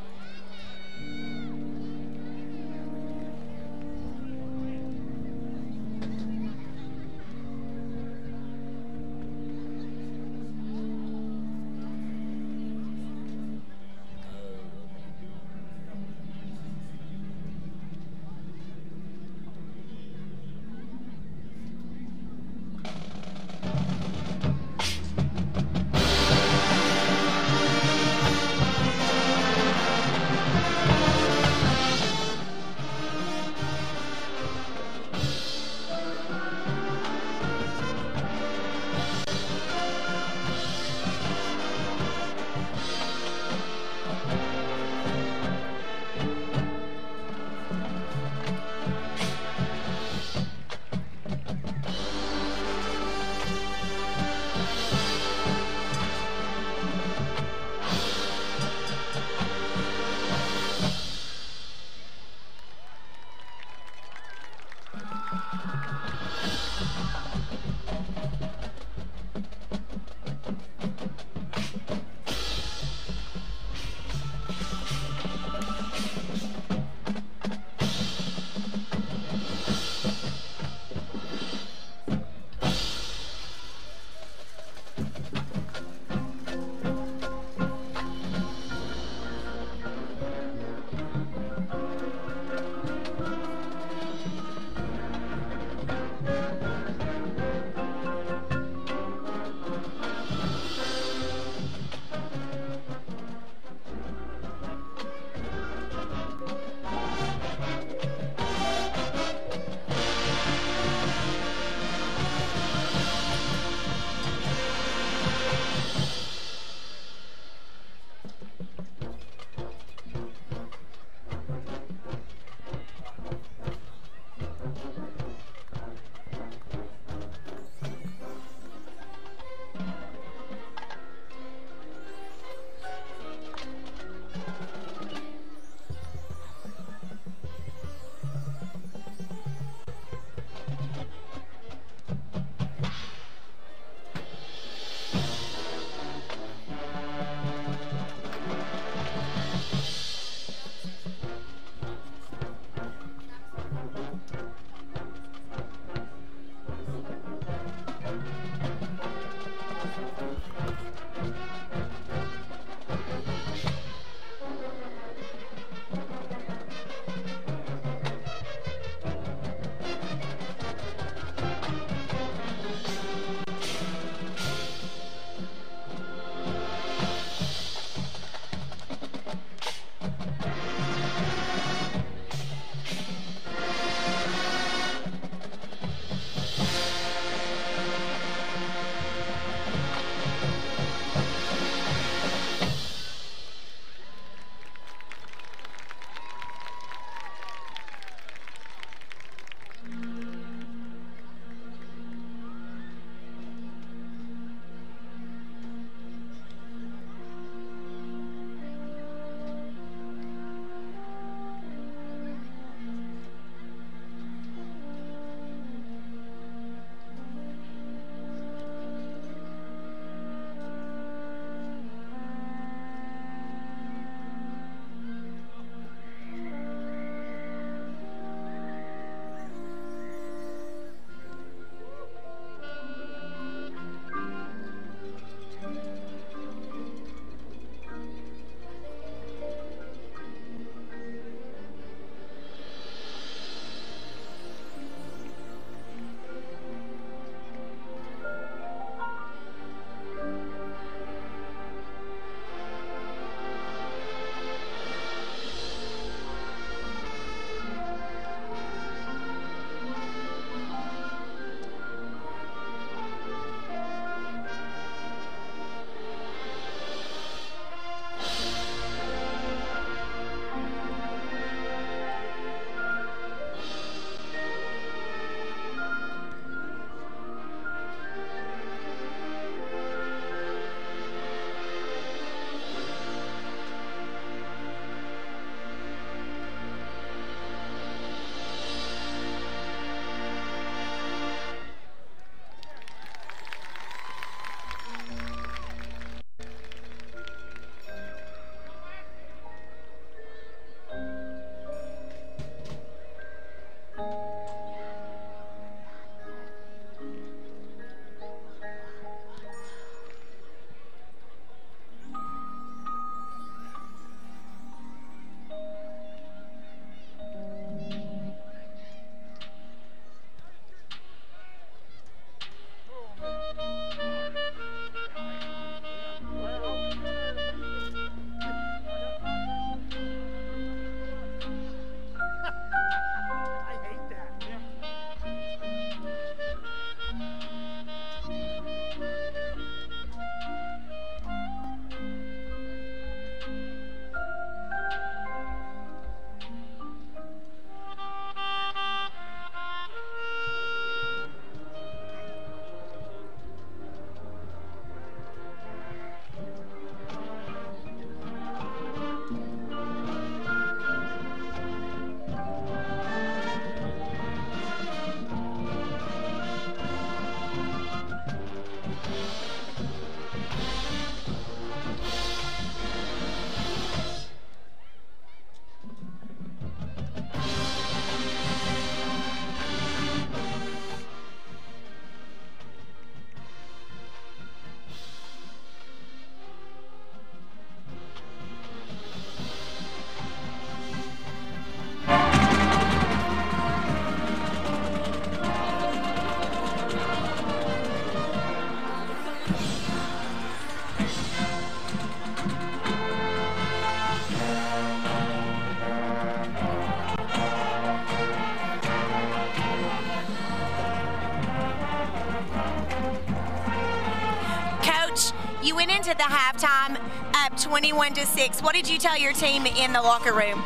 went into the halftime up 21-6. What did you tell your team in the locker room?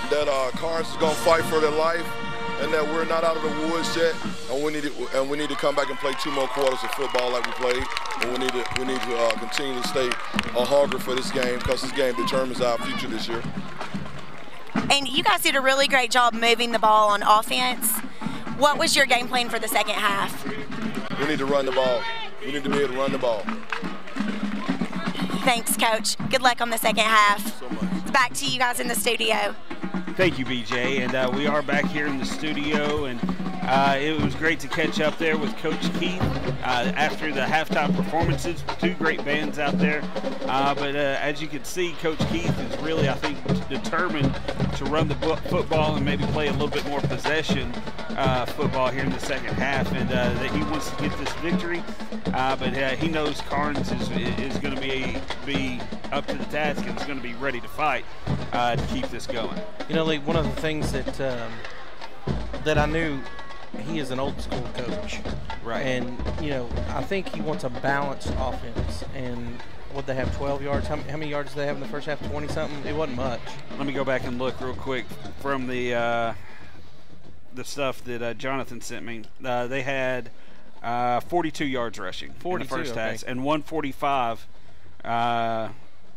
That Karns is going to fight for their life, and that we're not out of the woods yet, and we need to come back and play 2 more quarters of football like we played, and we need to continue to stay hungry for this game, because this game determines our future this year. And you guys did a really great job moving the ball on offense. What was your game plan for the second half? We need to run the ball. We need to be able to run the ball. Thanks, Coach. Good luck on the second half. So much. Back to you guys in the studio. Thank you, BJ. And we are back here in the studio, and it was great to catch up there with Coach Keith after the halftime performances. 2 great bands out there. But as you can see, Coach Keith is really, I think, determined to run the football and maybe play a little bit more possession football here in the second half, and that he wants to get this victory. But he knows Karns is going to be up to the task and is going to be ready to fight to keep this going. You know, Lee, one of the things that I knew, he is an old school coach. Right. And, you know, I think he wants a balanced offense. And what they have, 12 yards? How many yards did they have in the first half? 20-something? It wasn't much. Let me go back and look real quick from the stuff that Jonathan sent me. They had 42 yards rushing in the first half and 145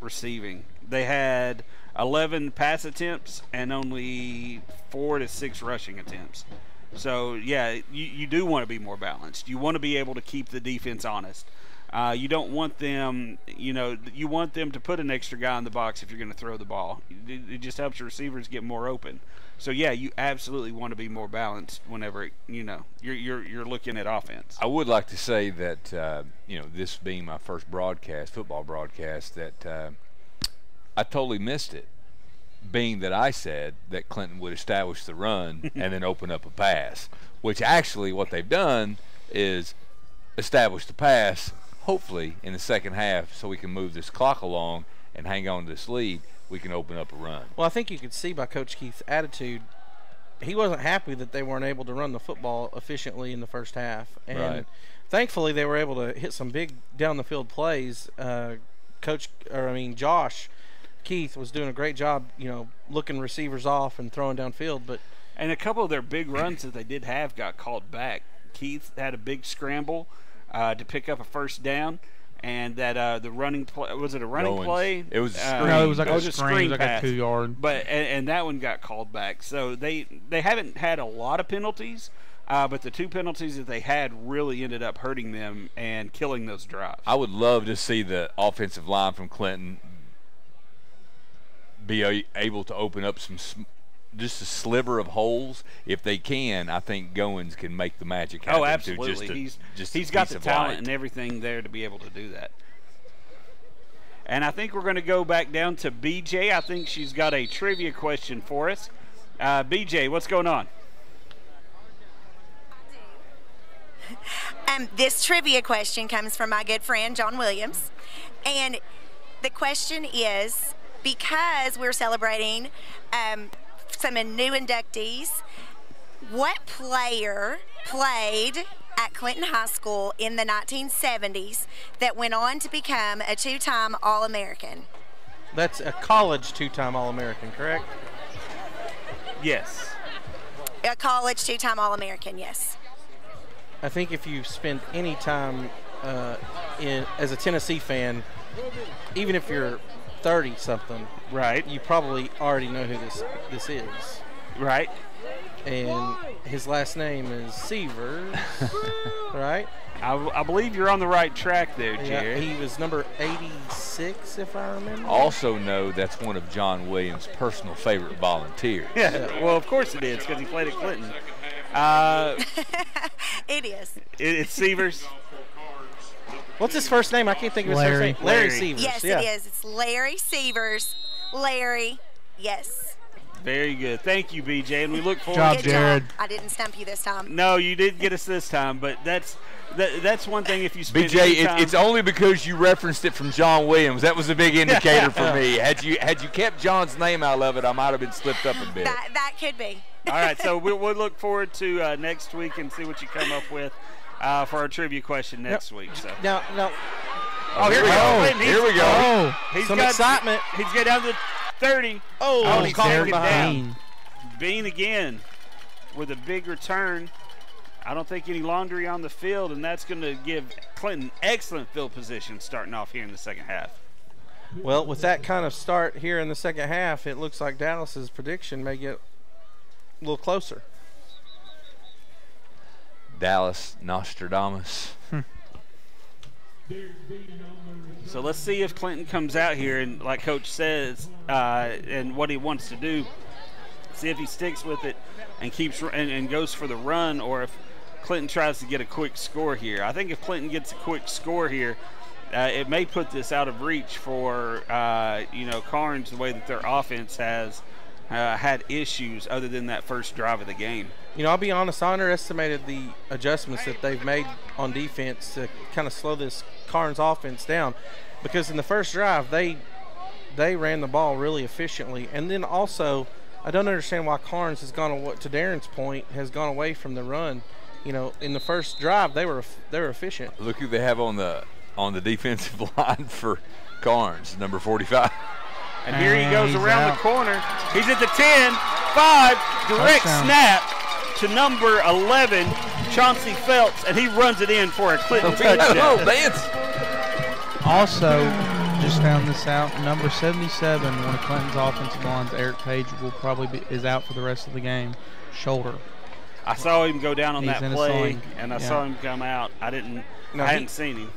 receiving. They had 11 pass attempts and only 4 to 6 rushing attempts. So, yeah, you do want to be more balanced. You want to be able to keep the defense honest. You don't want them, you want them to put an extra guy in the box if you're going to throw the ball. It just helps your receivers get more open. So, yeah, you absolutely want to be more balanced whenever, you're looking at offense. I would like to say that, this being my first football broadcast, that I totally missed it, being that I said that Clinton would establish the run and then open up a pass, which actually what they've done is establish the pass, hopefully in the second half, so we can move this clock along and hang on to this lead. We can open up a run. Well, I think you could see by Coach Keith's attitude, he wasn't happy that they weren't able to run the football efficiently in the first half. And thankfully they were able to hit some big down the field plays. Josh Keith was doing a great job, looking receivers off and throwing downfield. And a couple of their big runs that they did have got called back. Keith had a big scramble to pick up a first down, and that the running play, was it a running play? It was a screen. No, it was like a screen, like pass. a 2-yard. But and that one got called back. So they haven't had a lot of penalties, but the 2 penalties that they had really ended up hurting them and killing those drives. I would love to see the offensive line from Clinton be able to open up just a sliver of holes. If they can, I think Goins can make the magic happen. Oh, absolutely. He's got the talent and everything there to be able to do that. And I think we're going to go back down to BJ. I think she's got a trivia question for us. BJ, what's going on? This trivia question comes from my good friend John Williams, and the question is, because we're celebrating some new inductees, what player played at Clinton High School in the 1970s that went on to become a 2-time All-American? That's a college 2-time All-American, correct? Yes. A college 2-time All-American, yes. I think if you spend any time as a Tennessee fan, even if you're 30-something, right, you probably already know who this is. Right. And his last name is Severs, right? I believe you're on the right track there, Jared. He was number 86, if I remember. Also know that's one of John Williams' personal favorite volunteers. Yeah, well, of course it is, because he played at Clinton. It is. It's Severs. What's his first name? I can't think of his first name. Larry Severs. Yes, it is. It's Larry Severs. Larry, yes. Very good. Thank you, BJ, and we look forward to Good Jared. job. I didn't stump you this time. No, you did get us this time, but that's one thing if you spend BJ, time. it's only because you referenced it from John Williams. That was a big indicator for me. Had you kept John's name out of it, I might have been slipped up a bit. That could be. All right, so we'll look forward to next week and see what you come up with for our trivia question next week. So. Now, Oh, here we go. Here we go. Oh, He's some got excitement. He's got down to 30. Oh, he's caught taken from behind. down. Bean again with a big return. I don't think any laundry on the field, and that's going to give Clinton excellent field position starting off here in the second half. Well, with that kind of start here in the second half, it looks like Dallas's prediction may get a little closer. Dallas Nostradamus. So let's see if Clinton comes out here and, like Coach says, and what he wants to do. See if he sticks with it and keeps and goes for the run, or if Clinton tries to get a quick score here. I think if Clinton gets a quick score here, it may put this out of reach for Karns, the way that their offense has had issues other than that first drive of the game. I'll be honest, I underestimated the adjustments that they've made on defense to kind of slow this Karns offense down, because in the first drive they ran the ball really efficiently, and then also I don't understand why Karns has gone, to Darren's point, has gone away from the run. In the first drive they were efficient. Look who they have on the defensive line for Karns, number 45. And here he goes around the corner. He's at the 10, 5, direct snap to number 11, Chauncey Phelps, and he runs it in for a Clinton touchdown. Also, just found this out, number 77, one of Clinton's offensive lines, Eric Page, is out for the rest of the game. Shoulder. I saw him go down on that play, and I saw him come out. I hadn't seen him.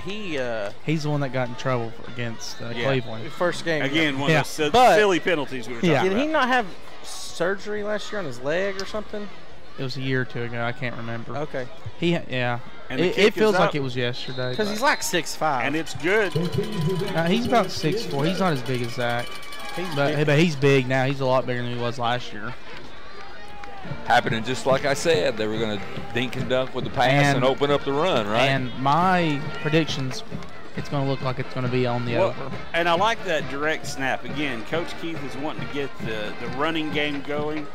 He's the one that got in trouble against Cleveland. First game. Again, one of those silly penalties we were talking about. Did he not have surgery last year on his leg or something? It was a year or two ago. I can't remember. Okay. It feels like it was yesterday. Because he's like 6'5". And it's good. He's about 6'4". He's not as big as Zach. But he's big now. He's a lot bigger than he was last year. Happening just like I said. They were going to dink and dunk with the pass and open up the run, right? And my predictions, it's going to look like it's going to be on the over. And I like that direct snap. Again, Coach Keith is wanting to get the running game going,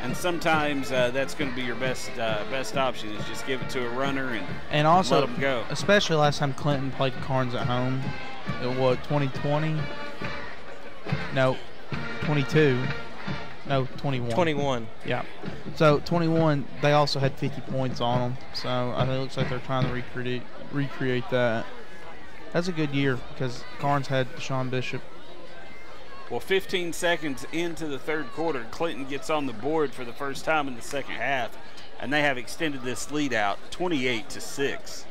and sometimes that's going to be your best option is just give it to a runner and also, let them go. Especially last time Clinton played Karns at home, 2020? No, 22. No, 21. 21. Yeah. So 21, they also had 50 points on them. So I think it looks like they're trying to recreate that. That's a good year because Karns had Sean Bishop. Well, 15 seconds into the third quarter, Clinton gets on the board for the first time in the second half, and they have extended this lead out 28-6.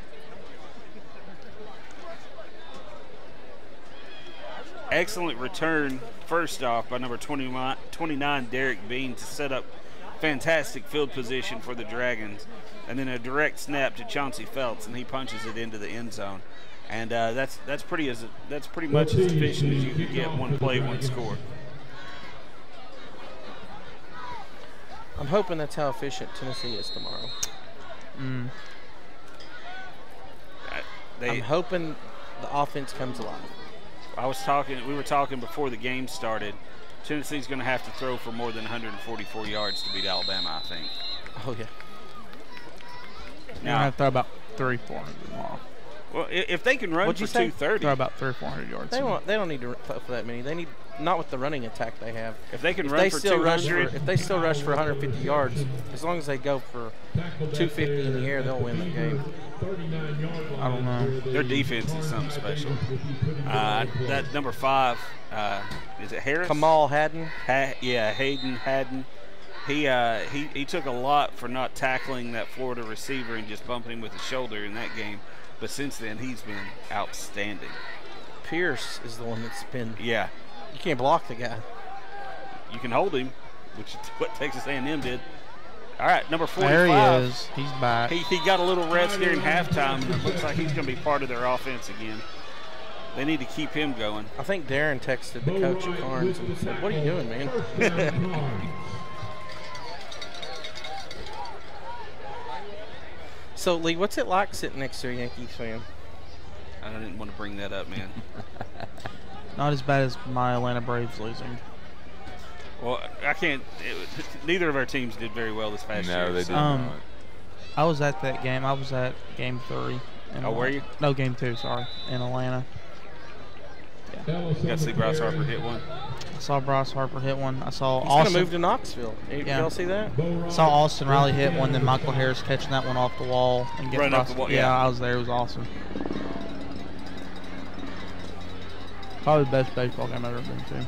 Excellent return, first off, by number 29, Derek Bean, to set up fantastic field position for the Dragons. And then a direct snap to Chauncey Phelps, and he punches it into the end zone. And that's pretty much as efficient as you can get, one play, one score. I'm hoping that's how efficient Tennessee is tomorrow. I'm hoping the offense comes alive. We were talking before the game started. Tennessee's going to have to throw for more than 144 yards to beat Alabama, I think. Oh, yeah. Now, I have to throw about 300-400 tomorrow. Well, if they can run for 230. Throw about 300-400 yards. They don't need to throw for that many. They need, not with the running attack they have. If they can run for 200. If they still rush for 150 yards, as long as they go for 250 in the air, they'll win the game. I don't know. Their defense is something special. That number 5, is it Harris? Kamal Haddon. Hayden Haddon. He took a lot for not tackling that Florida receiver and just bumping him with the shoulder in that game. But since then, he's been outstanding. Pierce is the one that's been. Yeah. You can't block the guy. You can hold him, which is what Texas A&M did. All right, number 45. There he is. He's back. He got a little rest here in halftime, and it looks like he's going to be part of their offense again. They need to keep him going. I think Darren texted the coach at Karns and said, "What are you doing, man?" So, Lee, what's it like sitting next to a Yankees fan? I didn't want to bring that up, man. Not as bad as my Atlanta Braves losing. Well, I can't. Neither of our teams did very well this past year. No, they did not. I was at that game. I was at Game 3. in Oh, were you? No, game 2, sorry, in Atlanta. You got to see Bryce Harper hit one. I saw Bryce Harper hit one. I saw He's Austin. going to move to Knoxville. Y'all see that? Saw Austin Riley hit one, then Michael Harris catching that one off the wall and getting Running off the wall, yeah, I was there. It was awesome. Probably the best baseball game I've ever been to.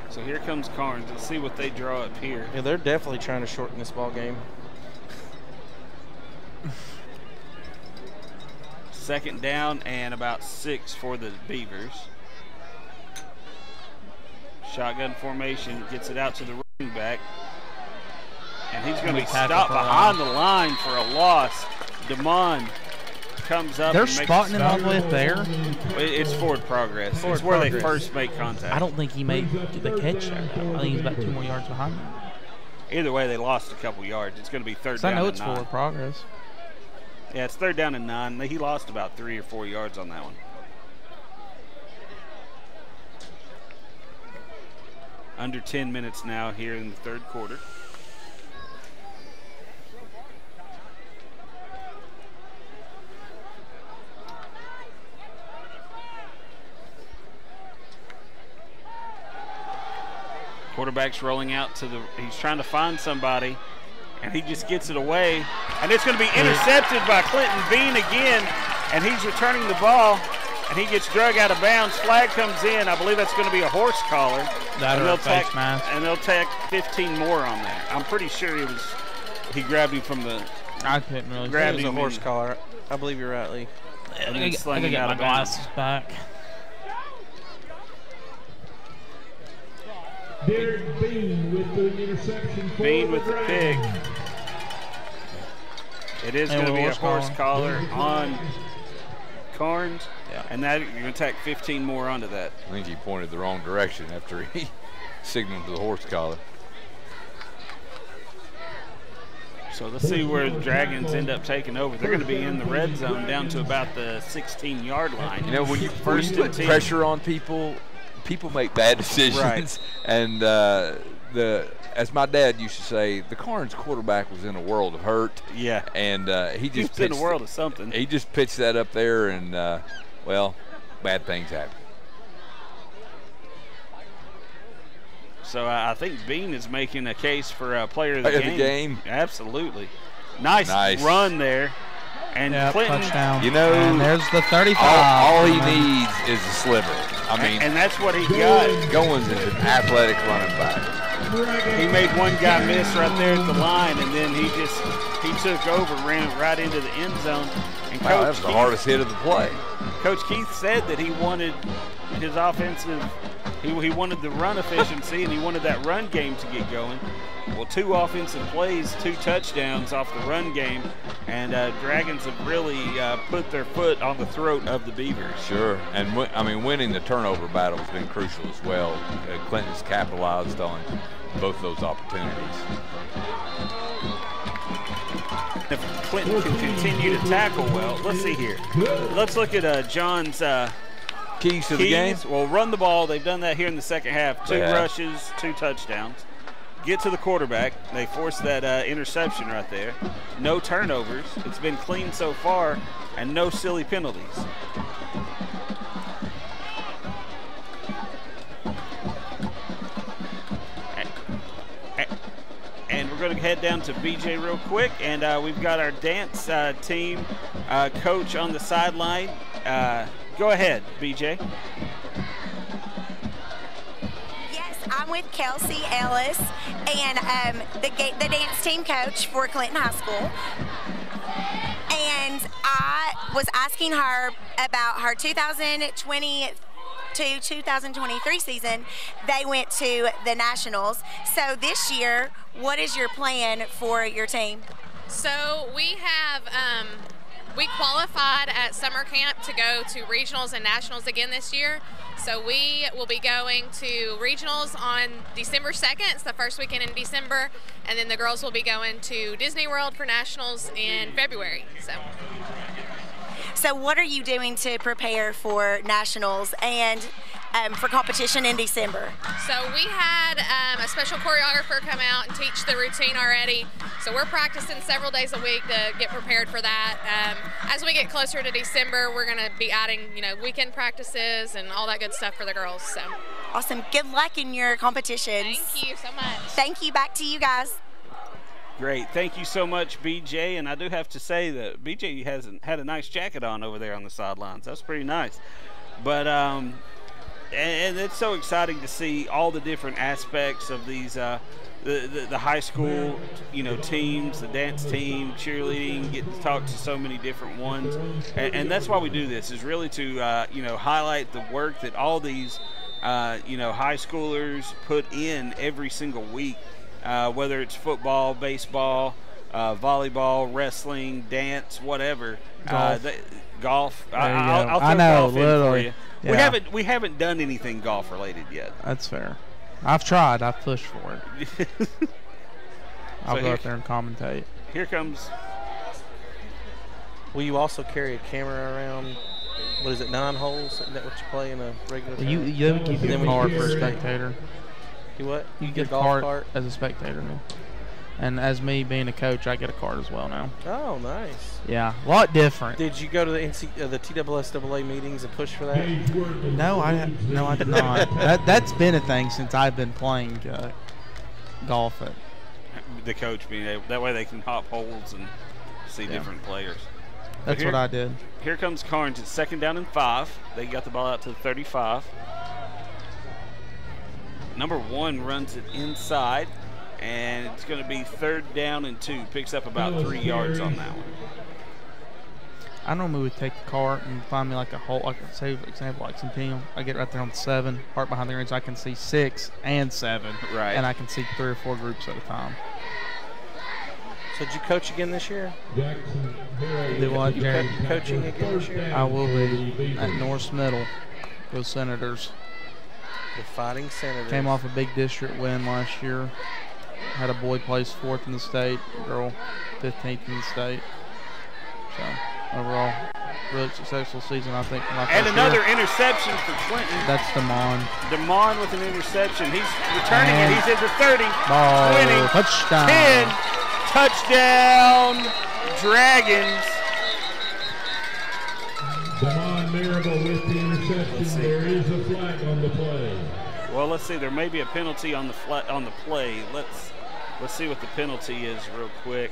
So here comes Karns. Let's see what they draw up here. Yeah, they're definitely trying to shorten this ball game. Second down and about 6 for the Beavers. Shotgun formation, gets it out to the running back. And he's going to be stopped behind the line for a loss. DeMond comes up. They're and makes spotting him all the way up there. It's forward progress. Forward it's where progress. they first make contact. I don't think he made the catch there. I think he's about 2 more yards behind him. Either way, they lost a couple yards. It's going to be third So down I know and it's 9. forward progress. Yeah, it's third down and 9. He lost about 3 or 4 yards on that one. Under 10 minutes now here in the third quarter. Quarterback's rolling out to the, he's trying to find somebody, and he just gets it away. And it's going to be intercepted by Clinton Bean again, and he's returning the ball, and he gets drug out of bounds. Flag comes in. I believe that's going to be a horse collar. That or a face mask. And they'll tack 15 more on that. I'm pretty sure he grabbed him from the. I couldn't really. It was a horse collar. I believe you're right, Lee. And I then gotta slinging get out my of bounds. glasses back. Derek Bean with the interception. Bean with the pick. It is going to be a horse collar on Karns, and that you're going to tack 15 more onto that. I think he pointed the wrong direction after he signaled to the horse collar. So let's see where the Dragons end up taking over. They're going to be in the red zone down to about the 16-yard line. You know, when you put pressure on people, people make bad decisions. Right. And as my dad used to say, the Karns quarterback was in a world of hurt. Yeah. And he just in a world of something. He just pitched that up there, and well, bad things happen. So I think Bean is making a case for a player of the game. Absolutely. Nice run there. And Clinton, touchdown. You know, and there's the 35. All he needs is a sliver. I mean, and that's what he got. Goins is an athletic running back. He made one guy miss right there at the line, and then he took over, ran right into the end zone. And wow, that was the hardest hit of the play. Coach Keith said that he wanted his offensive, he wanted the run efficiency, and he wanted that run game to get going. Well, 2 offensive plays, 2 touchdowns off the run game, and Dragons have really put their foot on the throat of the Beavers. Sure, and I mean, winning the turnover battle has been crucial as well. Clinton's capitalized on both those opportunities. If Clinton can continue to tackle well, let's see here. Let's look at John's keys to the game. Well, run the ball. They've done that here in the second half. 2 rushes, 2 touchdowns. Get to the quarterback. They forced that interception right there. No turnovers. It's been clean so far, and no silly penalties. And we're going to head down to BJ real quick, and we've got our dance team coach on the sideline. Go ahead, BJ. I'm with Kelsey Ellis, and the dance team coach for Clinton High School. And I was asking her about her 2022-2023 season. They went to the Nationals. So this year, what is your plan for your team? So we have we qualified at summer camp to go to regionals and nationals again this year. So we will be going to regionals on December 2nd, it's the first weekend in December, and then the girls will be going to Disney World for nationals in February. So what are you doing to prepare for nationals and for competition in December? So we had a special choreographer come out and teach the routine already. So we're practicing several days a week to get prepared for that. As we get closer to December, we're going to be adding, weekend practices and all that good stuff for the girls. So awesome. Good luck in your competitions. Thank you so much. Thank you. Back to you guys. Great. Thank you so much, BJ. And I do have to say that BJ hasn't had a nice jacket on over there on the sidelines. That's pretty nice. But and it's so exciting to see all the different aspects of these the high school teams, the dance team, cheerleading, get to talk to so many different ones, and that's why we do this, is really to highlight the work that all these high schoolers put in every single week, whether it's football, baseball, volleyball, wrestling, dance, whatever. Golf. I'll throw golf in for you. Yeah. We haven't done anything golf related yet. That's fair. I've tried. I've pushed for it. I'll go out there and commentate. Here comes. Will you also carry a camera around? What is it, 9 holes? Isn't that what you play in a regular? You get a card for a spectator. You what? You get a card as a spectator now. And as me being a coach, I get a card as well now. Oh, nice. Yeah, a lot different. Did you go to the TSSAA meetings and push for that? No, I did not. That's been a thing since I've been playing golf. The coach being able, that way they can hop holes and see different players. That's what I did. Here comes Karns. It's 2nd down and 5. They got the ball out to the 35. Number 1 runs it inside. And it's going to be 3rd down and 2. Picks up about 3 yards on that one. I normally would take the cart and find me like a hole, like say for example, like some team. I get right there on 7, part behind the range. I can see 6 and 7, right? And I can see 3 or 4 groups at a time. So did you coach again this year? Do what, Jerry? Coaching again this year? I will be at North Middle. Those Senators. The Fighting Senators. Came off a big district win last year. Had a boy place 4th in the state, a girl 15th in the state. So overall, really successful season, I think. And another interception for Clinton. That's Damon. Damon with an interception. He's returning it. He's at the 30. Ball. 20. Touchdown. 10. Touchdown. Dragons. Damon Marable with the interception. There is a flag on the play. Well, let's see. There may be a penalty on the play. Let's see what the penalty is real quick.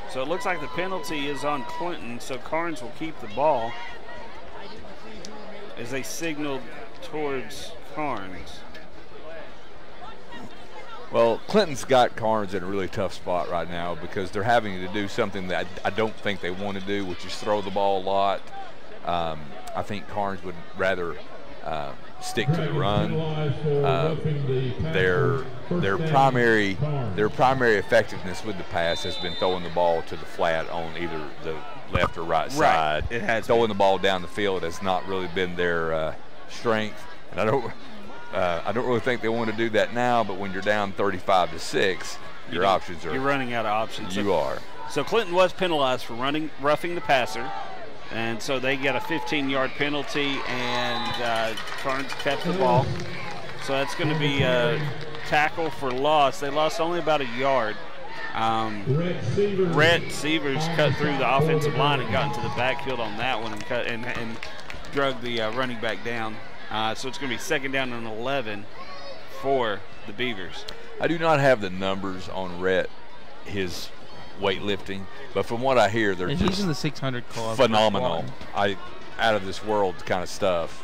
So it looks like the penalty is on Clinton, so Karns will keep the ball as they signaled towards Karns. Well, Clinton's got Karns in a really tough spot right now because they're having to do something that I don't think they want to do, which is throw the ball a lot. I think Karns would rather stick to the run. Their primary effectiveness with the pass has been throwing the ball to the flat on either the left or right side. It has throwing the ball down the field has not really been their strength, and I don't really think they want to do that now. But when you're down 35-6, your options are. You're running out of options. You are. So Clinton was penalized for roughing the passer. And so they get a 15-yard penalty, and Karns kept the ball. So that's going to be a tackle for loss. They lost only about a yard. Rhett Severs cut through the offensive line and got into the backfield on that one and drug the running back down. So it's going to be 2nd down and 11 for the Beavers. I do not have the numbers on Rhett, his weightlifting, but from what I hear, they're just in the 600 club. Phenomenal. Out of this world kind of stuff.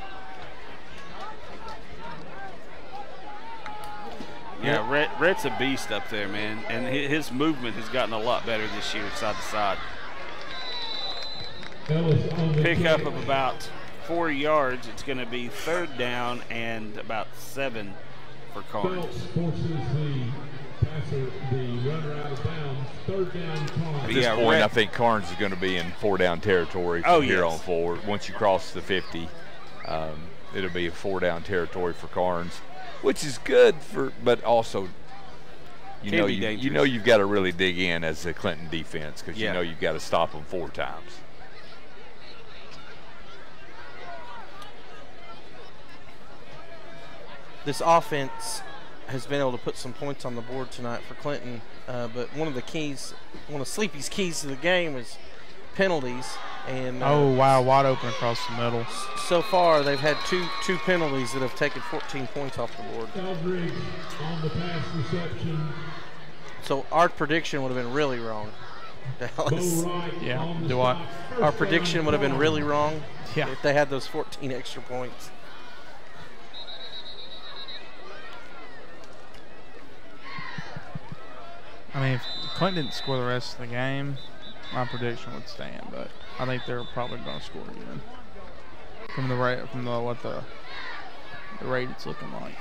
Yeah, Rhett's a beast up there, man, and his movement has gotten a lot better this year, side to side. Pickup of about 4 yards. It's going to be 3rd down and about 7 for Karns. The runner out of bounds, 3rd down, Karns. At this point, I think Karns is going to be in 4-down territory from here on forward. Once you cross the 50, it'll be a 4-down territory for Karns, which is good but also you Can know be you dangerous. know you've got to really dig in as the Clinton defense because Yeah. you know you've got to stop them 4 times. This offense has been able to put some points on the board tonight for Clinton, but one of Sleepy's keys to the game is penalties. And Oh, wow, wide open across the middle. so far they've had two penalties that have taken 14 points off the board. Eldridge on the pass reception. So our prediction would have been really wrong, Dallas. Bo Wright Yeah, on the do I? stop. Our First prediction down would have been ball. really wrong Yeah. if they had those 14 extra points. I mean, if Clinton didn't score the rest of the game, my prediction would stand. But I think they're probably going to score again from the rate, what the rate it's looking like.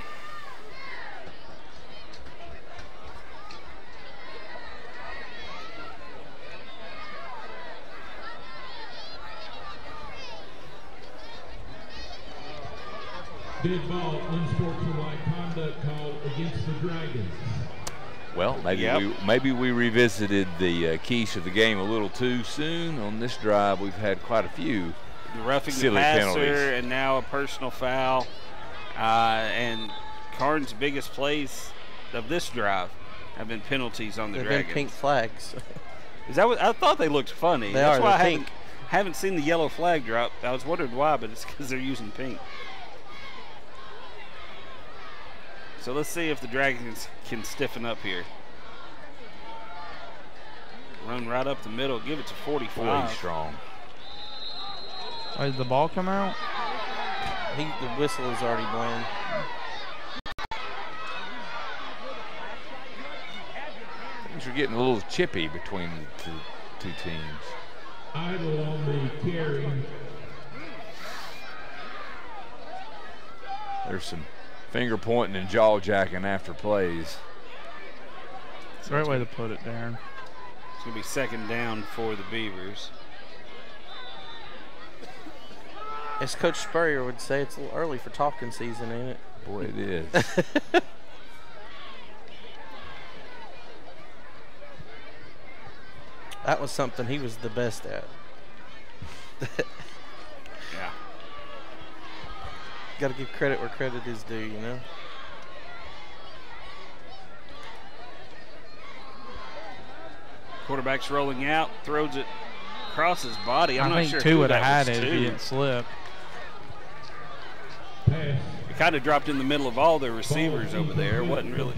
Dead ball, unsportsmanlike conduct call against the Dragons. Well, maybe we revisited the keys to the game a little too soon. On this drive, we've had quite a few The roughing the silly passer, penalties. and now a personal foul. And Karns' biggest plays of this drive have been penalties on the They've Dragons. been pink flags. Is that what I thought? They looked funny. They That's are, why they're I pink. haven't seen the yellow flag drop. I was wondering why, but it's because they're using pink. So let's see if the Dragons can stiffen up here. Run right up the middle. Give it to 45. 40 strong. Oh, did the ball come out? The whistle is already blown. Things are getting a little chippy between the two teams. Idle on the carry. There's some finger pointing and jaw jacking after plays. It's a great way to put it, Darren. It's going to be second down for the Beavers. As Coach Spurrier would say, it's a little early for talking season, ain't it? Boy, it is. That was something he was the best at. Yeah. Got to give credit where credit is due, you know? Quarterback's rolling out, throws it across his body. I'm I not think sure two who would have that had was it if to. he didn't slip. Pass. It kind of dropped in the middle of all their receivers over there. It wasn't really,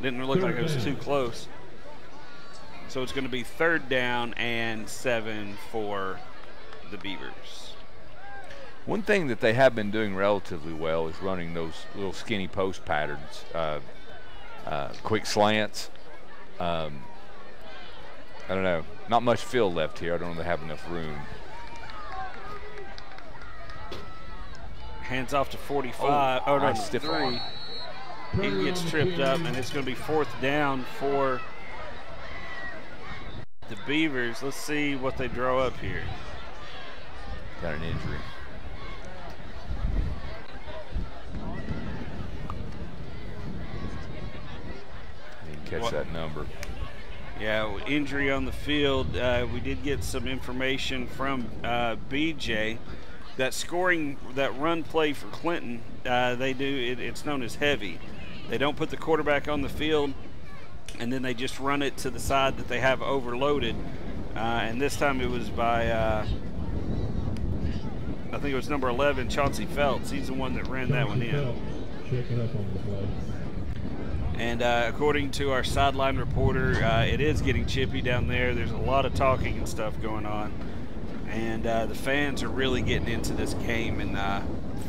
didn't look like it was too close. So it's going to be third down and 7 for the Beavers. One thing that they have been doing relatively well is running those little skinny post patterns, quick slants. I don't know. Not much field left here. I don't know if they have enough room. Hands off to 45. Oh, no, nice stiff 3. arm. He gets tripped up, and it's going to be fourth down for the Beavers. Let's see what they draw up here. Got an injury. Didn't catch What? that number. Yeah, injury on the field. We did get some information from BJ that scoring, that run play for Clinton, it's known as heavy. They don't put the quarterback on the field, and then they just run it to the side that they have overloaded. And this time it was by, I think it was number 11, Chauncey Phelps. He's the one that ran that one in. Checking up on the play. And according to our sideline reporter, it is getting chippy down there. There's a lot of talking and stuff going on. And the fans are really getting into this game and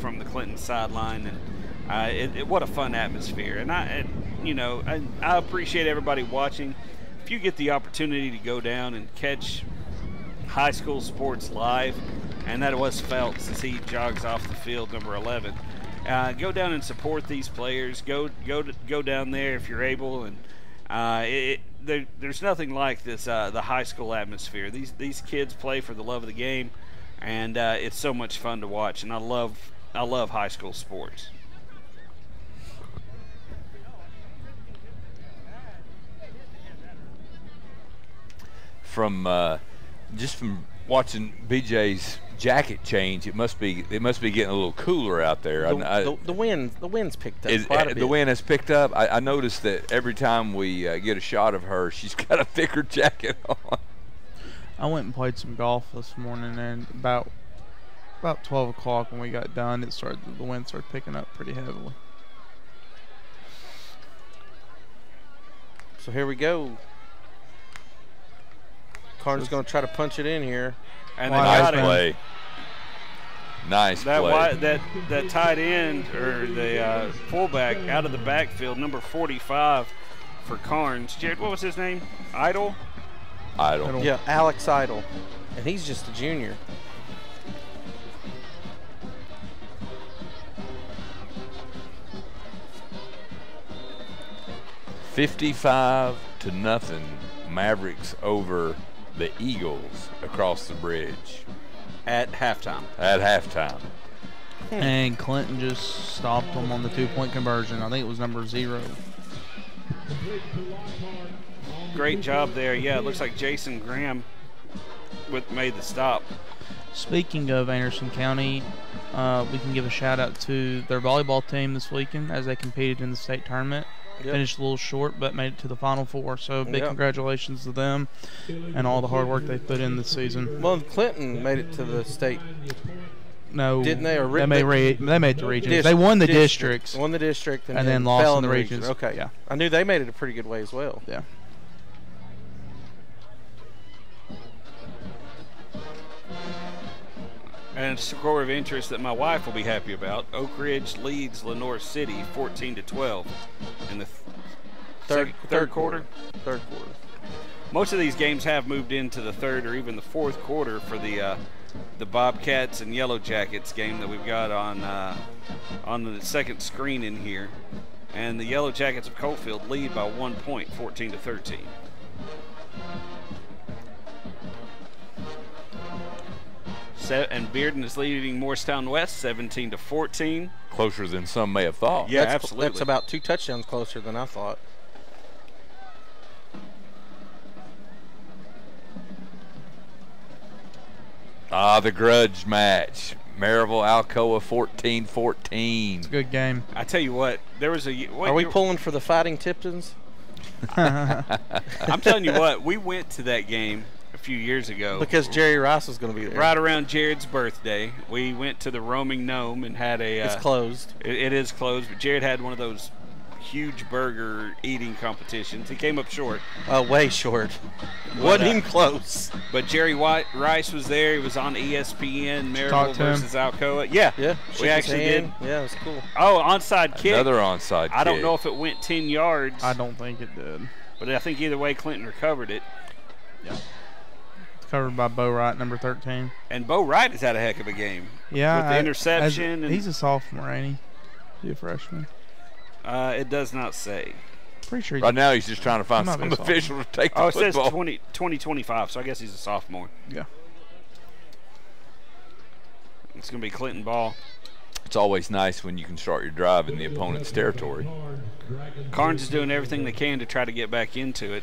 from the Clinton sideline. And what a fun atmosphere. And I appreciate everybody watching. If you get the opportunity to go down and catch high school sports live, and that was Phelps as he jogs off the field, number 11. Go down and support these players. Go down there if you're able, and there's nothing like this the high school atmosphere. These kids play for the love of the game, and it's so much fun to watch. And I love high school sports. just from watching BJ's jacket change, it must be getting a little cooler out there. The wind's picked up quite a bit. The wind has picked up. I noticed that every time we get a shot of her, she's got a thicker jacket on. I went and played some golf this morning, and about 12 o'clock when we got done, the wind started picking up pretty heavily. So here we go. Karns going to try to punch it in here. And nice play. Nice play. That tight end or the fullback out of the backfield, number 45 for Karns. Jared, what was his name? Idle? Idle. Yeah, Alex Idle. And he's just a junior. $55-0, Mavericks over the Eagles across the bridge. At halftime. And Clinton just stopped them on the 2-point conversion. I think it was number 0. Great job there. Yeah, it looks like Jason Graham made the stop. Speaking of Anderson County, we can give a shout out to their volleyball team this weekend as they competed in the state tournament. Yep. Finished a little short, but made it to the Final Four. So big congratulations to them and all the hard work they put in this season. Well, Clinton made it to the state. No, didn't they? Or they made the regions. They won the districts. Won the district and then lost in the regions. Okay, yeah. I knew they made it a pretty good way as well. Yeah. And a score of interest that my wife will be happy about. Oak Ridge leads Lenoir City 14-12 in the third quarter. Third quarter. Most of these games have moved into the third or even the fourth quarter for the Bobcats and Yellow Jackets game that we've got on the second screen in here. And the Yellow Jackets of Coalfield lead by 1 point, 14-13. And Bearden is leading Morristown West 17-14. Closer than some may have thought. Yeah, absolutely. That's about 2 touchdowns closer than I thought. The grudge match. Maryville Alcoa 14-14. It's a good game. I tell you what, there was a. Are we pulling for the Fighting Tiptons? I'm telling you what, we went to that game a few years ago because Jerry Rice was going to be there. Right around Jared's birthday, we went to the Roaming Gnome and had a. It's closed. It is closed, but Jared had one of those huge burger eating competitions. He came up short. Way short. Wasn't even close. But Jerry Rice was there. He was on ESPN, Maryville versus Alcoa. Yeah. We actually did. Yeah, it was cool. Oh, onside kick. Another onside kick. I don't know if it went 10 yards. I don't think it did. But I think either way, Clinton recovered it. Yeah. It's covered by Bo Wright, number 13. And Bo Wright has had a heck of a game. Yeah. With the interception. He's a sophomore, ain't he? He's a freshman. It does not say. Pretty sure. Right now, he's just trying to find some official to take the football. It says 2025, so I guess he's a sophomore. Yeah. It's going to be Clinton ball. It's always nice when you can start your drive in the opponent's territory. Karns is doing everything they can to try to get back into it.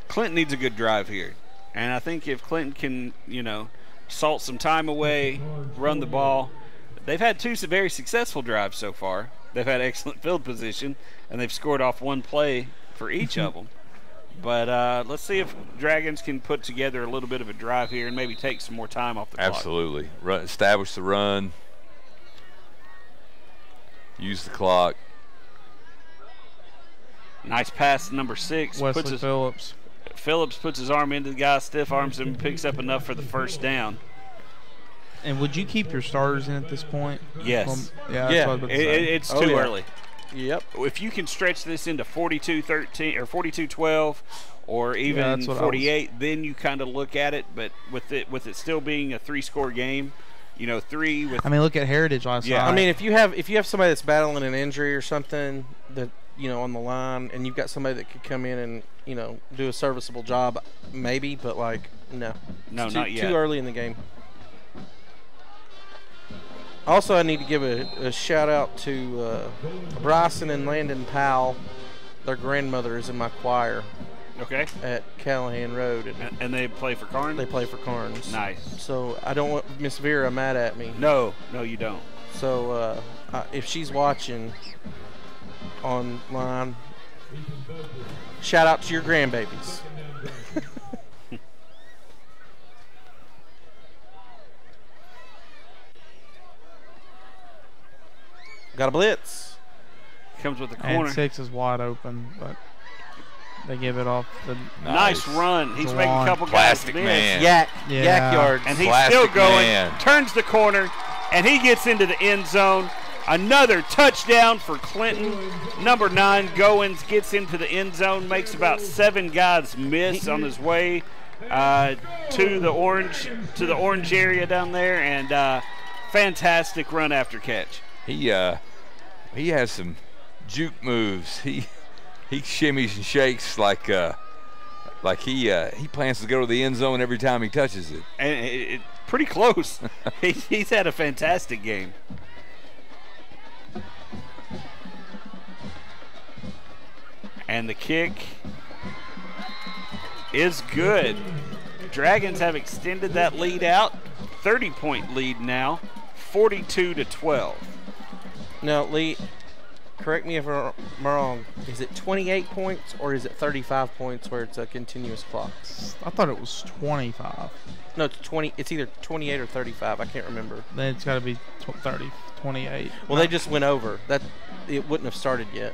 Clinton needs a good drive here. And I think if Clinton can, salt some time away, run the ball. They've had 2 very successful drives so far. They've had excellent field position, and they've scored off 1 play for each of them. But let's see if Dragons can put together a little bit of a drive here and maybe take some more time off the clock. Absolutely. Establish the run. Use the clock. Nice pass, number 6. Wesley Phillips. Phillips puts his arm into the guy, stiff arms him, and picks up enough for the first down. And would you keep your starters in at this point? Yes. It's too early. Yep. If you can stretch this into 42-13 or 42-12 or even 48, then you kind of look at it. But with it still being a 3-score game, 3 with. I mean, look at Heritage last night. I mean, if you have somebody that's battling an injury or something that on the line, and you've got somebody that could come in and do a serviceable job, maybe. But no, not yet. Too early in the game. Also, I need to give a shout-out to Bryson and Landon Powell. Their grandmother is in my choir. Okay. At Callahan Road. And they play for Karns? They play for Karns. Nice. So I don't want Miss Vera mad at me. No, you don't. So if she's watching online, shout out to your grandbabies. Got a blitz. Comes with the corner. And 6 is wide open, but they give it off. The nice run. He's making a couple Plastic guys man. miss. Yak yards. And he's Plastic still going. man. Turns the corner, and he gets into the end zone. Another touchdown for Clinton. Number 9, Goins, gets into the end zone, makes about 7 guys miss on his way to the orange area down there, and fantastic run after catch. He has some juke moves. He shimmies and shakes like he plans to go to the end zone every time he touches it. And pretty close. He's had a fantastic game. And the kick is good. Dragons have extended that lead out. 30-point lead now, 42-12. Now, Lee, correct me if I'm wrong. Is it 28 points or is it 35 points where it's a continuous clock? I thought it was 25. No, it's 20. It's either 28 or 35. I can't remember. Then it's got to be 30, 28. Well, they just went over. It wouldn't have started yet.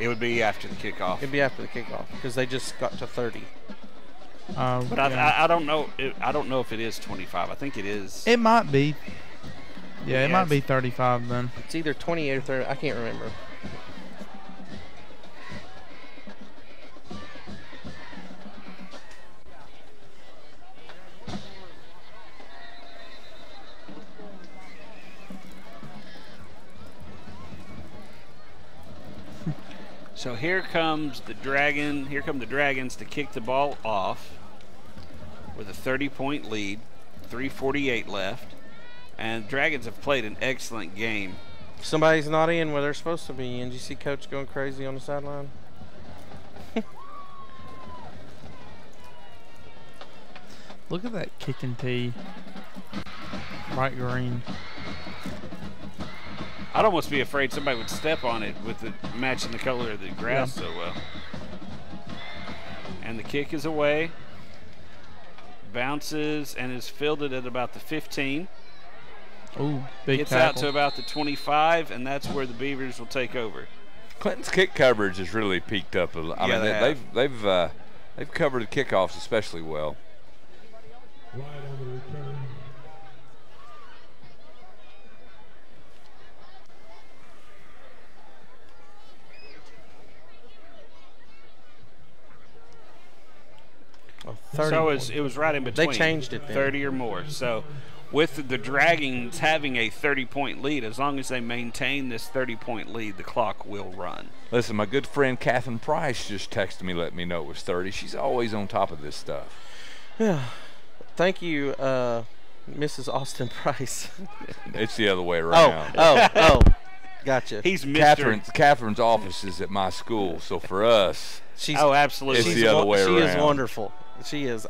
It would be after the kickoff. It'd be after the kickoff because they just got to 30. But I don't know. I don't know if it is 25. I think it is. It might be. Yeah, it might be 35 then. It's either 28 or 30. I can't remember. So here comes the Dragon. Here come the Dragons to kick the ball off with a 30-point lead. 3:48 left. And Dragons have played an excellent game. Somebody's not in where they're supposed to be. And did you see Coach going crazy on the sideline? Look at that kicking tee. Bright green. I'd almost be afraid somebody would step on it with it matching the color of the grass so well. And the kick is away. Bounces and is fielded at about the 15. Ooh, big Gets tackle. out to about the 25, and that's where the Beavers will take over. Clinton's kick coverage has really peaked up a lot. I mean, they've covered the kickoffs especially well. Right on the return. Oh, So it was right in between. They changed it then. 30 or more. So with the Dragons having a 30-point lead, as long as they maintain this 30-point lead, the clock will run. Listen, my good friend Catherine Price just texted me, let me know it was 30. She's always on top of this stuff. Yeah. Thank you, Mrs. Austin Price. It's the other way around. Oh. Gotcha. He's Mr. Catherine's office is at my school, so for us, absolutely. It's the other way around. She is wonderful. She is.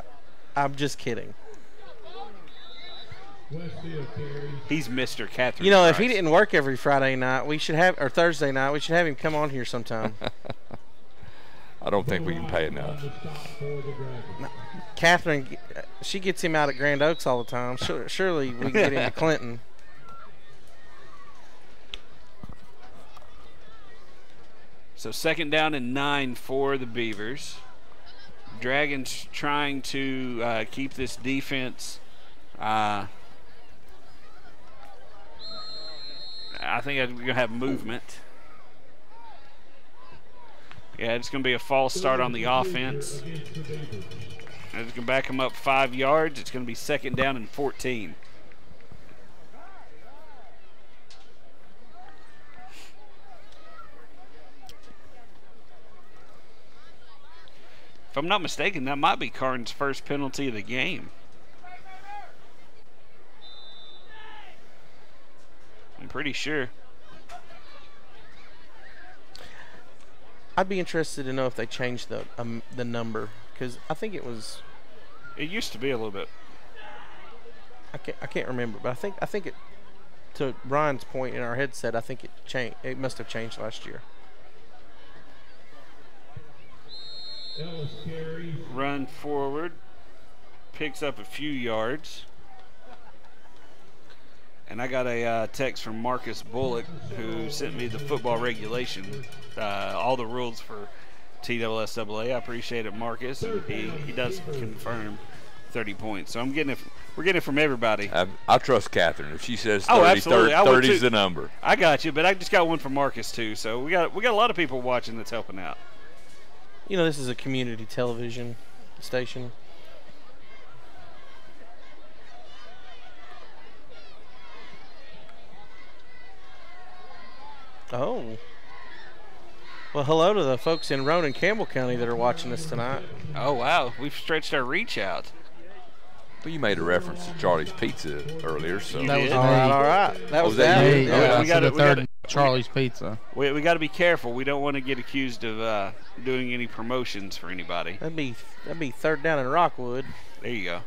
I'm just kidding. He's Mr. Catherine. You know, Price. if he didn't work every Friday night, we should have, or Thursday night, we should have him come on here sometime. I don't think we can pay enough. Catherine, she gets him out at Grand Oaks all the time. Surely we can get him to Clinton. So 2nd down and 9 for the Beavers. Dragons trying to keep this defense. I think we're going to have movement. Yeah, it's going to be a false start on the offense. And it's going to back them up 5 yards. It's going to be 2nd down and 14. If I'm not mistaken, that might be Karns' first penalty of the game. I'm pretty sure. I'd be interested to know if they changed the number, because I think it was. It used to be a little bit. I can't remember, but I think it. To Brian's point in our headset, I think it changed. It must have changed last year. Run forward, picks up a few yards. And I got a text from Marcus Bullock, who sent me the football regulation, all the rules for TSSAA. I appreciate it, Marcus. And he does confirm 30 points. So we're getting it from everybody. I trust Catherine. If she says 30, absolutely. 30 is the number. I got you, but I just got one from Marcus too. So we got a lot of people watching that's helping out. You know, this is a community television station. Oh. Well, hello to the folks in Roane and Campbell County that are watching us tonight. Oh, wow. We've stretched our reach out. Well, you made a reference to Charlie's Pizza earlier, so That was All right. That was that that. you? Yeah, we gotta- the third Charlie's Pizza. We got to be careful. We don't want to get accused of doing any promotions for anybody. That'd be third down in Rockwood. There you go.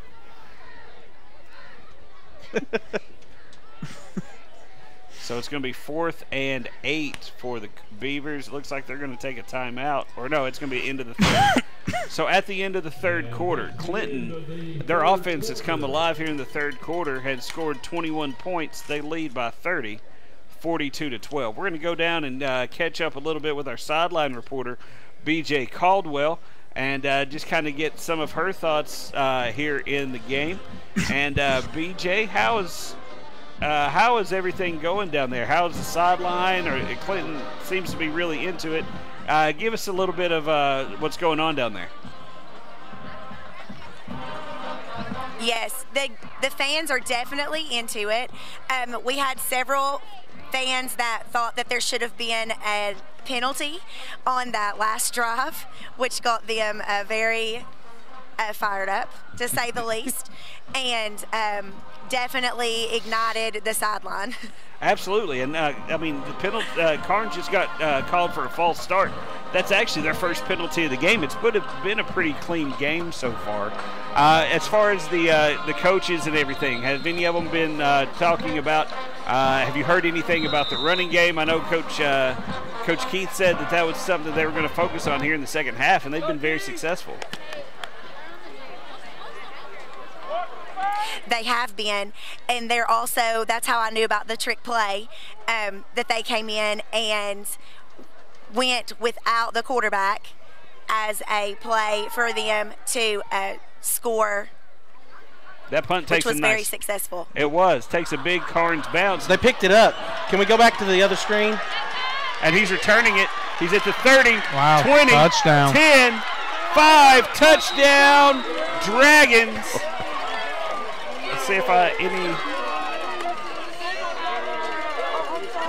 So it's going to be 4th and 8 for the Beavers. It looks like they're going to take a timeout. Or no, it's going to be end of the third. So at the end of the third quarter, Clinton, their offense has come alive here in the third quarter, had scored 21 points. They lead by 30, 42-12. We're going to go down and catch up a little bit with our sideline reporter, BJ Caldwell, and just kind of get some of her thoughts here in the game. And BJ, how is everything going down there? How's the sideline? Or Clinton seems to be really into it. Give us a little bit of what's going on down there. Yes, the fans are definitely into it. We had several fans that thought that there should have been a penalty on that last drive, which got them very fired up, to say the least, and definitely ignited the sideline. Absolutely, and I mean, the penalty. Karns just got called for a false start. That's actually their first penalty of the game. It's been a pretty clean game so far. As far as the coaches and everything, have any of them been talking about? Have you heard anything about the running game? I know Coach Keith said that was something they were going to focus on here in the second half, and they've been very successful. They have been, and they're also, that's how I knew about the trick play, that they came in and went without the quarterback as a play for them to score. That punt takes which was a nice, very successful. It was. Takes a big Karns bounce. They picked it up. Can we go back to the other screen? And he's returning it. He's at the 30, Wow, 20, touchdown. 10, 5, touchdown, Dragons. Let's see if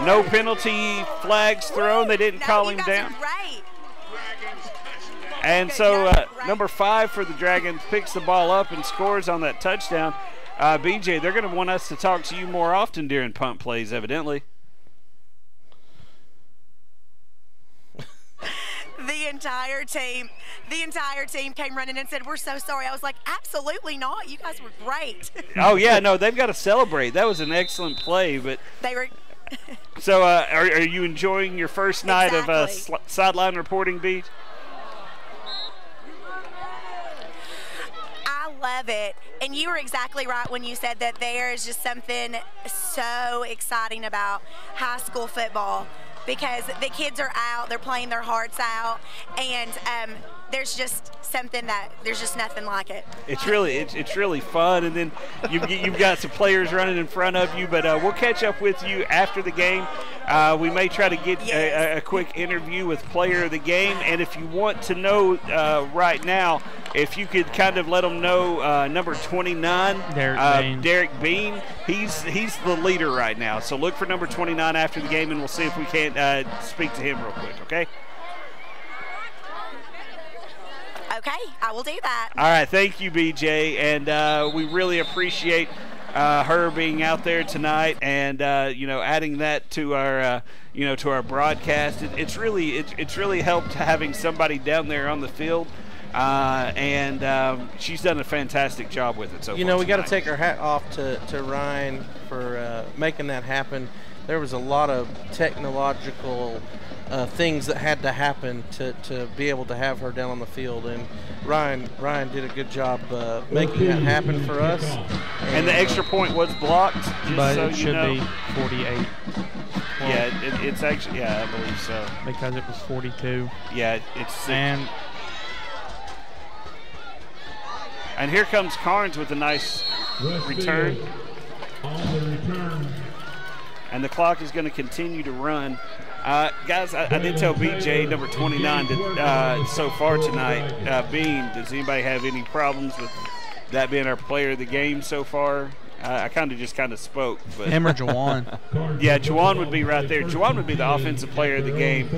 no penalty flags thrown. They didn't call him down. Right. And so number 5 for the Dragons picks the ball up and scores on that touchdown. BJ, they're going to want us to talk to you more often during punt plays, evidently. The entire team came running and said, "We're so sorry." I was like, "Absolutely not. You guys were great." Oh yeah, no, they've got to celebrate. That was an excellent play, but They were. so are you enjoying your first night of sideline reporting, Beat? I love it. And you were exactly right when you said that there is just something so exciting about high school football, because the kids are out, they're playing their hearts out, and there's just there's just nothing like it. It's really fun, and then you've got some players running in front of you, but we'll catch up with you after the game. We may try to get a quick interview with player of the game, and if you want to know right now, if you could kind of let them know number 29, Derek Bean, he's the leader right now. So look for number 29 after the game, and we'll see if we can't speak to him real quick, okay? Okay, I will do that. All right, thank you, BJ, and we really appreciate her being out there tonight, and adding that to our to our broadcast. It's really helped having somebody down there on the field, and she's done a fantastic job with it. So we got to take our hat off to Ryan for making that happen. There was a lot of technological things that had to happen to be able to have her down on the field, and Ryan did a good job making that happen for us. And the extra point was blocked, but so it should be 48. Yeah, it's actually, I believe so. Because it was 42. Yeah, it's and here comes Karns with a nice return. On the return. And the clock is going to continue to run. Guys, I did tell BJ, number 29, that so far tonight, Bean, does anybody have any problems with that being our player of the game so far? I kind of spoke. But him or Jawan? Yeah, Jawan would be right there. Jawan would be the offensive player of the game,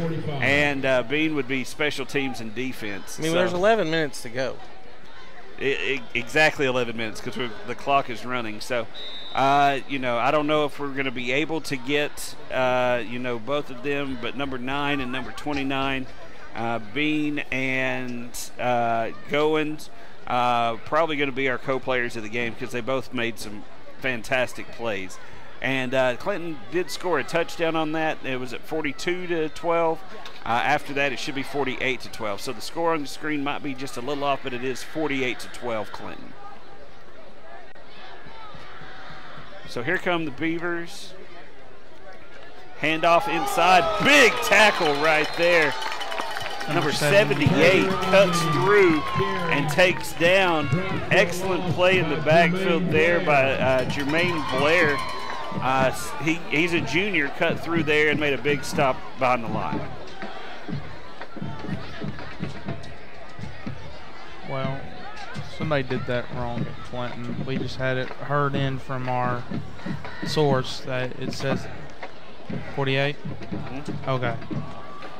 and Bean would be special teams and defense. I mean, there's 11 minutes to go. Exactly 11 minutes because the clock is running. So, I don't know if we're going to be able to get, both of them, but number 9 and number 29, Bean and Goins, probably going to be our co-players of the game because they both made some fantastic plays. And Clinton did score a touchdown on that. It was at 42-12. After that, it should be 48-12. So the score on the screen might be just a little off, but it is 48-12 Clinton. So here come the Beavers. Handoff inside. Big tackle right there. Number 78 cuts through and takes down. Excellent play in the backfield there by Jermaine Blair. He's a junior, cut through there and made a big stop behind the line. Well, somebody did that wrong at Clinton. We just had it heard in from our source that it says 48. Mm-hmm. Okay.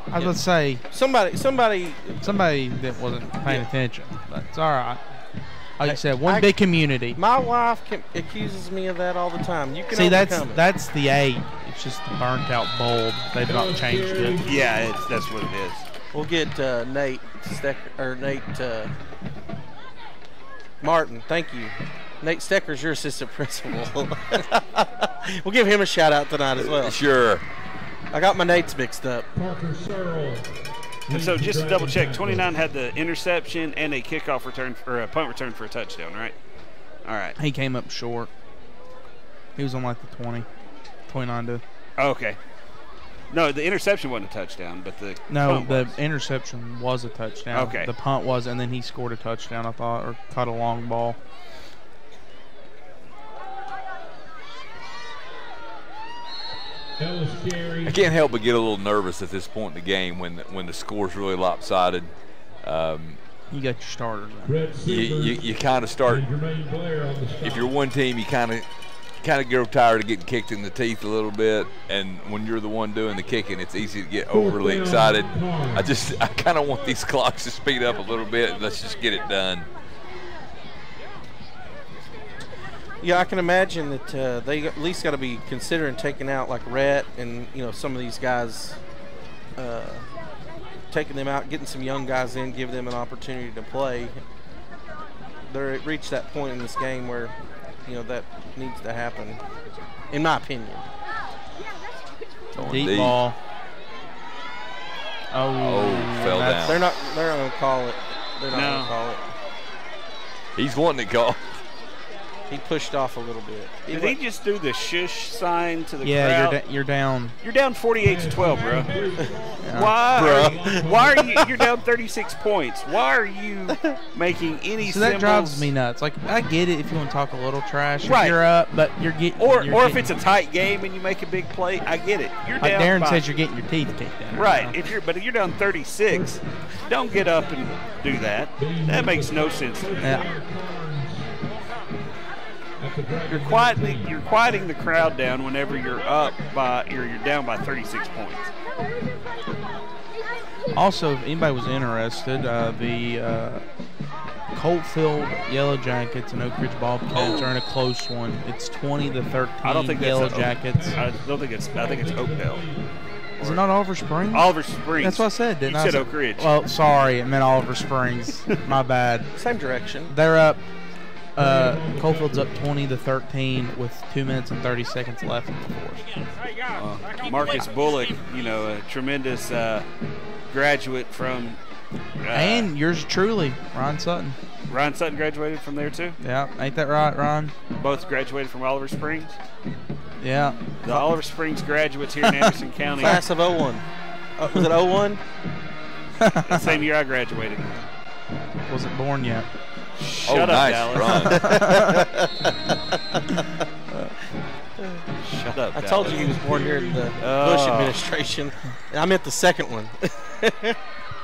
I was going to say somebody that wasn't paying attention. That's all right. Like I said, big community. My wife accuses me of that all the time. You can see that's the 8. It's just the burnt out bulb. They've not changed it. Yeah, that's what it is. We'll get Nate Martin. Thank you. Nate Stecker's your assistant principal. We'll give him a shout out tonight as well. Sure. I got my Nates mixed up. And so just to double check, 29 had the interception and a kickoff return or a punt return for a touchdown, right? All right. He came up short. He was on like the 20, 29 to. Oh, okay. No, the interception wasn't a touchdown, but the interception was a touchdown. Okay. The punt was, and then he scored a touchdown, I thought, or caught a long ball. I can't help but get a little nervous at this point in the game when the score's really lopsided. You got your starters. You kind of start. If you're one team, you kind of grow tired of getting kicked in the teeth a little bit, and when you're the one doing the kicking, it's easy to get overly excited. I kind of want these clocks to speed up a little bit, and let's just get it done. Yeah, I can imagine that they at least got to be considering taking out like Rhett and some of these guys, taking them out, getting some young guys in, give them an opportunity to play. They're reached that point in this game where that needs to happen, in my opinion. Deep ball. Oh, fell down. They're not going to call it. They're not going to call it. He's wanting to call. He pushed off a little bit. Did he just do the shush sign to the crowd? Yeah, you're down. You're down 48-12, bro. Why are you? You're down 36 points. Why are you making any So symbols? that drives me nuts. Like, I get it if you want to talk a little trash. Right. If you're up, but you're getting. Or if it's a tight game and you make a big play, I get it. You're like down. Darren says, you're getting your teeth kicked in. Right. If you're down 36, don't get up and do that. That makes no sense to me. Yeah. You're quieting the crowd down whenever you're up by you're down by 36 points. Also, if anybody was interested, the Coltfield Yellow Jackets and Oak Ridge Bobcats are in a close one. It's 20-13. I don't think Yellow that's Jackets. I think it's Oakdale. Is it not Oliver Springs? Oliver Springs. That's what I said, didn't I? You said Oak Ridge. Well, sorry, it meant Oliver Springs. My bad. Same direction. They're up. Colfield's up 20-13 with 2 minutes and 30 seconds left in the fourth. Marcus Bullock, a tremendous graduate from. And yours truly, Ron Sutton. Ron Sutton graduated from there too? Yeah, ain't that right, Ron? Both graduated from Oliver Springs? Yeah. The Oliver Springs graduates here in Anderson County. Class of 01. Was it 01? The same year I graduated. Wasn't born yet. Shut up, nice Dallas. Shut up, I told you he was born during the Bush administration. I meant the second one.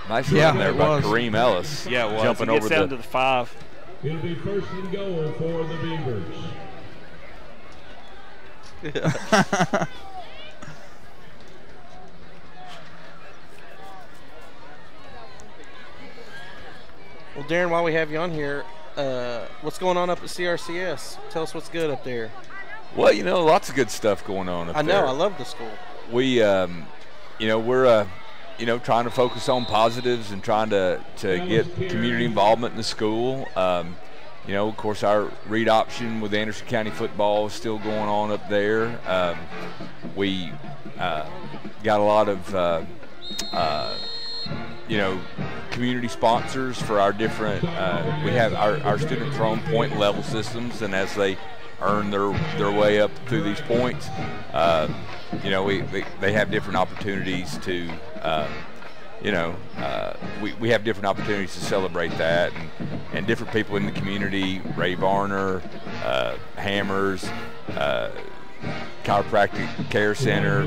Nice run there by Kareem Ellis. Yeah, it was. Jumping He gets over down to the 5. It'll be first and goal for the Beavers. Well, Darren, while we have you on here, what's going on up at CRCS? Tell us what's good up there. Well, lots of good stuff going on up there. I love the school. We, we're, trying to focus on positives and trying to get community involvement in the school. Of course, our read option with Anderson County football is still going on up there. We got a lot of, community sponsors for our different. We have our students are on point level systems, and as they earn their way up through these points, they have different opportunities to. We have different opportunities to celebrate that, and different people in the community, Ray Varner, Hammers, Chiropractic Care Center,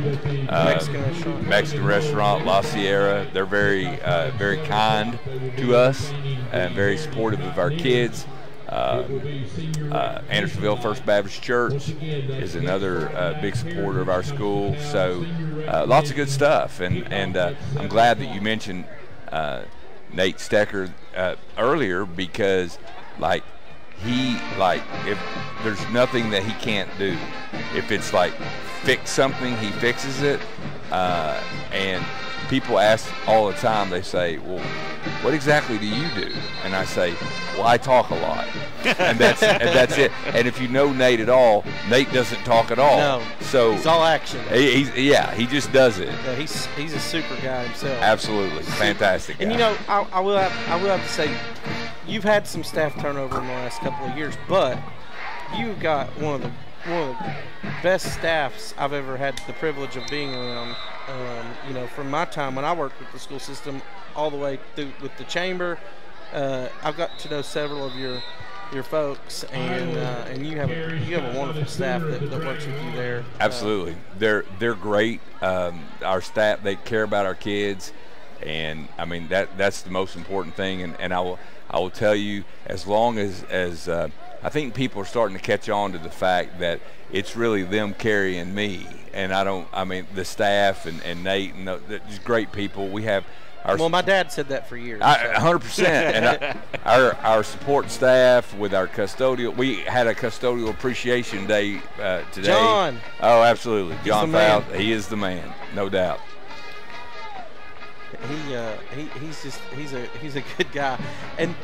Mexican Restaurant, La Sierra. They're very kind to us and very supportive of our kids. Andersonville First Baptist Church is another big supporter of our school. So lots of good stuff, and I'm glad that you mentioned Nate Stecker earlier, because if there's nothing that he can't do. If it's fix something, he fixes it. And people ask all the time, they say, well, what exactly do you do? And I say, well, I talk a lot. And that's it. And if you know Nate at all, Nate doesn't talk at all. No, so he's all action. He just does it. Yeah, he's a super guy himself. Absolutely. Fantastic guy. And I will have to say, you've had some staff turnover in the last couple of years, but you've got one of the best staffs I've ever had the privilege of being around. From my time when I worked with the school system all the way through with the chamber, I've got to know several of your folks, and you have a wonderful staff that works with you there. Absolutely, they're great. Our staff, they care about our kids, and I mean that's the most important thing. And I will tell you, as long as I think people are starting to catch on to the fact that it's really them carrying me, and the staff and Nate and they're just great people. We have well, my dad said that for years. 100%. And our support staff with our custodial, we had a custodial appreciation day today. John. Oh, absolutely. John Fowl, he is the man, no doubt. He's a good guy. And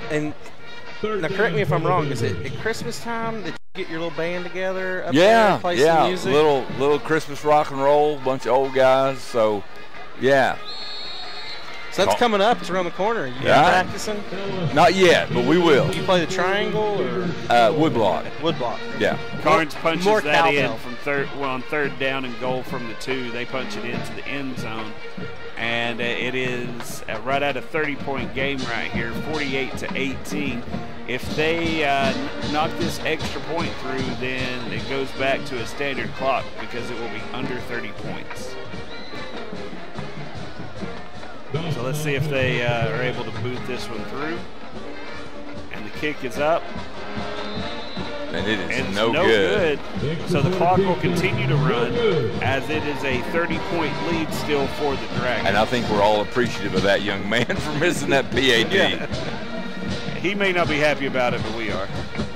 now, correct me if I'm wrong. Is it at Christmas time that you get your little band together? Up there and play some music? Little Christmas rock and roll, bunch of old guys. So, yeah. So that's coming up. It's around the corner. You practicing? Not yet, but we will. Do you play the triangle or woodblock? Woodblock. Yeah. Carnes punches that in from on third down and goal from the 2. They punch it into the end zone. And it is right at a 30-point game right here, 48-18. If they knock this extra point through, then it goes back to a standard clock because it will be under 30 points. So let's see if they are able to boot this one through. And the kick is up. And it is no good. So the clock will continue to run as it is a 30-point lead still for the Dragons. And I think we're all appreciative of that young man for missing that PAT. Yeah. He may not be happy about it, but we are.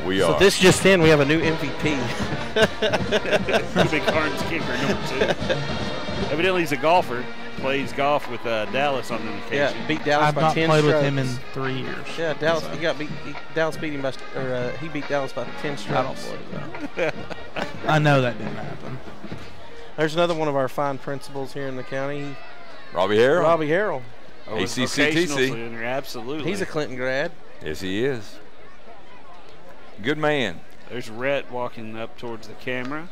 We So are. this just in, we have a new MVP. He'll be Karns kicker number 2. Evidently, he's a golfer. Plays golf with Dallas on an occasion. Yeah, beat Dallas I've by not 10 played strokes. with him in 3 years. Yeah, Dallas. So. He got beat. Dallas beat him by, he beat Dallas by 10 strokes. I don't believe that. I know that didn't happen. There's another one of our fine principals here in the county, Robbie Harrell. Robbie Harrell. Oh, it's ACCTC. vocational center, absolutely. He's a Clinton grad. Yes, he is. Good man. There's Rhett walking up towards the camera.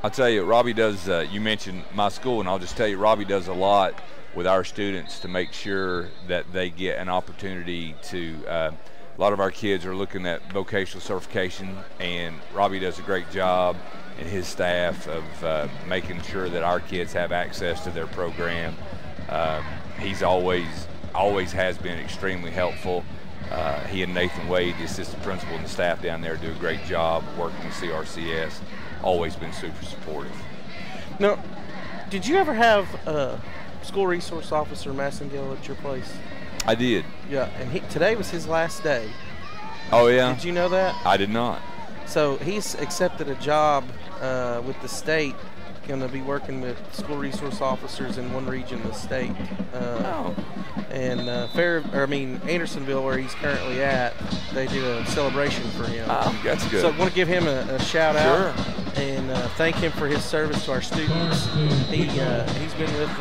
I'll tell you, Robbie does, you mentioned my school, and I'll just tell you, Robbie does a lot with our students to make sure that they get an opportunity to, a lot of our kids are looking at vocational certification, and Robbie does a great job and his staff of making sure that our kids have access to their program. He's always has been extremely helpful. He and Nathan Wade, the assistant principal, and the staff down there do a great job working with CRCS. Always been super supportive. Now, did you ever have a school resource officer, Massengill, at your place? I did. Yeah, and today was his last day. Oh, yeah? Did you know that? I did not. So he's accepted a job with the state, going to be working with school resource officers in one region of the state. And Andersonville, where he's currently at, they do a celebration for him. Oh, that's good. So I want to give him a shout out and thank him for his service to our students. He's been with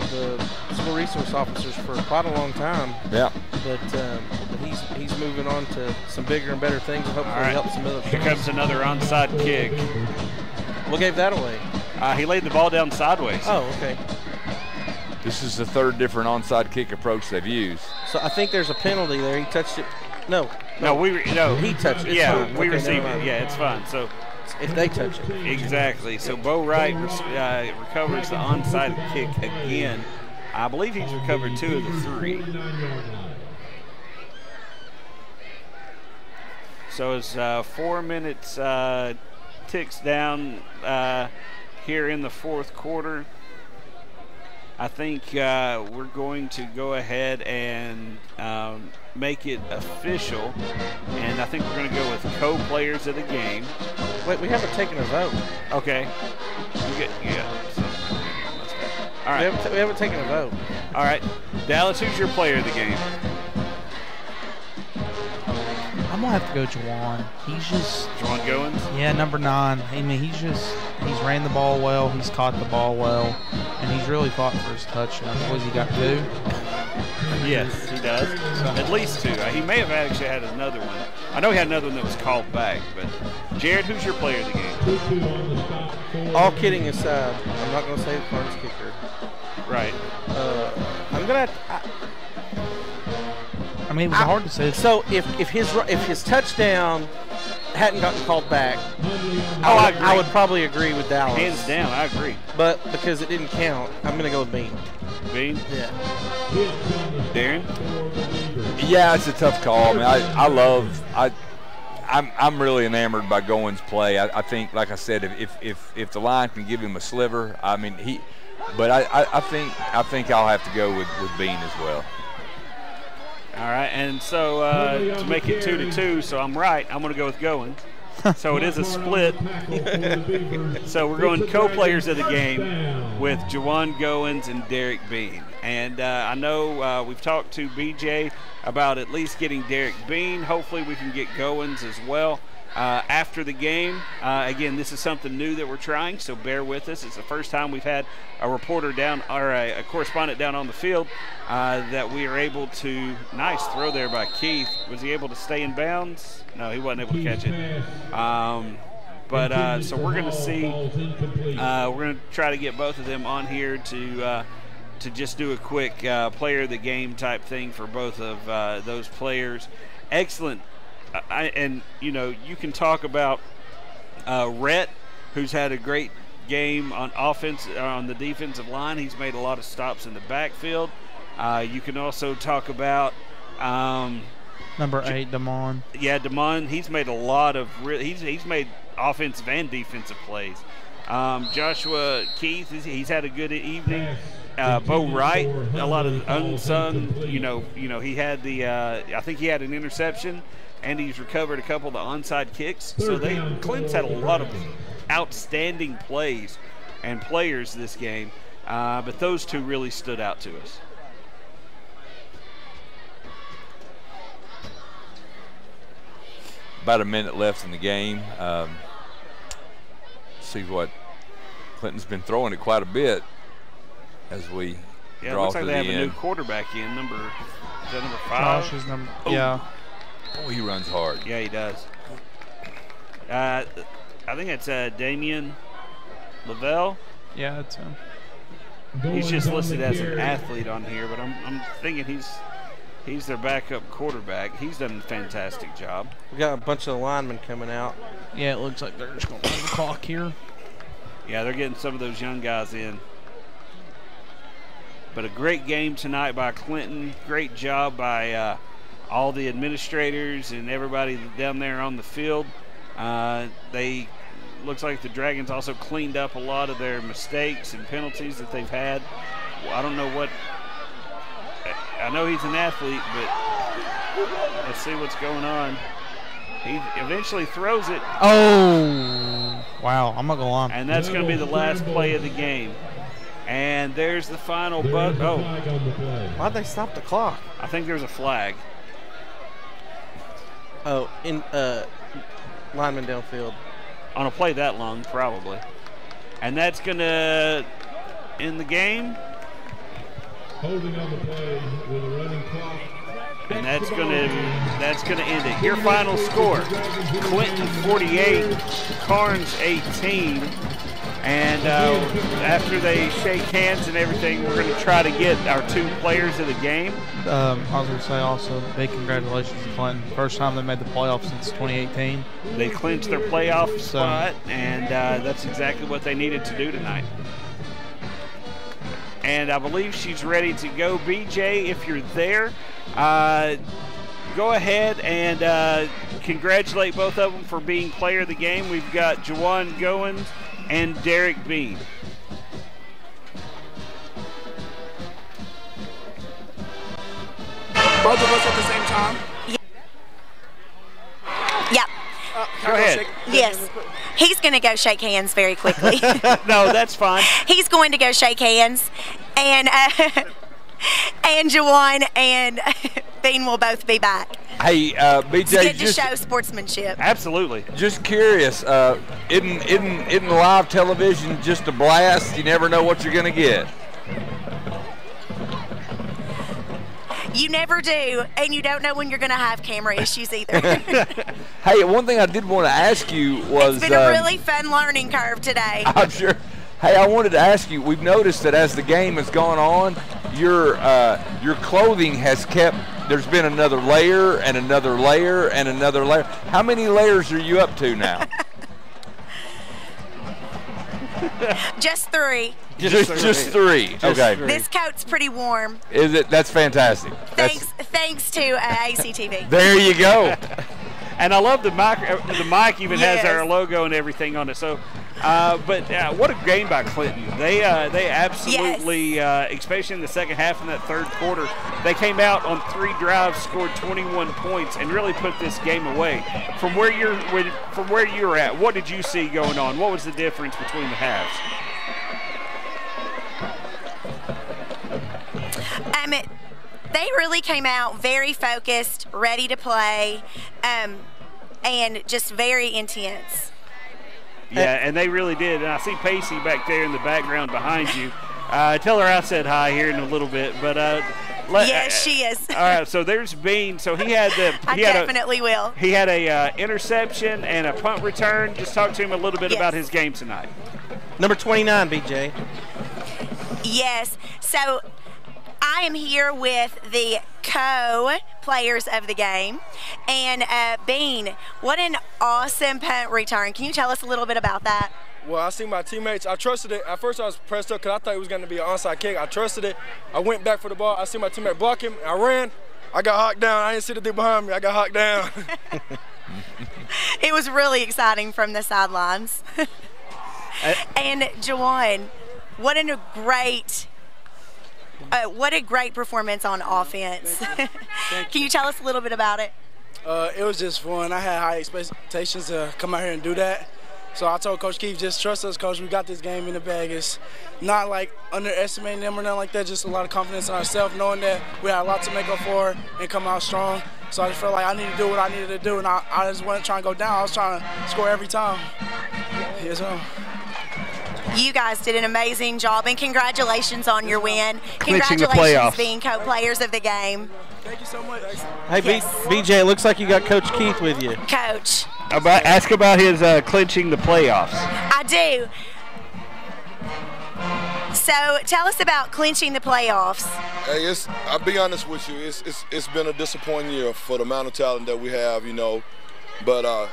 the school resource officers for quite a long time. Yeah. But he's moving on to some bigger and better things, and hopefully help some other. Here comes another onside kick. What gave that away? He laid the ball down sideways. Oh, okay. This is the third different onside kick approach they've used. So I think there's a penalty there. He touched it. No, he touched it. Yeah, It's fine. we Okay, received never it. mind. Yeah, it's fine. So if they touch it. Exactly. So Bo Wright recovers the onside kick again. I believe he's recovered 2 of the 3. So as 4 minutes ticks down here in the fourth quarter, I think we're going to go ahead and make it official, and I think we're going to go with co-players of the game. Wait, we haven't taken a vote. Okay. All right. We haven't taken a vote. All right. Dallas, who's your player of the game? I'm gonna have to go Juwan. He's just Juwan Goins? Yeah, number 9. I mean, he's ran the ball well. He's caught the ball well, and he's really fought for his touchdown. What has he got, 2? Yes, he does. At least 2. He may have actually had another one. I know he had another one that was called back. But Jared, who's your player of the game? All kidding aside, I'm not going to say the Karns kicker. Right. I'm going to. I mean, it was hard to say. So if his touchdown hadn't gotten called back, I would probably agree with Dallas. Hands down, I agree. But because it didn't count, I'm going to go with Bean. Bean? Yeah. Darren? Yeah, it's a tough call. I mean, I'm really enamored by Goins' play. I think, like I said, if the line can give him a sliver, I mean but I think I'll have to go with Bean as well. All right, and so to make it 2-2, so I'm right. I'm going to go with Goins. So it is a split. So we're going co-players of the game with Juwan Goins and Derek Bean. And I know we've talked to BJ about at least getting Derek Bean. Hopefully we can get Goins as well after the game. Again, this is something new that we're trying, so bear with us. It's the first time we've had a reporter down, or a correspondent down on the field that we are able to. Nice throw there by Keith. Was he able to stay in bounds? No, he wasn't able to catch it. So we're going to see. We're going to try to get both of them on here to just do a quick player of the game type thing for both of those players. Excellent. And you know, you can talk about Rhett, who's had a great game on offense, on the defensive line. He's made a lot of stops in the backfield. You can also talk about number 8, Damon. Yeah, Damon. He's made a lot of. He's made offensive and defensive plays. Joshua Keith, he's had a good evening. Bo Wright, a lot of unsung. He had I think he had an interception, and he's recovered a couple of the onside kicks. So Clinton's had a lot of outstanding plays and players this game, but those two really stood out to us. About a minute left in the game. See what Clinton's been throwing it quite a bit as we Yeah, it draw looks to like the they have end. a new quarterback in. Is that number 5? Josh is number. Oh. Yeah. Oh, he runs hard. Yeah, he does. I think it's Damian Lavelle. Yeah, that's him. He's just listed as an athlete on here, but I'm thinking he's their backup quarterback. He's done a fantastic job. We got a bunch of linemen coming out. Yeah, it looks like they're just going to run the clock here. Yeah, they're getting some of those young guys in. But a great game tonight by Clinton. Great job by all the administrators and everybody down there on the field. Looks like the Dragons also cleaned up a lot of their mistakes and penalties that they've had. Well, I don't know what. I know he's an athlete, but let's see what's going on. He eventually throws it. Oh, wow. I'm not going to lie. And that's going to be the last play of the game. And there's the final buck. Oh. Why'd they stop the clock? I think there's a flag. Oh, in lineman downfield. On a play that long, probably. And that's going to end the game. Holding on the play with a running clock. And that's gonna end it. Your final score: Clinton 48, Karns 18. And after they shake hands and everything, we're going to try to get our 2 players of the game. I was going to say also big congratulations to Clinton. First time they made the playoffs since 2018. They clinched their playoff spot, and that's exactly what they needed to do tonight. And I believe she's ready to go. BJ, if you're there, go ahead and congratulate both of them for being player of the game. We've got Jawan Goins and Derek Bean. Both of us at the same time? Yep. Go ahead. Yes. He's going to go shake hands very quickly. No, that's fine. He's going to go shake hands. And Jawan and Bean will both be back. Hey, BJ, It's good to show sportsmanship. Absolutely. Just curious, isn't live television just a blast? You never know what you're going to get. You never do, and you don't know when you're going to have camera issues either. Hey, one thing I did want to ask you was... It's been a really fun learning curve today. I'm sure. Hey, I wanted to ask you, we've noticed that as the game has gone on, your clothing has kept, there's been another layer and another layer and another layer. How many layers are you up to now? Just 3. Just 3. Okay. This coat's pretty warm. Is it? That's fantastic. Thanks to ACTV. There you go. And I love the mic. The mic even has Yes. our logo and everything on it. So, but what a game by Clinton. They absolutely, especially in the second half in that third quarter, they came out on 3 drives, scored 21 points, and really put this game away. From where you're at, what did you see going on? What was the difference between the halves? They really came out very focused, ready to play, and just very intense. Yeah, and they really did. And I see Pacey back there in the background behind you. Tell her I said hi here in a little bit. But yes, she is. All right, so there's Bean. So he had the. I definitely will. He had a interception and a punt return. Just talk to him a little bit about his game tonight. Number 29, BJ. Yes. So I am here with the co-players of the game. And Bean, what an awesome punt return. Can you tell us a little bit about that? Well, I seen my teammates. I trusted it. At first, I was pressed up because I thought it was going to be an onside kick. I trusted it. I went back for the ball. I see my teammate block him. I ran. I got hawked down. I didn't see the dude behind me. I got hawked down. It was really exciting from the sidelines. And Jawan, what a great performance on offense. Can you tell us a little bit about it? It was just fun. I had high expectations to come out here and do that. So I told Coach Keith, just trust us, Coach. We got this game in the bag. It's not like underestimating them or nothing like that, just a lot of confidence in ourselves, knowing that we had a lot to make up for and come out strong. So I just felt like I needed to do what I needed to do, and I just wasn't trying to go down. I was trying to score every time. Yes, ma'am. You guys did an amazing job, and congratulations on your win. Clinching the Congratulations playoffs. being co-players of the game. Thank you so much. Hey, Yes. BJ, it looks like you got Coach Keith with you. Coach, Ask about his clinching the playoffs. I do. So tell us about clinching the playoffs. Hey, I'll be honest with you. It's been a disappointing year for the amount of talent that we have, But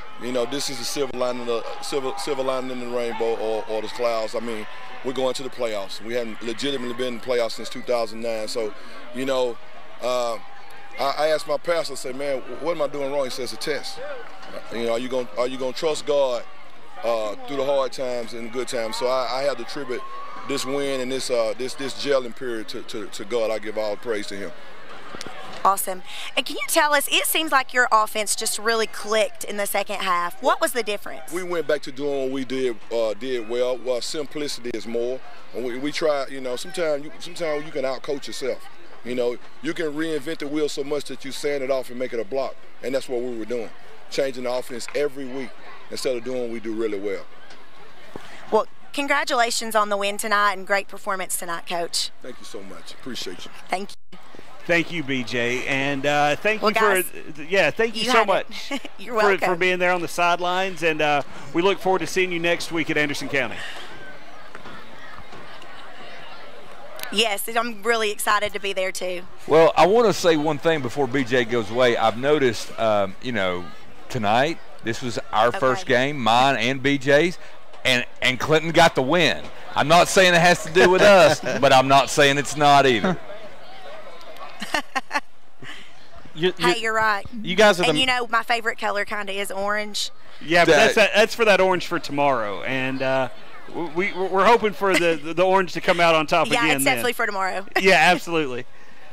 this is the silver lining in the rainbow or the clouds. I mean, we're going to the playoffs. We haven't legitimately been in the playoffs since 2009. So, I asked my pastor, I said, man, what am I doing wrong? He says, a test. Are you gonna trust God through the hard times and good times? So I have to attribute this win and this gelling period to God. I give all praise to Him. Awesome. And can you tell us, it seems like your offense just really clicked in the second half. What was the difference? We went back to doing what we did well. Well, simplicity is more. And we try, sometimes you can out-coach yourself. You can reinvent the wheel so much that you sand it off and make it a block. And that's what we were doing, changing the offense every week instead of doing what we do really well. Well, congratulations on the win tonight and great performance tonight, Coach. Thank you so much. Appreciate you. Thank you. Thank you, BJ, and thank Well, you guys, thank you so had much it. You're welcome. for being there on the sidelines, and we look forward to seeing you next week at Anderson County. Yes, I'm really excited to be there too. Well, I want to say one thing before BJ goes away. I've noticed, tonight this was our first game, mine and BJ's, and Clinton got the win. I'm not saying it has to do with us, but I'm not saying it's not either. You're right. You guys are and my favorite color kind of is orange. Yeah, but that's for that orange for tomorrow, and we're hoping for the orange to come out on top again. Yeah, it's definitely for tomorrow. Yeah, absolutely.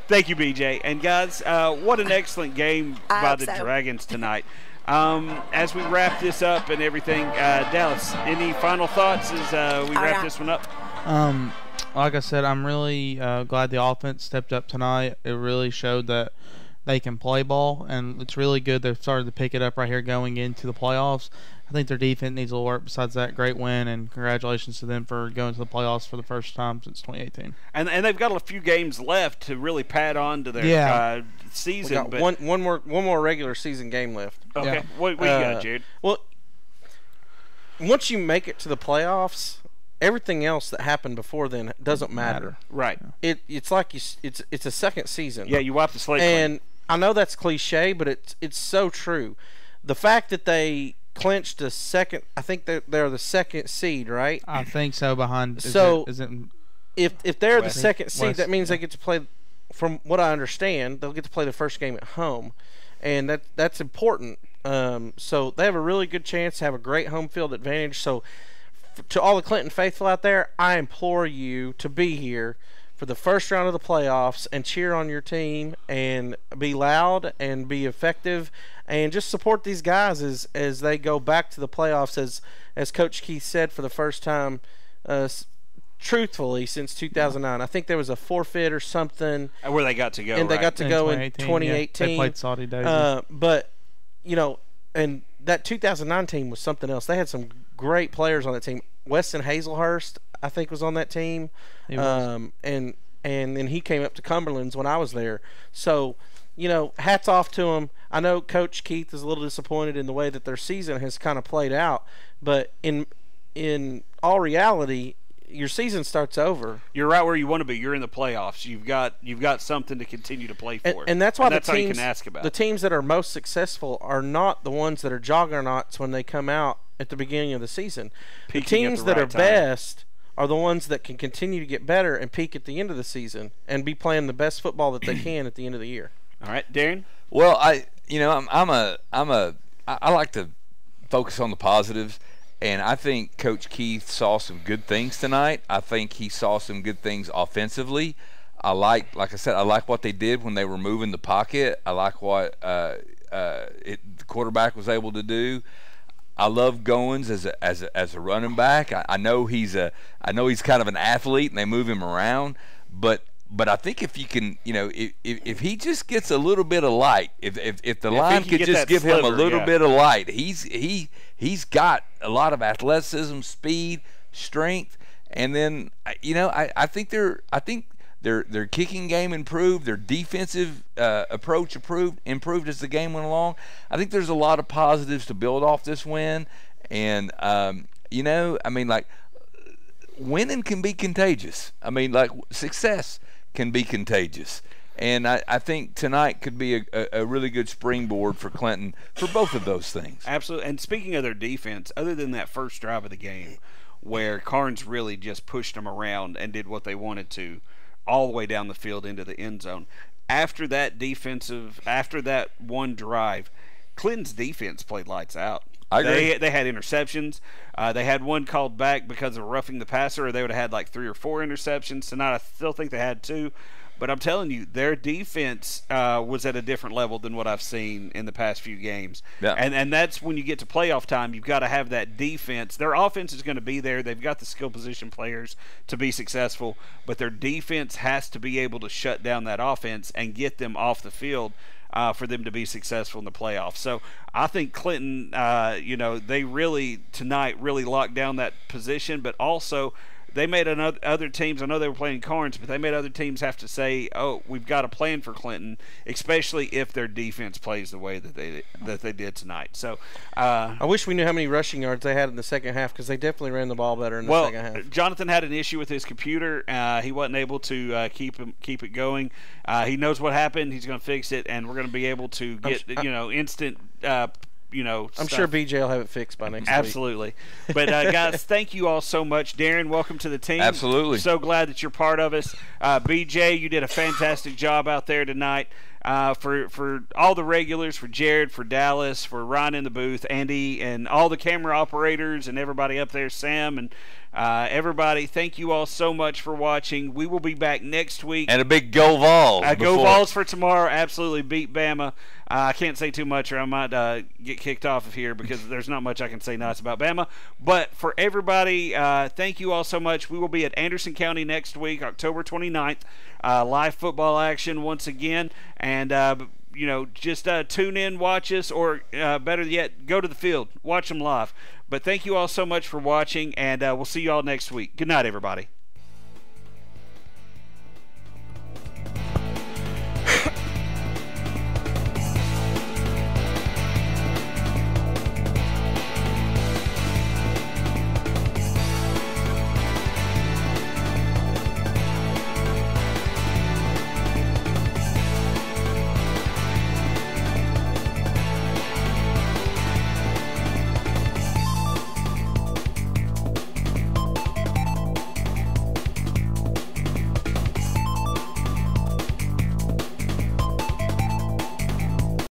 Thank you, BJ. And guys, what an excellent game by the Dragons tonight. As we wrap this up and everything, Dallas, any final thoughts as we wrap this one up? Like I said, I'm really glad the offense stepped up tonight. It really showed that they can play ball, and it's really good they've started to pick it up right here going into the playoffs. I think their defense needs a little work besides that great win, and congratulations to them for going to the playoffs for the first time since 2018. And they've got a few games left to really pad on to their season. We got one more regular season game left. Okay, yeah. What you got, Jared? Well, once you make it to the playoffs, everything else that happened before then doesn't matter. Right. It's like it's a second season. Yeah, you wipe the slate and clean. I know that's cliche, but it's so true. The fact that they clinched the second, I think they're the second seed, right? I think so. Behind. If they're the second seed, that means they get to play. From what I understand, they'll get to play the first game at home, and that's important. So they have a really good chance to have a great home field advantage. So to all the Clinton faithful out there, I implore you to be here for the first round of the playoffs and cheer on your team and be loud and be effective and just support these guys as they go back to the playoffs, as Coach Keith said, for the first time truthfully since 2009. I think there was a forfeit or something where they got to go, and they got to go in 2018. Yeah, they played Saudi Days. But and that 2009 team was something else. They had some great players on that team. Weston Hazelhurst, I think, was on that team. And then he came up to Cumberland's when I was there. So, hats off to him. I know Coach Keith is a little disappointed in the way that their season has kind of played out, but in all reality, your season starts over. You're right where you want to be. You're in the playoffs. You've got something to continue to play for. And that's why that's all you can ask about. The teams that are most successful are not the ones that are juggernauts when they come out at the beginning of the season. The teams that are best are the ones that can continue to get better and peak at the end of the season and be playing the best football that they can at the end of the year. All right, Darren? Well, I like to focus on the positives, And I think Coach Keith saw some good things tonight. I think he saw some good things offensively. Like I said, I like what they did when they were moving the pocket. I like what the quarterback was able to do. I love Goins as a running back. I know he's kind of an athlete, and they move him around. But I think if you can, if he just gets a little bit of light, if the line could just give him a little bit of light, he's got a lot of athleticism, speed, strength, and then I think their kicking game improved, their defensive approach improved as the game went along. I think there's a lot of positives to build off this win, and winning can be contagious. Success can be contagious. And I think tonight could be a really good springboard for Clinton for both of those things. Absolutely. And speaking of their defense, other than that first drive of the game where Karns really just pushed them around and did what they wanted to all the way down the field into the end zone, after that one drive, Clinton's defense played lights out. I agree. They had interceptions. They had one called back because of roughing the passer, or they would have had like 3 or 4 interceptions. Tonight I still think they had 2. But I'm telling you, their defense was at a different level than what I've seen in the past few games. Yeah. And that's when you get to playoff time, you've got to have that defense. Their offense is going to be there. They've got the skill position players to be successful, but their defense has to be able to shut down that offense and get them off the field for them to be successful in the playoffs. So I think Clinton, they really tonight really locked down that position, but also they made other teams, I know they were playing Karns, but they made other teams have to say, oh, we've got a plan for Clinton, especially if their defense plays the way that they did tonight. So I wish we knew how many rushing yards they had in the second half, because they definitely ran the ball better in the second half. Jonathan had an issue with his computer. He wasn't able to keep it going. He knows what happened. He's going to fix it, and we're going to be able to get instant I'm sure BJ will have it fixed by next week. Absolutely. But, guys, thank you all so much. Darren, welcome to the team. Absolutely. So glad that you're part of us. BJ, you did a fantastic job out there tonight. For all the regulars, for Jared, for Dallas, for Ryan in the booth, Andy, and all the camera operators and everybody up there, Sam, and everybody, thank you all so much for watching. We will be back next week. And a big go Vols. Go Vols for tomorrow. Absolutely beat Bama. I can't say too much or I might get kicked off of here because there's not much I can say nice about Bama. But for everybody, thank you all so much. We will be at Anderson County next week, October 29th. Live football action once again. And, just tune in, watch us, or better yet, go to the field. Watch them live. But thank you all so much for watching, and we'll see you all next week. Good night, everybody.